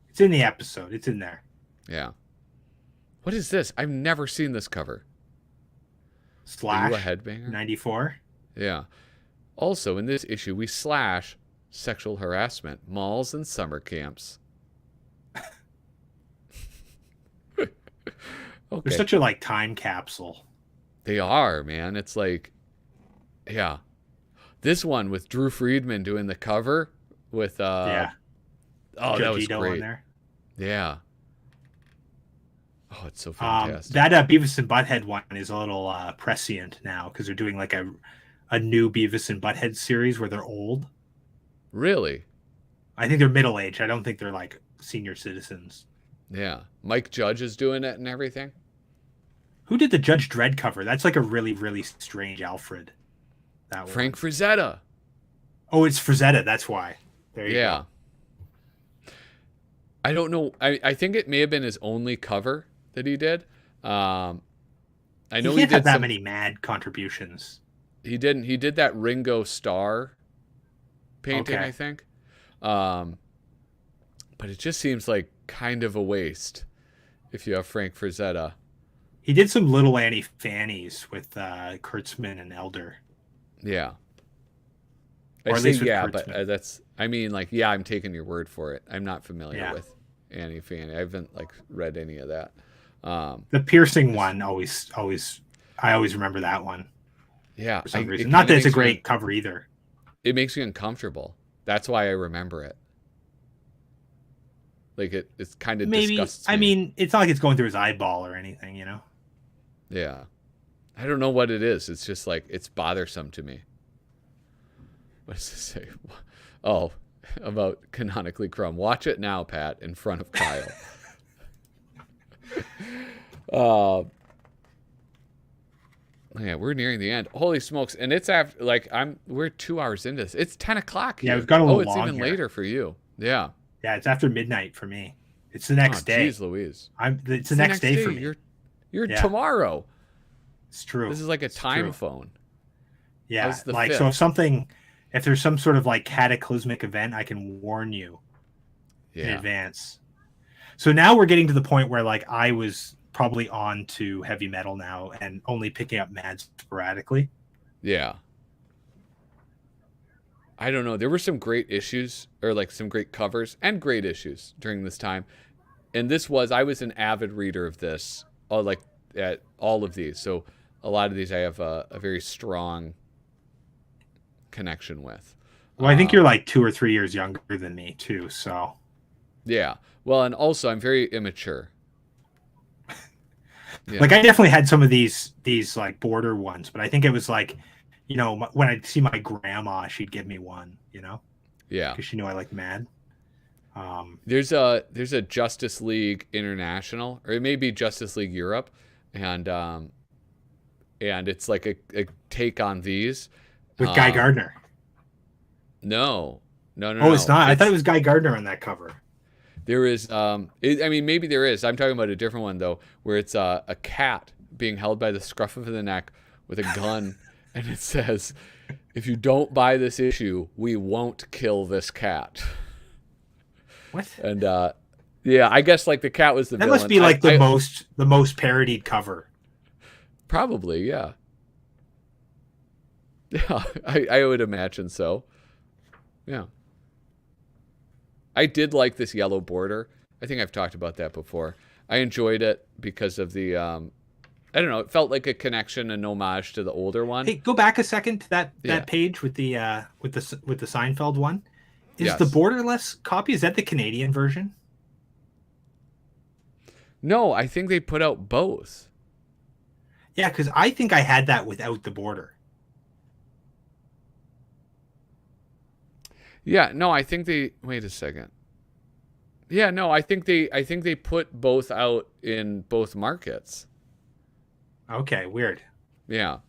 It's in the episode. It's in there. Yeah. What is this? I've never seen this cover. Slash. Are you a headbanger? 94. Yeah. Also, in this issue, we slash sexual harassment, malls, and summer camps. Okay. They're such a like time capsule. They are, man. It's like, yeah. This one with Drew Friedman doing the cover with yeah. Oh, that was Ito great. On there. Yeah. Oh, it's so fantastic. That Beavis and Butthead one is a little prescient now because they're doing like a new Beavis and Butthead series where they're old. Really? I think they're middle aged. I don't think they're like senior citizens. Yeah. Mike Judge is doing it and everything. Who did the Judge Dredd cover? That's like a really, really strange Alfred. That Frank Frazetta. Oh, it's Frazetta. That's why. There you go. I don't know. I think it may have been his only cover that he did. I know he can't have that many Mad contributions. He didn't. He did that Ringo Starr painting, I think. But it just seems like kind of a waste if you have Frank Frazetta. He did some Little Annie Fannies with Kurtzman and Elder. Yeah. Or I at say least with yeah, Kurtzman. but that's. I mean, like, yeah, I'm taking your word for it. I'm not familiar with Annie Fanny. I haven't like read any of that. The piercing one I always remember that one Yeah, for some reason. it Not kind that of it's a makes me great cover either. it makes me uncomfortable. That's why I remember it. Like it's kind of Maybe, disgusts I me. mean, it's not like it's going through his eyeball or anything, you know? Yeah, I don't know what it is. It's just like it's bothersome to me. What does it say? Oh, about canonically crumb. Watch it now, Pat, in front of Kyle. Yeah, we're nearing the end. Holy smokes! And it's after like we're 2 hours into this. It's 10 o'clock Yeah, here. we've got a Oh, little it's long even here. later for you. Yeah. Yeah, it's after midnight for me. It's the Oh, next day. jeez, Louise. It's the next day for me. You're Yeah. tomorrow. It's true. This is like a It's time true. phone. Yeah, How's the like fifth? so if there's some sort of like cataclysmic event, I can warn you in Yeah. advance. So now we're getting to the point where like I was probably on to heavy metal now and only picking up mad sporadically. Yeah. I don't know. There were some great issues or like some great covers and great issues during this time. And I was an avid reader of this, like at all of these. So a lot of these I have a very strong connection with. Well, I think you're like 2 or 3 years younger than me too, so Yeah. Well, and also I'm very immature. Yeah. like I definitely had some of these like border ones, but I think it was like, you know, when I'd see my grandma, she'd give me one, you know, Yeah. because she knew I liked Mad. There's a Justice League International, or it may be Justice League Europe, and it's like a take on these with Guy Gardner. No. Oh, it's not. I thought it was Guy Gardner on that cover. There is. I mean, maybe there is. I'm talking about a different one though, where it's a cat being held by the scruff of the neck with a gun, and it says, "If you don't buy this issue, we won't kill this cat." What? And yeah, I guess like the cat was the That villain. must be like the most parodied cover. Probably, yeah. Yeah, I would imagine so. Yeah. I did like this yellow border. I think I've talked about that before. I enjoyed it because of the I don't know, it felt like a connection, an homage to the older one. Hey, go back a second to that Yeah. page with the Seinfeld one. Is Yes. the borderless copy, is that the Canadian version? No, I think they put out both. Yeah, because I think I had that without the border. Yeah, no, I think they wait a second. Yeah, no, I think they put both out in both markets. Okay, weird. Yeah.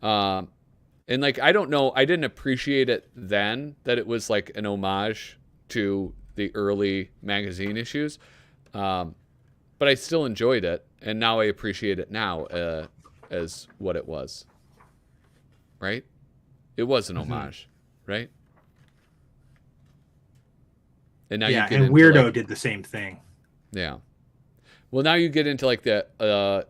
And like I don't know, I didn't appreciate it then that it was like an homage to the early magazine issues. But I still enjoyed it, and now I appreciate it now as what it was. Right? It was an homage, right? And now Yeah, you get and into Weirdo like, did the same thing. yeah. Well, now you get into like the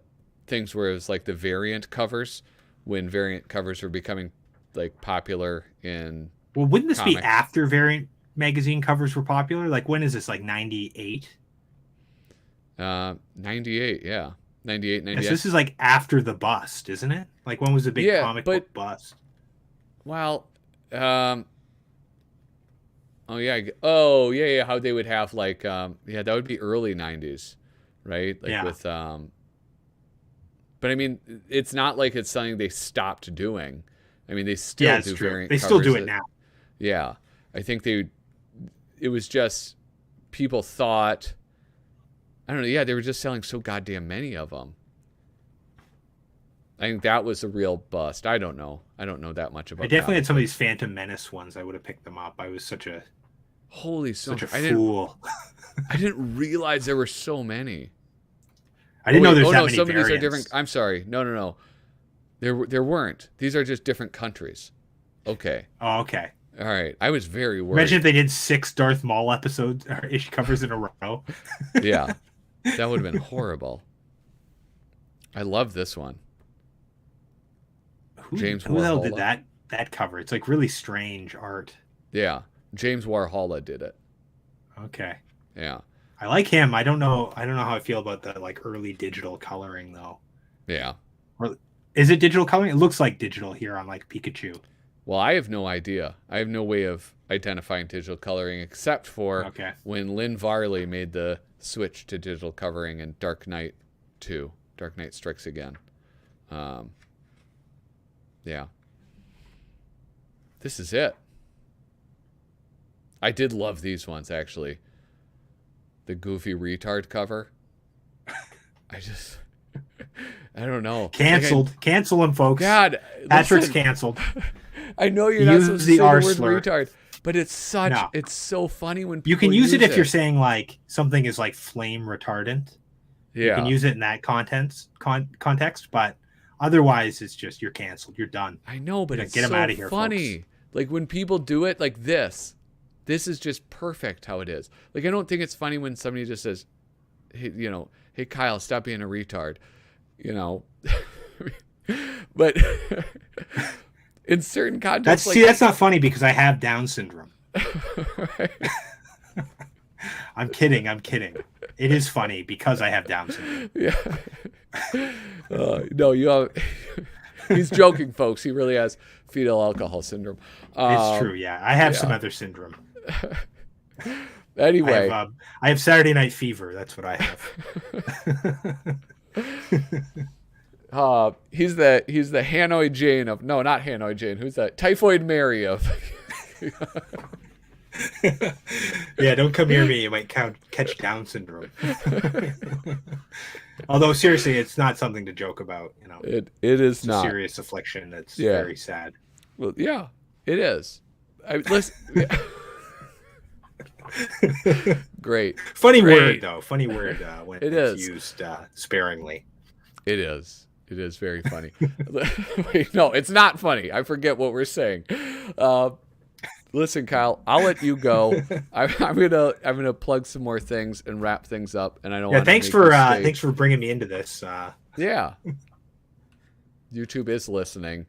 things where it's like the variant covers, when variant covers were becoming like popular in. Well, wouldn't this be comics. after variant magazine covers were popular? Like, when is this? Like 98? 98, yeah. 98, 98. Yes, this is like after the bust, isn't it? Like, when was the big comic book bust? Well, oh yeah, how they would have like yeah, that would be early 90s, right? Like with but I mean, it's not like it's something they stopped doing. I mean, they still do variant They still covers do it now. Yeah. I think it was just people thought, I don't know, yeah, they were just selling so goddamn many of them. I think that was a real bust. I don't know. I don't know that much about. I definitely had some of these Phantom Menace ones. I would have picked them up. I was such a fool. I didn't realize there were so many. I didn't know there's that many some variants. of these are different. I'm sorry. No. There weren't. These are just different countries. Okay. Oh, okay. All right. I was very worried. Imagine if they did 6 Darth Maul episodes or issue covers in a row. Yeah. That would have been horrible. I love this one. Who the hell did that cover? It's like really strange art. Yeah. James Warhola did it. Okay. Yeah. I like him. I don't know how I feel about the like early digital coloring though. Yeah. Or is it digital coloring? It looks like digital here on like Pikachu. Well, I have no idea. I have no way of identifying digital coloring except for Okay. when Lynn Varley made the switch to digital coloring in Dark Knight 2, Dark Knight Strikes Again. Yeah. This is it. I did love these ones, actually. The goofy retard cover. I don't know. Canceled. Cancel him, folks. God. Patrick's listen, canceled. I know you're not supposed to say the R word slur. retard, but it's so funny when people You can use it if it. you're saying like something is like flame retardant. Yeah. You can use it in that context, but otherwise it's just you're canceled. You're done. I know, but Get it's him so out of here, funny. folks. Like when people do it like this is just perfect how it is. Like I don't think it's funny when somebody just says, hey Kyle, stop being a retard. But in certain contexts, that's not funny because I have Down syndrome. Right? I'm kidding. It is funny because I have Down syndrome. Yeah. No, you have. He's joking, folks. He really has fetal alcohol syndrome. It's true. Yeah, I have some other syndrome. Anyway, I have Saturday Night Fever. That's what I have. He's the Hanoi Jane of not Hanoi Jane. Who's that? Typhoid Mary of. Yeah, don't come near me. You might catch Down syndrome. Although seriously, it's not something to joke about. It is it's not a serious affliction. That's very sad. Well, yeah, it is. Listen. Great. Funny word though. Funny word when it's used sparingly. It is. It is very funny. Wait, no, it's not funny. I forget what we're saying. Listen, Kyle, I'll let you go. I'm gonna plug some more things and wrap things up. And I don't. Thanks for bringing me into this. Yeah. YouTube is listening.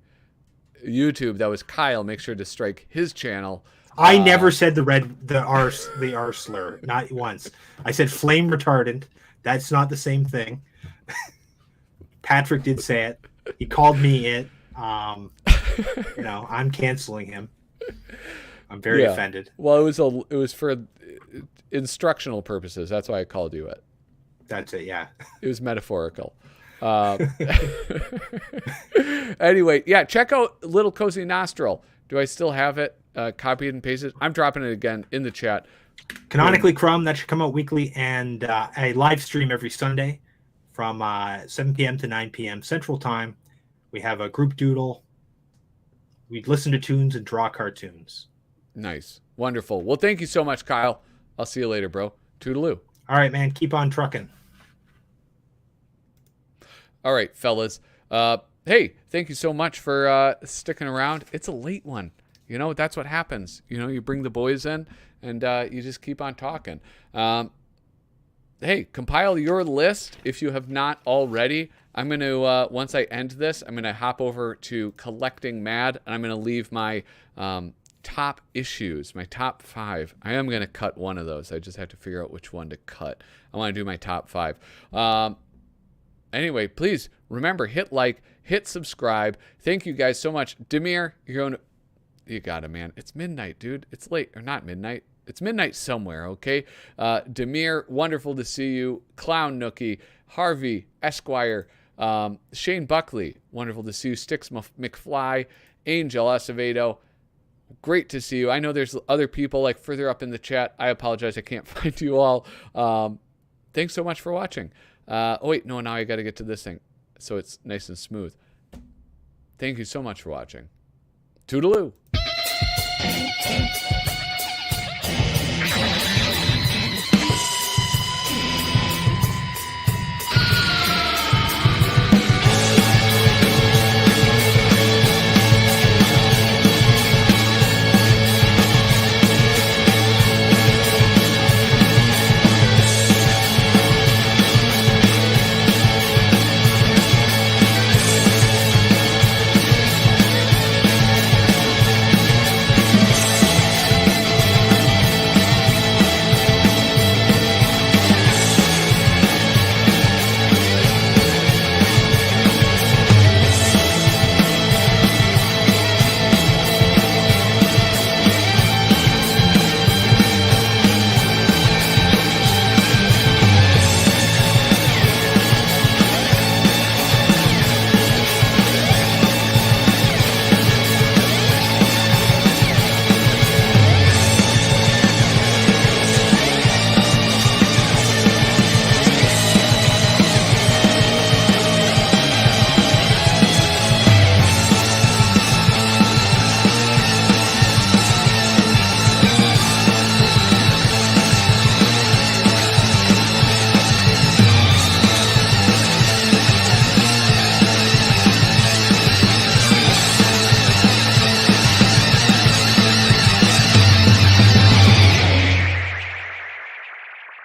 YouTube, that was Kyle. Make sure to strike his channel. I never said the R slur, not once. I said flame retardant. That's not the same thing. Patrick did say it. He called me it. I'm canceling him. I'm very offended. Well, it was for instructional purposes. That's why I called you it. That's it. Yeah. It was metaphorical. Anyway, yeah. Check out Little Cozy Nostril. Do I still have it? Copied and pasted. I'm dropping it again in the chat. Canonically Crumb, that should come out weekly, and a live stream every Sunday from 7 p.m. to 9 p.m. Central Time. We have a group doodle. We listen to tunes and draw cartoons. Nice. Wonderful. Well, thank you so much, Kyle. I'll see you later, bro. Toodaloo. All right, man. Keep on trucking. All right, fellas. Hey, thank you so much for sticking around. It's a late one. That's what happens. You bring the boys in and you just keep on talking. Hey, compile your list if you have not already. I'm going to, once I end this, I'm going to hop over to Collecting Mad, and I'm going to leave my top issues, my top 5. I am going to cut one of those. I just have to figure out which one to cut. I want to do my top 5. Anyway, please remember, hit like, hit subscribe. Thank you guys so much. Demir, you got it, man. It's midnight, dude. It's late. Or not midnight. It's midnight somewhere, okay? Demir, wonderful to see you. Clown Nookie, Harvey, Esquire, Shane Buckley, wonderful to see you. Sticks McFly, Angel Acevedo, great to see you. I know there's other people like further up in the chat. I apologize. I can't find you all. Thanks so much for watching. Now I got to get to this thing so it's nice and smooth. Thank you so much for watching. Toodaloo.